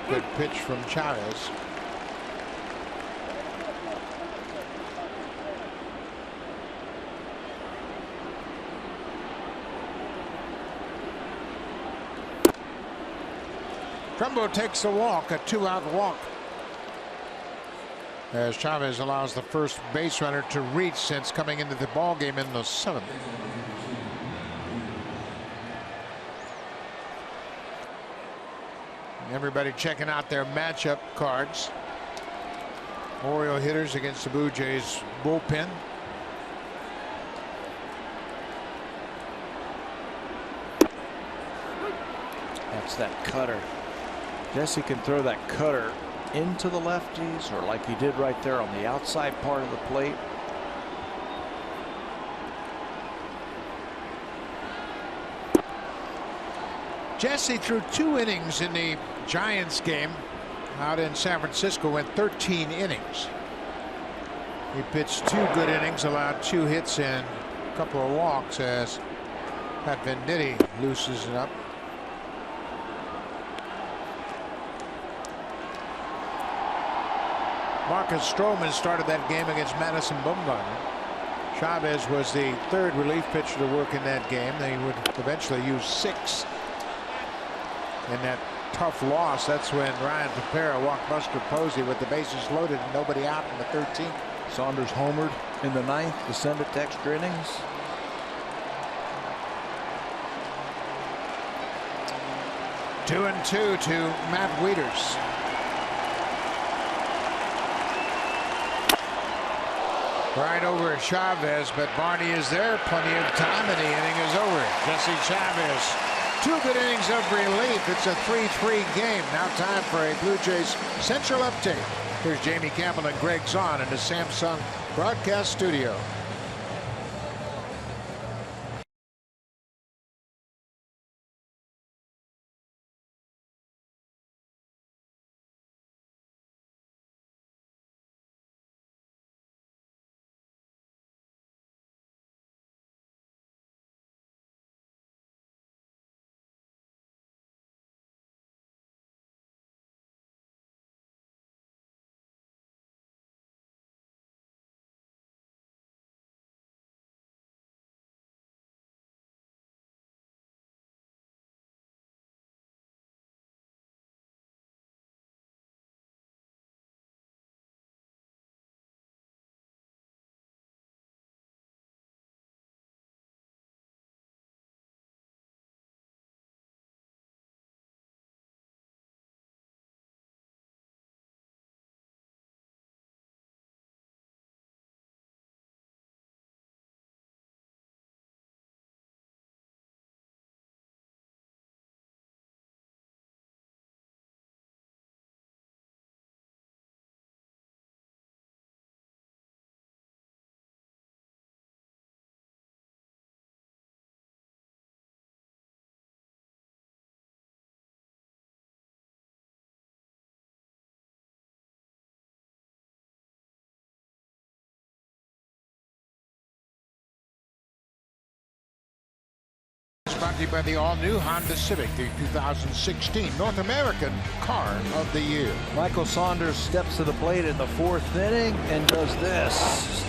Good pitch from Chavez. Trumbo takes a walk, a 2-out walk, as Chavez allows the first base runner to reach since coming into the ball game in the 7th. Everybody checking out their matchup cards. Oriole hitters against the Blue Jays bullpen. That's that cutter. Jesse can throw that cutter into the lefties, or like he did right there on the outside part of the plate. Jesse threw 2 innings in the Giants game out in San Francisco, went 13 innings. He pitched 2 good innings, allowed 2 hits and a couple of walks as Pat Venditti loosens it up. Marcus Stroman started that game against Madison Bumgarner. Chavez was the 3rd relief pitcher to work in that game. They would eventually use 6 in that tough loss. That's when Ryan Tepera walked Buster Posey with the bases loaded and nobody out in the 13th. Saunders homered in the 9th to send it to extra innings. Two and 2 to Matt Wieters. Right over Chavez, but Barney is there. Plenty of time, and the inning is over. Jesse Chavez, 2 good innings of relief. It's a 3-3 game. Now time for a Blue Jays Central update. Here's Jamie Campbell and Greg Zahn in the Samsung broadcast studio. Brought to you by the all-new Honda Civic, the 2016 North American Car of the Year. Michael Saunders steps to the plate in the 4th inning and does this.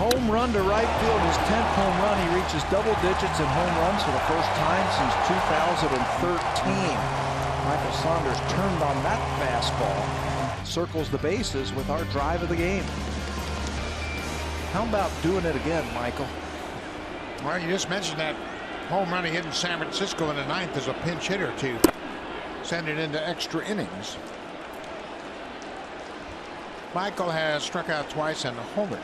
Home run to right field, his 10th home run. He reaches double digits in home runs for the first time since 2013. Michael Saunders turned on that fastball. Circles the bases with our drive of the game. How about doing it again, Michael? Well, you just mentioned that home run he hit in San Francisco in the 9th as a pinch hitter to send it into extra innings. Michael has struck out twice and homered.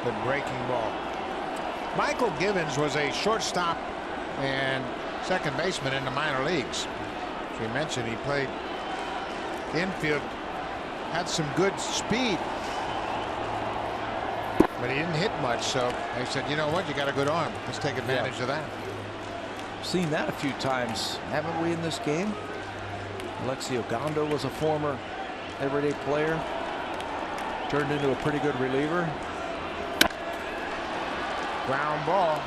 The breaking ball. Michael Givens was a shortstop and second baseman in the minor leagues. As we mentioned, he played infield, had some good speed, but he didn't hit much. So they said, you know what, you got a good arm. Let's take advantage of that. Seen that a few times, haven't we, in this game? Alexi Ogando was a former everyday player, turned into a pretty good reliever. Ground ball.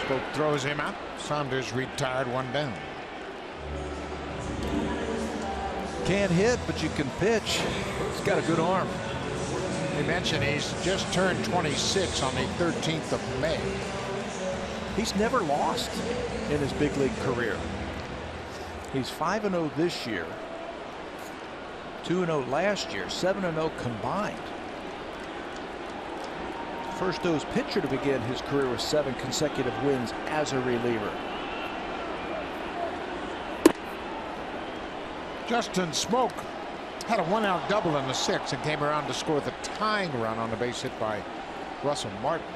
Spoke throws him out. Saunders retired, 1 down. Can't hit, but you can pitch. He's got a good arm. They mentioned he's just turned 26 on the 13th of May. He's never lost in his big league career. He's 5-0 this year, 2-0 last year, 7-0 combined. First O's pitcher to begin his career with 7 consecutive wins as a reliever. Justin Smoke had a 1-out double in the 6th and came around to score the tying run on the base hit by Russell Martin.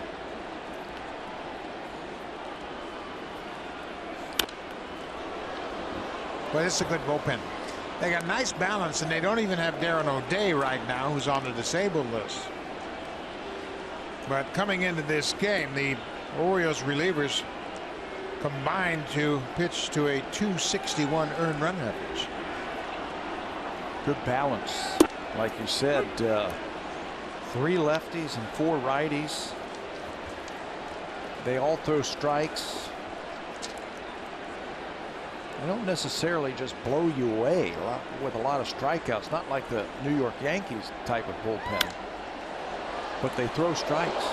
But it's a good bullpen. They got nice balance, and they don't even have Darren O'Day right now, who's on the disabled list. But coming into this game, the Orioles relievers combined to pitch to a .261 earned run average. Good balance, like you said. 3 lefties and 4 righties. They all throw strikes. They don't necessarily just blow you away with a lot of strikeouts, not like the New York Yankees type of bullpen, but they throw strikes.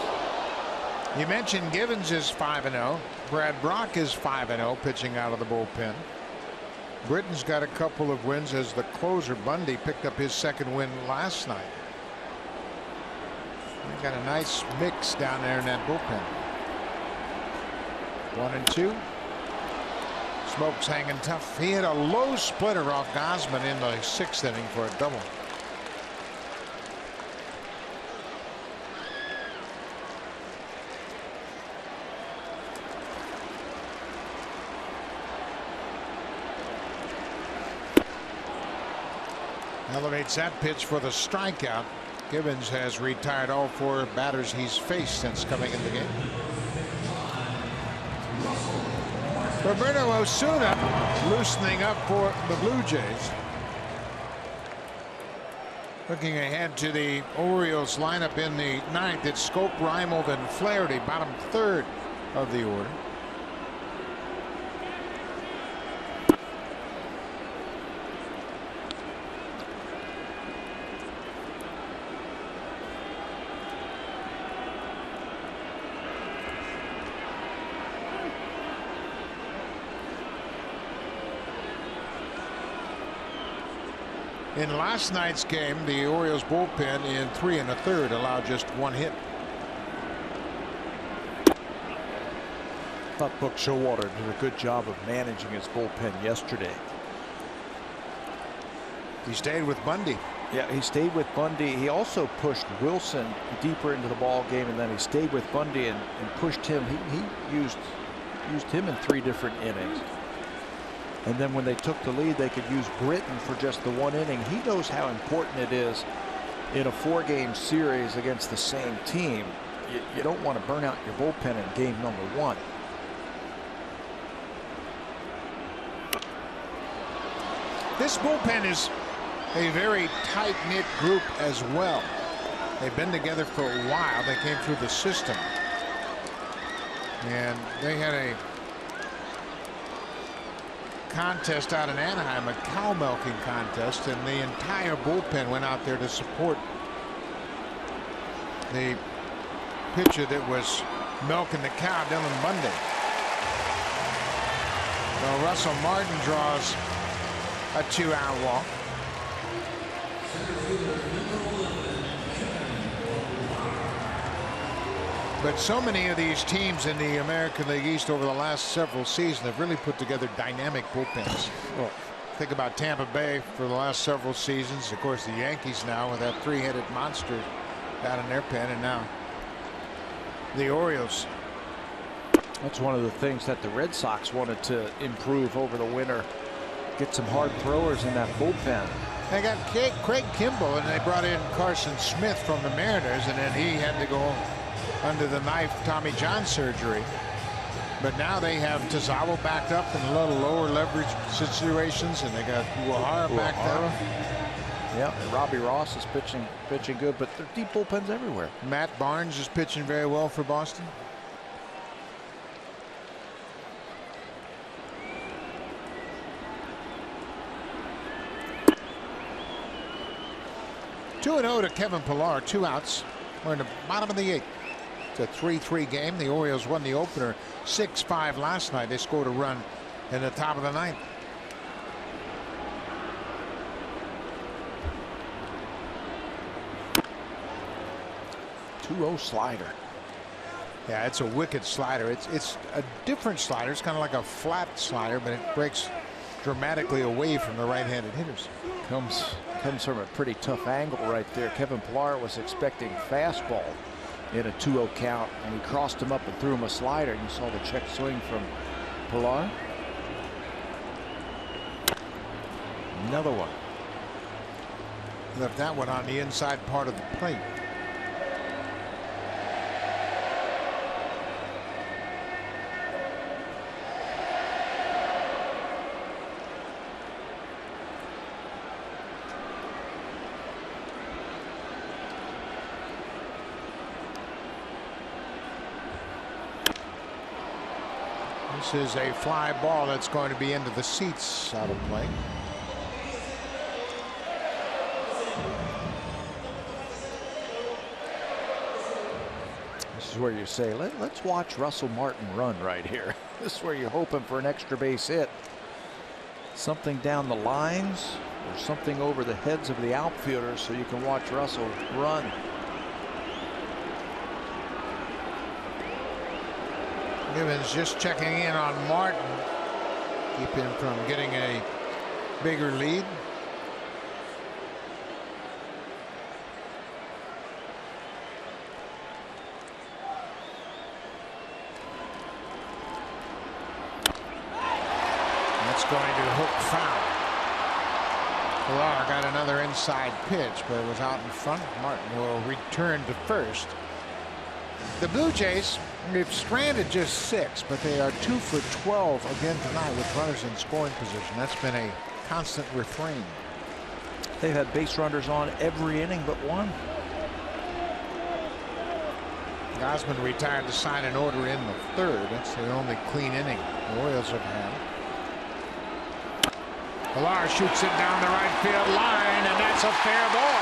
You mentioned Givens is 5-0. Brad Brock is 5-0 pitching out of the bullpen. Britton's got a couple of wins as the closer. Bundy picked up his 2nd win last night. They got a nice mix down there in that bullpen. 1-2. Smoke's hanging tough. He hit a low splitter off Gosman in the 6th inning for a double. Elevates that pitch for the strikeout. Givens has retired all 4 batters he's faced since coming in the game. Roberto Osuna loosening up for the Blue Jays. Looking ahead to the Orioles lineup in the 9th, it's Scope, Reimold, and Flaherty, bottom 3rd of the order. In last night's game, the Orioles bullpen in 3 1/3 allowed just 1 hit. I thought Buck Showalter did a good job of managing his bullpen yesterday. He stayed with Bundy. Yeah, he stayed with Bundy. He also pushed Wilson deeper into the ball game, and then he stayed with Bundy and pushed him. He used him in 3 different innings. And then when they took the lead, they could use Britton for just the 1 inning. He knows how important it is in a 4-game series against the same team. You don't want to burn out your bullpen in game number 1. This bullpen is a very tight-knit group as well. They've been together for a while. They came through the system. And they had a contest out in Anaheim, a cow milking contest, and the entire bullpen went out there to support the pitcher that was milking the cow, Dylan Bundy. So Russell Martin draws a 2-out walk. But so many of these teams in the American League East over the last several seasons have really put together dynamic bullpens. Well, think about Tampa Bay for the last several seasons. Of course, the Yankees now with that 3-headed monster out in their pen, and now the Orioles. That's one of the things that the Red Sox wanted to improve over the winter. Get some hard throwers in that bullpen. They got Craig Kimball, and they brought in Carson Smith from the Mariners, and then he had to go under the knife Tommy John surgery. But now they have Tazawa backed up in a little lower leverage situations, and they got Uehara backed up. Yeah, and Robbie Ross is pitching good, but there are deep bullpens everywhere. Matt Barnes is pitching very well for Boston. Two 2-0 to Kevin Pillar, 2 outs. We're in the bottom of the 8th. It's a 3-3 game. The Orioles won the opener 6-5 last night. They scored a run in the top of the 9th. .2-0 slider. Yeah, it's a wicked slider. It's a different slider. It's kind of like a flat slider, but it breaks dramatically away from the right-handed hitters. Comes from a pretty tough angle right there. Kevin Pillar was expecting fastball in a 2-0 count, and he crossed him up and threw him a slider. You saw the check swing from Pillar. Another one. Left that one on the inside part of the plate. This is a fly ball that's going to be into the seats out of play. This is where you say, let's watch Russell Martin run right here. This is where you're hoping for an extra base hit. Something down the lines or something over the heads of the outfielders so you can watch Russell run. Givens just checking in on Martin, keep him from getting a bigger lead. That's going to hook foul. Pillar got another inside pitch, but it was out in front. Martin will return to first. The Blue Jays, they've stranded just 6, but they are 2 for 12 again tonight with runners in scoring position. That's been a constant refrain. They've had base runners on every inning but one. Gosman retired to sign an order in the 3rd. That's the only clean inning the Orioles have had. Pillar shoots it down the right field line, and that's a fair ball.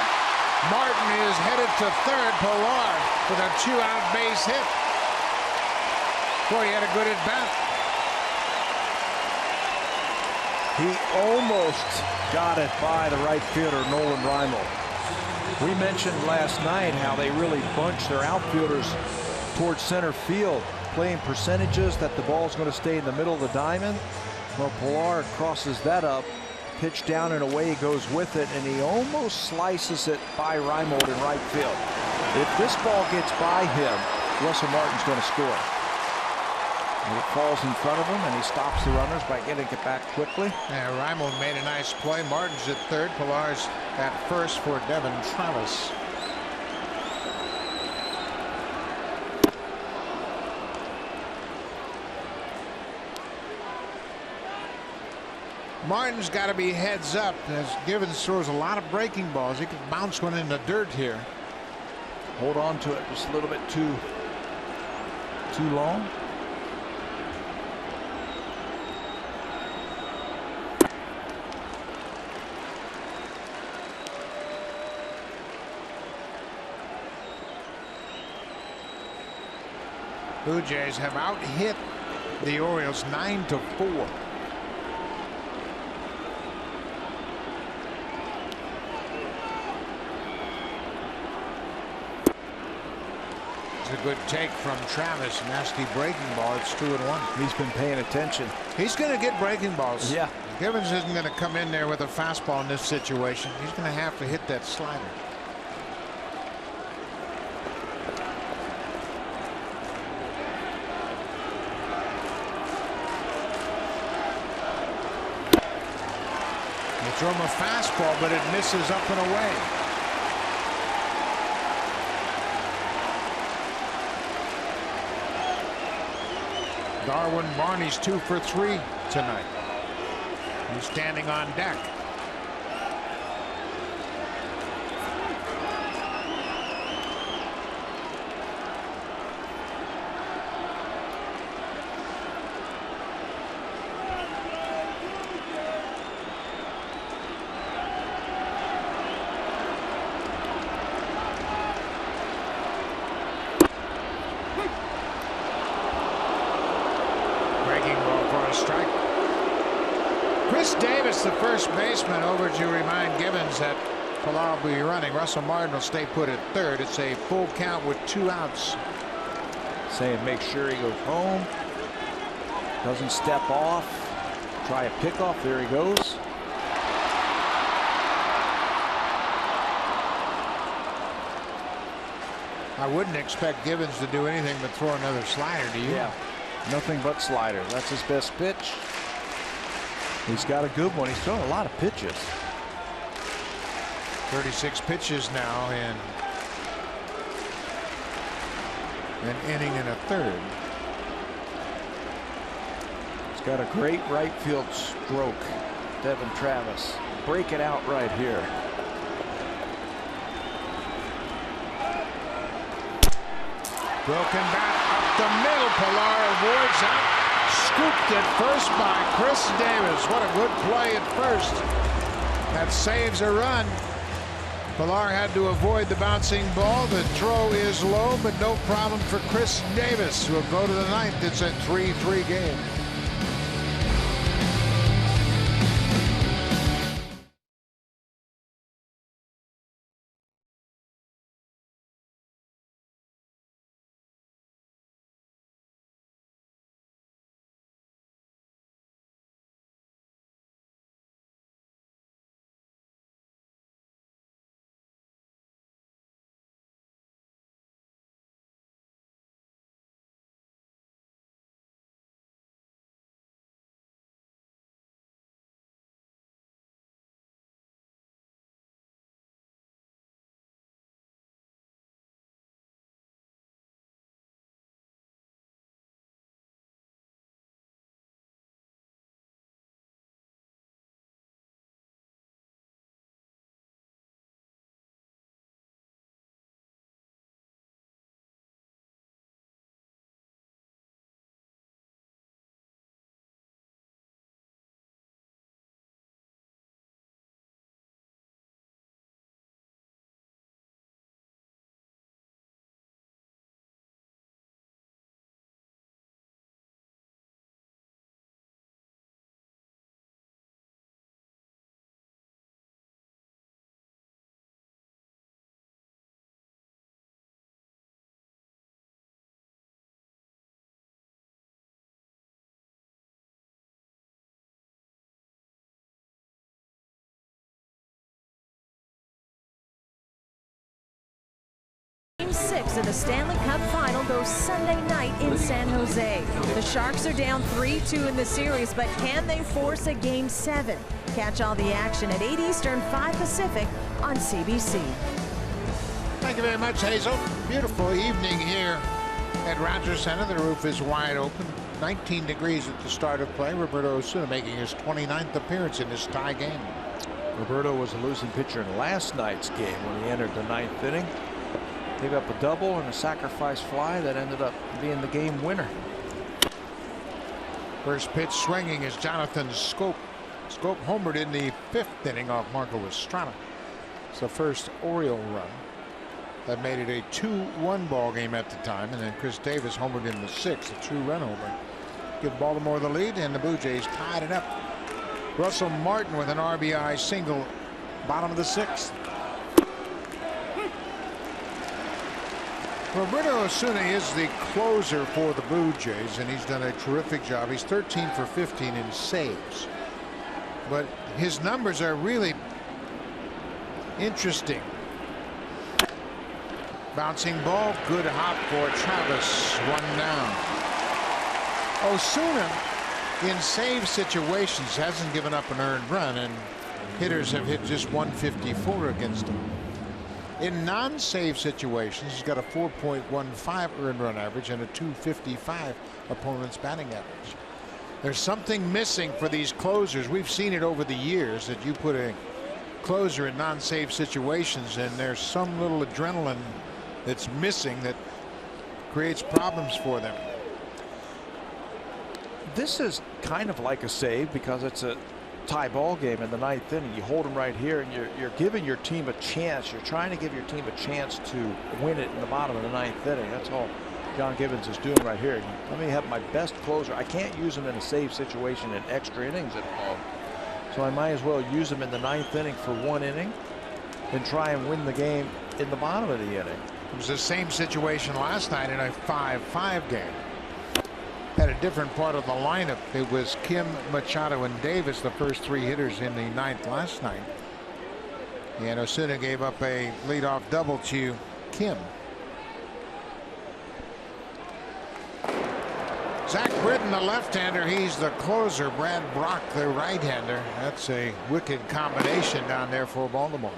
Martin is headed to 3rd. Pillar with a 2-out base hit. Boy, he had a good at bat. He almost got it by the right fielder, Nolan Reimold. We mentioned last night how they really bunch their outfielders towards center field, playing percentages that the ball's going to stay in the middle of the diamond. Well, Pillar crosses that up, pitch down and away, he goes with it, and he almost slices it by Reimold in right field. If this ball gets by him, Russell Martin's going to score. And it falls in front of him, and he stops the runners by getting it back quickly. Yeah, Reimold made a nice play. Martin's at 3rd. Pillar's at first for Devin Travis. Martin's got to be heads up as Givens throws a lot of breaking balls. He could bounce one in the dirt here. Hold on to it just a little bit too long. Blue Jays have out-hit the Orioles 9-4. It's a good take from Travis. Nasty breaking ball. It's 2-1. He's been paying attention. He's going to get breaking balls. Yeah. Givens isn't going to come in there with a fastball in this situation. He's going to have to hit that slider. They throw him a fastball, but it misses up and away. Darwin Barney's 2 for 3 tonight. He's standing on deck. The first baseman over to remind Givens that Pillar will be running. Russell Martin will stay put at 3rd. It's a full count with 2 outs. Saying make sure he goes home, doesn't step off, Try a pickoff. There he goes. I wouldn't expect Gibbons to do anything but throw another slider, do you? Yeah, nothing but slider. That's his best pitch. He's got a good one. He's thrown a lot of pitches. 36 pitches now in an inning and a third. He's got a great right field stroke, Devin Travis. Break it out right here. Broken bat up the middle. Pilar avoids that. Scooped at first by Chris Davis. What a good play at first. That saves a run. Pilar had to avoid the bouncing ball. The throw is low, but no problem for Chris Davis, who will go to the ninth. It's a 3-3 game. Game 6 of the Stanley Cup Final goes Sunday night in San Jose. The Sharks are down 3-2 in the series, but can they force a Game 7? Catch all the action at 8 Eastern, 5 Pacific on CBC. Thank you very much, Hazel. Beautiful evening here at Rogers Center. The roof is wide open. 19 degrees at the start of play. Roberto Osuna making his 29th appearance in this tie game. Roberto was a losing pitcher in last night's game when he entered the ninth inning. Gave up a double and a sacrifice fly that ended up being the game winner. First pitch swinging is Jonathan Schoop. Schoop homered in the 5th inning off Marco Estrada. It's the first Oriole run. That made it a 2-1 ball game at the time, and then Chris Davis homered in the 6th, a 2-run homer. Give Baltimore the lead, and the Blue Jays tied it up. Russell Martin with an RBI single, bottom of the 6th. Roberto Osuna is the closer for the Blue Jays, and he's done a terrific job. He's 13 for 15 in saves, but his numbers are really interesting. Bouncing ball, good hop for Travis, 1 down. Osuna in save situations hasn't given up an earned run, and hitters have hit just 154 against him. In non-save situations, he's got a 4.15 earned run average and a 255 opponent's batting average. There's something missing for these closers. We've seen it over the years that you put a closer in non-save situations and there's some little adrenaline that's missing that creates problems for them. This is kind of like a save because it's a tie ball game in the 9th inning. You hold them right here and you're giving your team a chance. You're trying to give your team a chance to win it in the bottom of the 9th inning. That's all John Gibbons is doing right here. Let me have my best closer. I can't use him in a save situation in extra innings at all. So I might as well use him in the 9th inning for 1 inning and try and win the game in the bottom of the inning. It was the same situation last night in a 5-5 game. at a different part of the lineup. It was Kim, Machado, and Davis, the first 3 hitters in the ninth last night. And Osuna gave up a leadoff double to Kim. Zach Britton, the left-hander, he's the closer. Brad Brock, the right-hander. That's a wicked combination down there for Baltimore.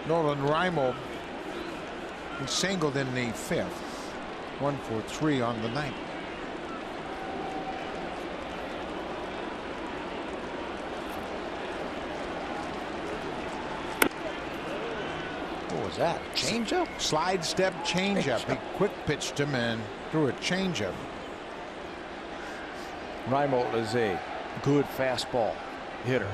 Nolan Reimold, he singled in the 5th. 1 for 3 on the night. What was that? Changeup? Slide step changeup. He quick pitched him and threw a changeup. Reimold is a good fastball hitter.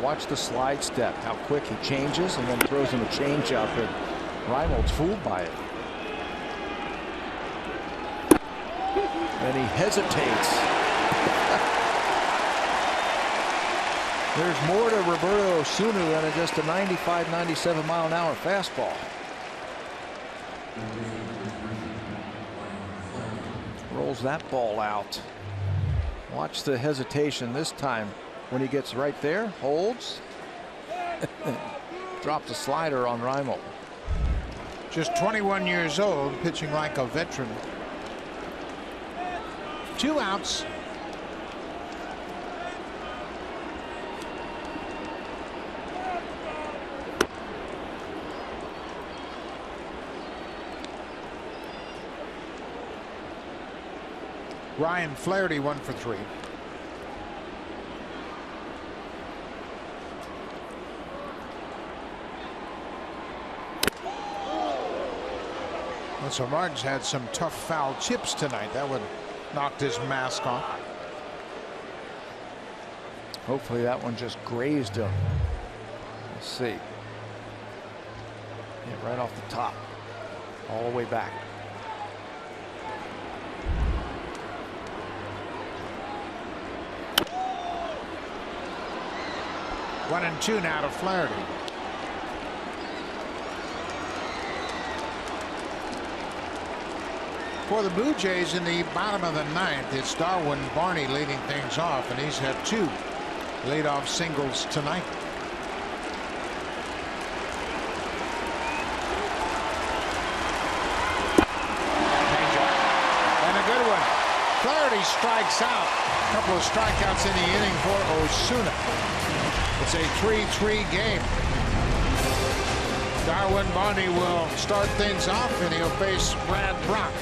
Watch the slide step, how quick he changes and then throws him a changeup, and Reimold's fooled by it. And he hesitates. There's more to Roberto Osuna than just a 95, 97 mile an hour fastball. Rolls that ball out. Watch the hesitation this time. When he gets right there, holds, drops a slider on Reimold. Just 21 years old, pitching like a veteran. 2 outs. Ryan Flaherty 1 for 3. So Martin's had some tough foul chips tonight. That would knocked his mask off. Hopefully that one just grazed him. Let's see. Hit right off the top, all the way back. One and 2 now to Flaherty. For the Blue Jays in the bottom of the ninth, it's Darwin Barney leading things off, and he's had 2 leadoff singles tonight. And a good one. Flaherty strikes out. A couple of strikeouts in the inning for Osuna. It's a 3-3 game. Darwin Barney will start things off, and he'll face Brad Brock.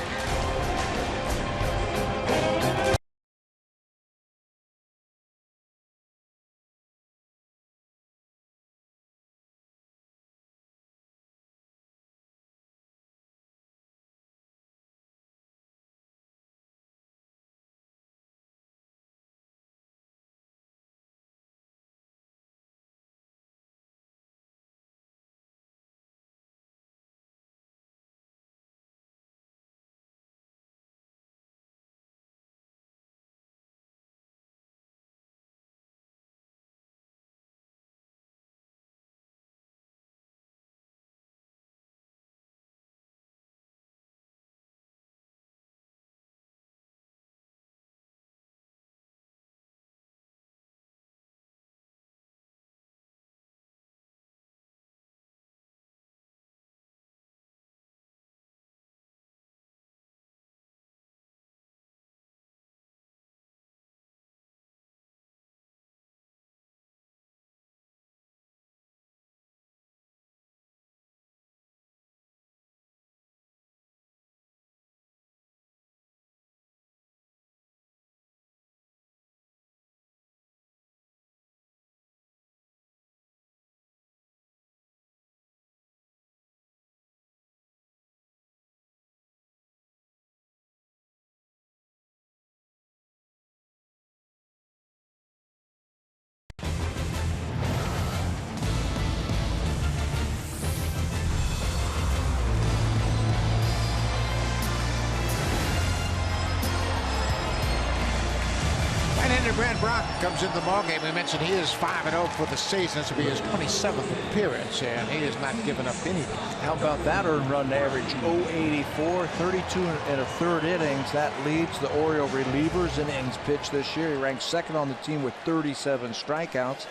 Brad Brock comes into the ballgame. We mentioned he is 5-0 for the season. This will be his 27th appearance, and he has not given up anything. How about that earned run average? 0.84, 32 and a third innings. That leads the Oriole relievers in innings pitched this year. He ranks second on the team with 37 strikeouts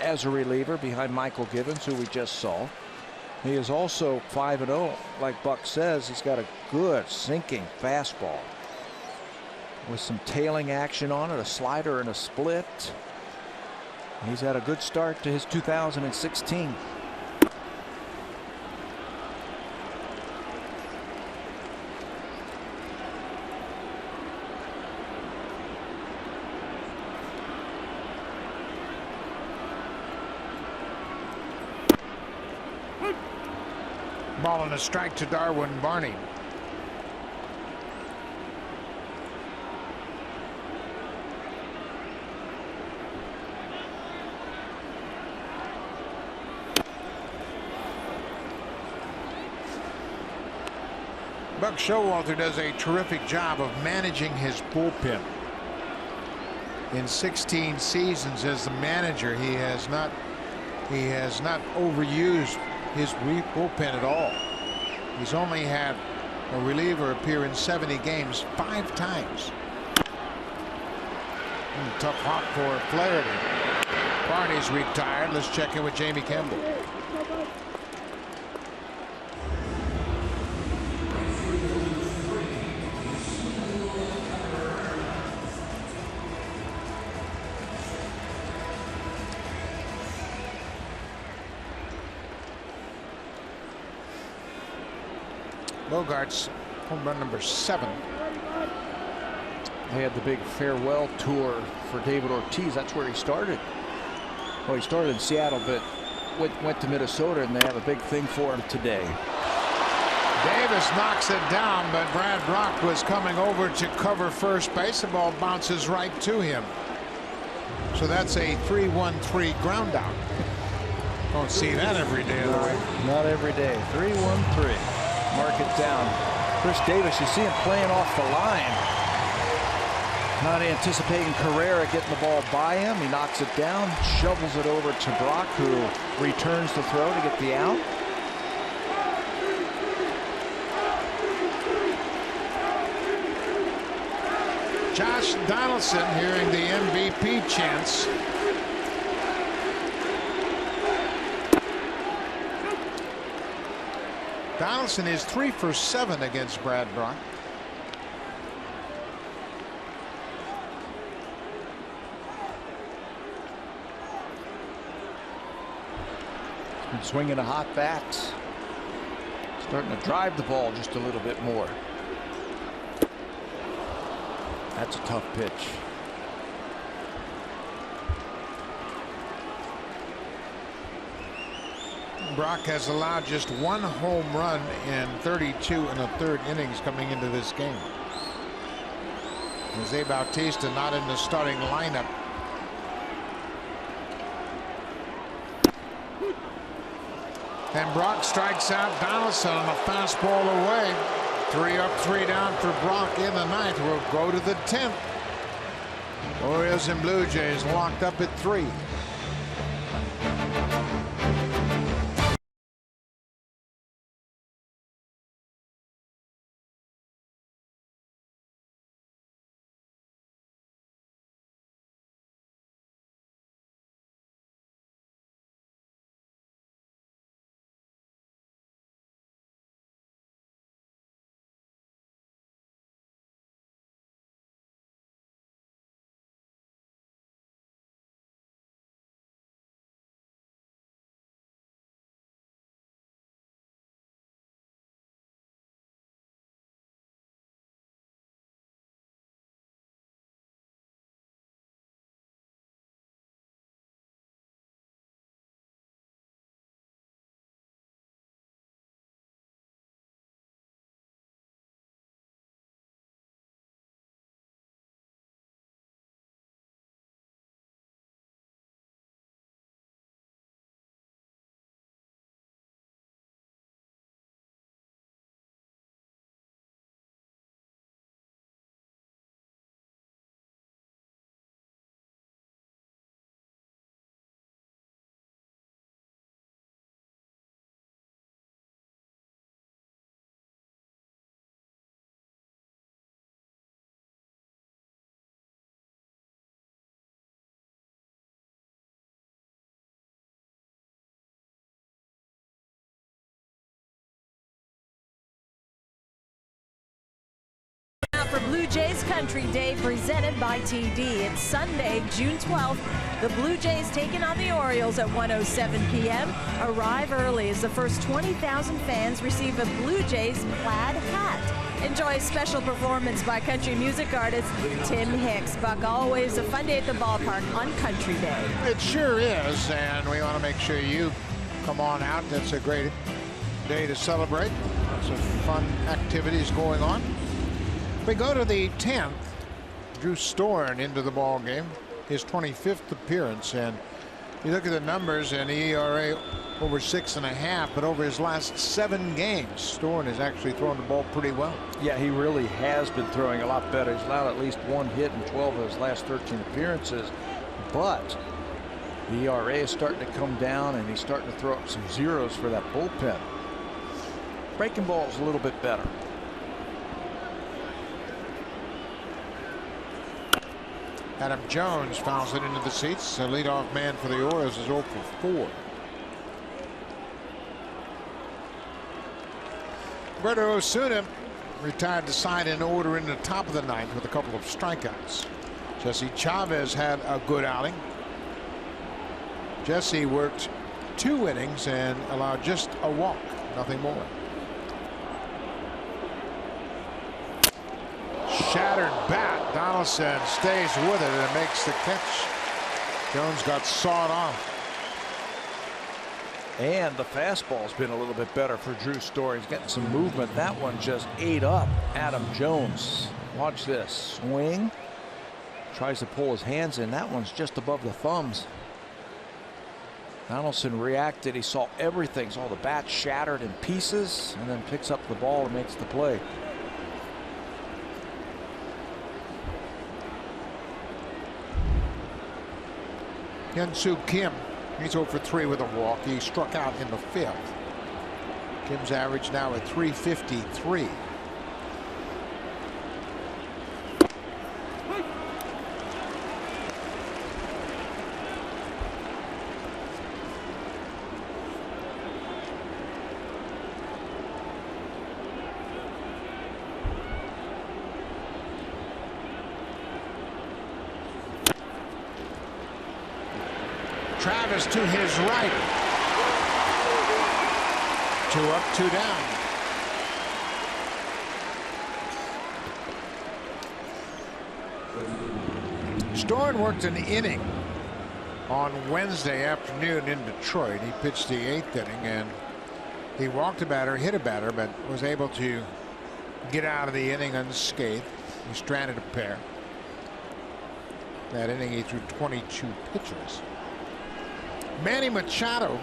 as a reliever behind Michael Givens, who we just saw. He is also 5-0. Like Buck says, he's got a good sinking fastball with some tailing action on it, a slider and a split. He's had a good start to his 2016. Ball and a strike to Darwin Barney. Buck Showalter does a terrific job of managing his bullpen. In 16 seasons as the manager, he has not overused his bullpen at all. He's only had a reliever appear in 70 games 5 times. Tough hop for Flaherty. Barney's retired. Let's check in with Jamie Campbell. Bogart's home run number 7. They had the big farewell tour for David Ortiz. That's where he started. Well, he started in Seattle, but went to Minnesota, and they have a big thing for him today. Davis knocks it down, but Brad Brock was coming over to cover first base. The ball bounces right to him. So that's a 3-1-3 ground out. Don't see that every day. Not every day. 3-1-3. Mark it down. Chris Davis, you see him playing off the line. Not anticipating Carrera getting the ball by him. He knocks it down, shovels it over to Brock, who returns the throw to get the out. Josh Donaldson hearing the MVP chants. Donaldson is 3 for 7 against Brad Brock. He's been swinging a hot bat. Starting to drive the ball just a little bit more. That's a tough pitch. Brock has allowed just 1 home run in 32 1/3 innings coming into this game. Jose Bautista not in the starting lineup. And Brock strikes out Donaldson on a fastball away. 3 up, 3 down for Brock in the 9th. We'll go to the 10th. Orioles and Blue Jays locked up at 3. Blue Jays Country Day presented by TD. It's Sunday, June 12th. The Blue Jays taking on the Orioles at 1:07 p.m. Arrive early as the first 20,000 fans receive a Blue Jays plaid hat. Enjoy a special performance by country music artist Tim Hicks. Buck, always a fun day at the ballpark on Country Day. It sure is, and we want to make sure you come on out. That's a great day to celebrate. Lots of fun activities going on. We go to the 10th. Drew Storen into the ball game, his 25th appearance, and you look at the numbers, and ERA over 6.5, but over his last 7 games, Storen has actually thrown the ball pretty well. Yeah, he really has been throwing a lot better. He's allowed at least 1 hit in 12 of his last 13 appearances, but the ERA is starting to come down, and he's starting to throw up some zeros for that bullpen. Breaking ball is a little bit better. Adam Jones fouls it into the seats. The leadoff man for the Orioles is 0 for 4. Roberto Osuna retired the side in order in the top of the 9th with a couple of strikeouts. Jesse Chavez had a good outing. Jesse worked 2 innings and allowed just a walk, nothing more. Shattered bat. Donaldson stays with it and makes the catch. Jones got sawed off. And the fastball's been a little bit better for Drew Storen. He's getting some movement. That one just ate up Adam Jones. Watch this. Swing. Tries to pull his hands in. That one's just above the thumbs. Donaldson reacted. He saw everything. Saw the bat shattered in pieces, and then picks up the ball and makes the play. Hyun-Soo Kim, he's 0 for 3 with a walk. He struck out in the 5th. Kim's average now at .353. Travis to his right. 2 up, 2 down. Storen worked an inning on Wednesday afternoon in Detroit. He pitched the 8th inning, and he walked a batter, hit a batter, but was able to get out of the inning unscathed. He stranded a pair. That inning he threw 22 pitches. Manny Machado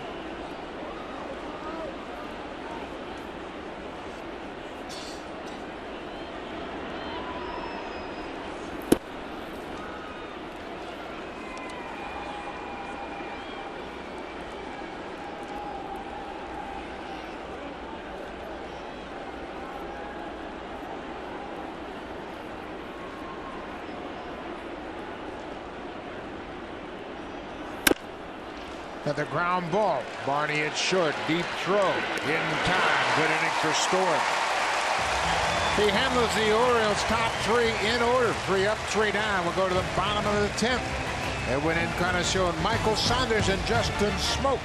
the ground ball. Barney at short. Deep throw. In time. Good inning for Storen. He handles the Orioles top 3 in order. 3 up, 3 down. We'll go to the bottom of the 10th. Edwin Encarnacion, Michael Saunders, and Justin Smoke.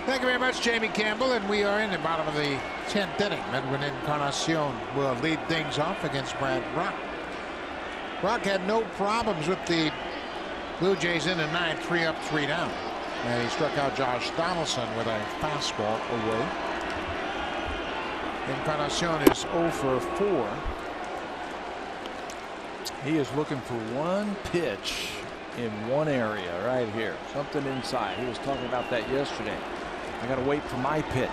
Thank you very much, Jamie Campbell. And we are in the bottom of the 10th inning. Edwin Encarnacion will lead things off against Brad Brock. Brock had no problems with the Blue Jays in the ninth, 3 up, 3 down. And he struck out Josh Donaldson with a fastball away. Encarnacion is 0 for 4. He is looking for one pitch in one area right here. Something inside. He was talking about that yesterday. I got to wait for my pitch.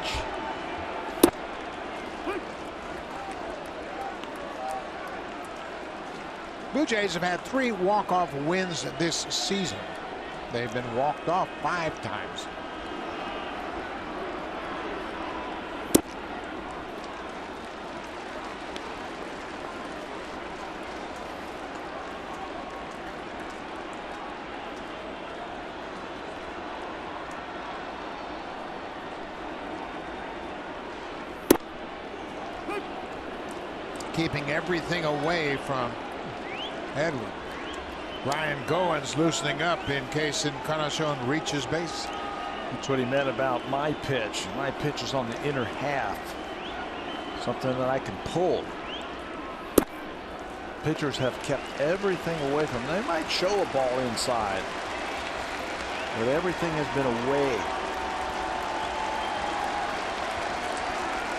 Blue Jays have had 3 walk-off wins this season. They've been walked off 5 times. Keeping everything away from Edwin. Ryan Goins loosening up in case Encarnacion reaches base. That's what he meant about my pitch. My pitch is on the inner half. Something that I can pull. Pitchers have kept everything away from them. They might show a ball inside, but everything has been away.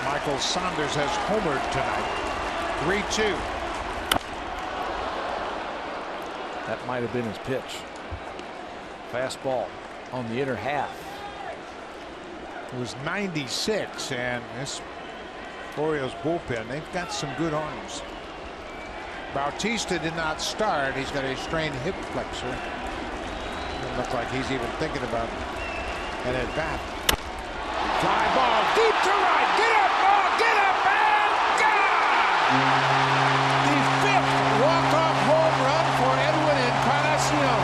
Michael Saunders has homered tonight. 3-2. That might have been his pitch. Fastball on the inner half. It was 96, and this Orioles bullpen, they've got some good arms. Bautista did not start. He's got a strained hip flexor. Doesn't look like he's even thinking about an at bat. Fly ball deep to right. Get up, ball, get up, and gone! The 5th walk-off home run for Edwin Encarnacion.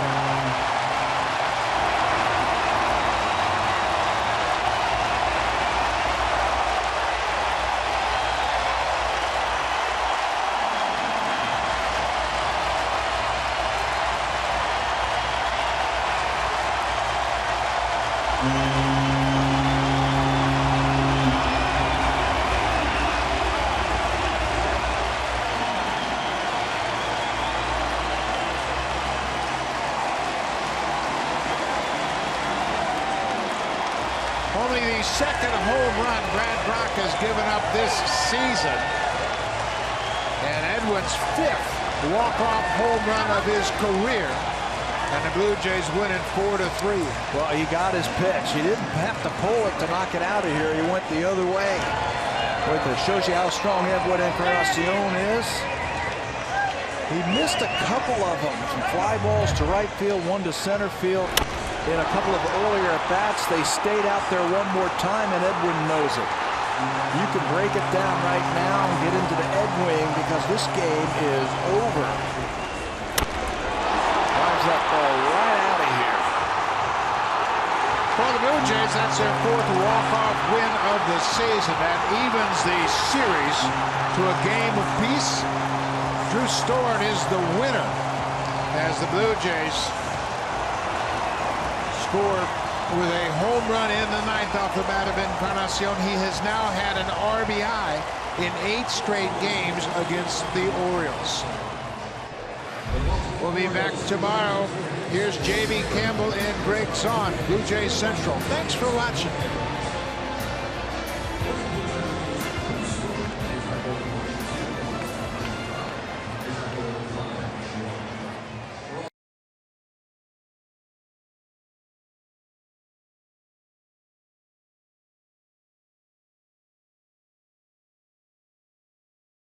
Only the 2nd home run Brad Brock has given up this season. And Edwin's 5th walk-off home run of his career. And the Blue Jays win it 4-3. Well, he got his pitch. He didn't have to pull it to knock it out of here. He went the other way. It shows you how strong Edwin Encarnacion is. He missed a couple of them, from fly balls to right field, one to center field. In a couple of earlier at-bats, they stayed out there one more time, and Edwin knows it. You can break it down right now and get into the Ed wing because this game is over. Drives that ball right out of here. For the Blue Jays, that's their 4th walk-off win of the season. That evens the series to a game apiece. Drew Storen is the winner as the Blue Jays score with a home run in the 9th off the bat of Encarnacion. He has now had an RBI in 8 straight games against the Orioles. We'll be back tomorrow. Here's Jamie Campbell and Greg Zahn, Blue Jays Central. Thanks for watching.